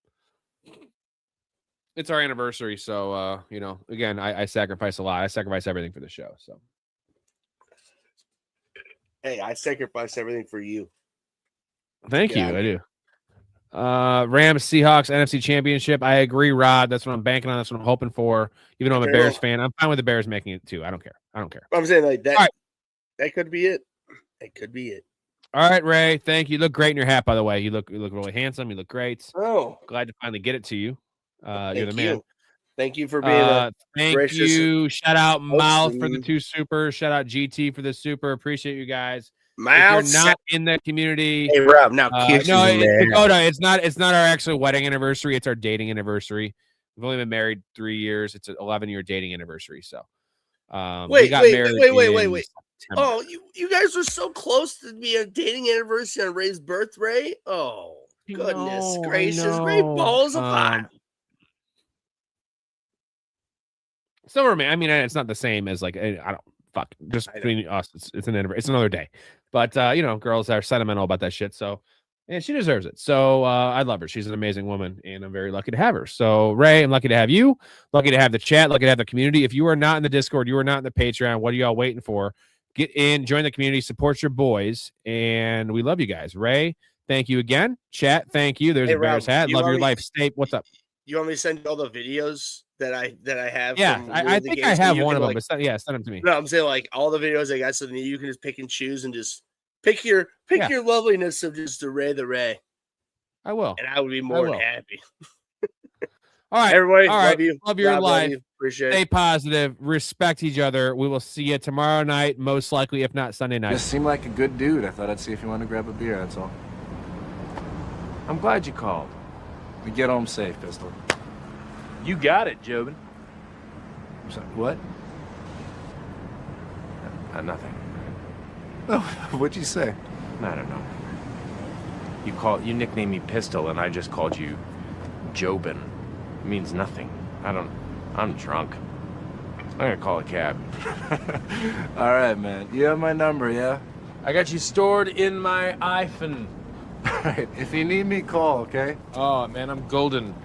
It's our anniversary, so again, I sacrifice a lot. I sacrifice everything for the show. So, hey, I sacrifice everything for you. Thank you. I do. Rams, Seahawks, NFC Championship. I agree, Rod. That's what I'm banking on. That's what I'm hoping for. Even though I'm a Bears fan, I'm fine with the Bears making it too. I don't care. I'm saying like that. All right. That could be it. That could be it. All right, Ray. Thank you. You look great in your hat, by the way. You look really handsome. You look great. Oh, glad to finally get it to you. You're the man. Thank you for being thank gracious. you. Shout out Mouth for the 2 super. Shout out GT for the super. Appreciate you guys. Mouth, if you're not in the community, hey Rob, now kiss no, me, man. Dakota, it's not our actual wedding anniversary. It's our dating anniversary. We've only been married 3 years. It's an 11-year dating anniversary. So, wait. September. Oh, you guys were so close to be a dating anniversary on Ray's birthday. Oh, goodness gracious, great balls of fire. Summer, man. I mean, it's not the same as like I don't fuck. Just between us, it's an anniversary. It's another day. But girls are sentimental about that shit. So, and she deserves it. So I love her. She's an amazing woman, and I'm very lucky to have her. So Ray, I'm lucky to have you. Lucky to have the chat. Lucky to have the community. If you are not in the Discord, you are not in the Patreon. What are y'all waiting for? Get in, join the community, support your boys, and we love you guys. Ray, thank you again. Chat, thank you. There's a Bears hat. Love your life. Stay. What's up? You want me to send you all the videos that I have? Yeah, I think I have one of them. But send them to me. No, I'm saying like all the videos I got, so that you can just pick and choose and just pick your loveliness of just the Ray. I will, and I would be more than happy. All right, everybody. All right. Love you. Love your God, life. love you. Appreciate Stay it. positive. Respect each other. We will see you tomorrow night, most likely, if not Sunday night. Just seemed like a good dude. I thought I'd see if you wanted to grab a beer, that's all. I'm glad you called. We get home safe, Pistol. You got it, Jobin. I'm sorry, what? Nothing. Oh, what'd you say? I don't know. You nicknamed me Pistol, and I just called you Jobin. It means nothing. I'm drunk. I'm gonna call a cab. All right, man. You have my number, yeah? I got you stored in my iPhone. All right. If you need me, call, okay? Oh, man, I'm golden.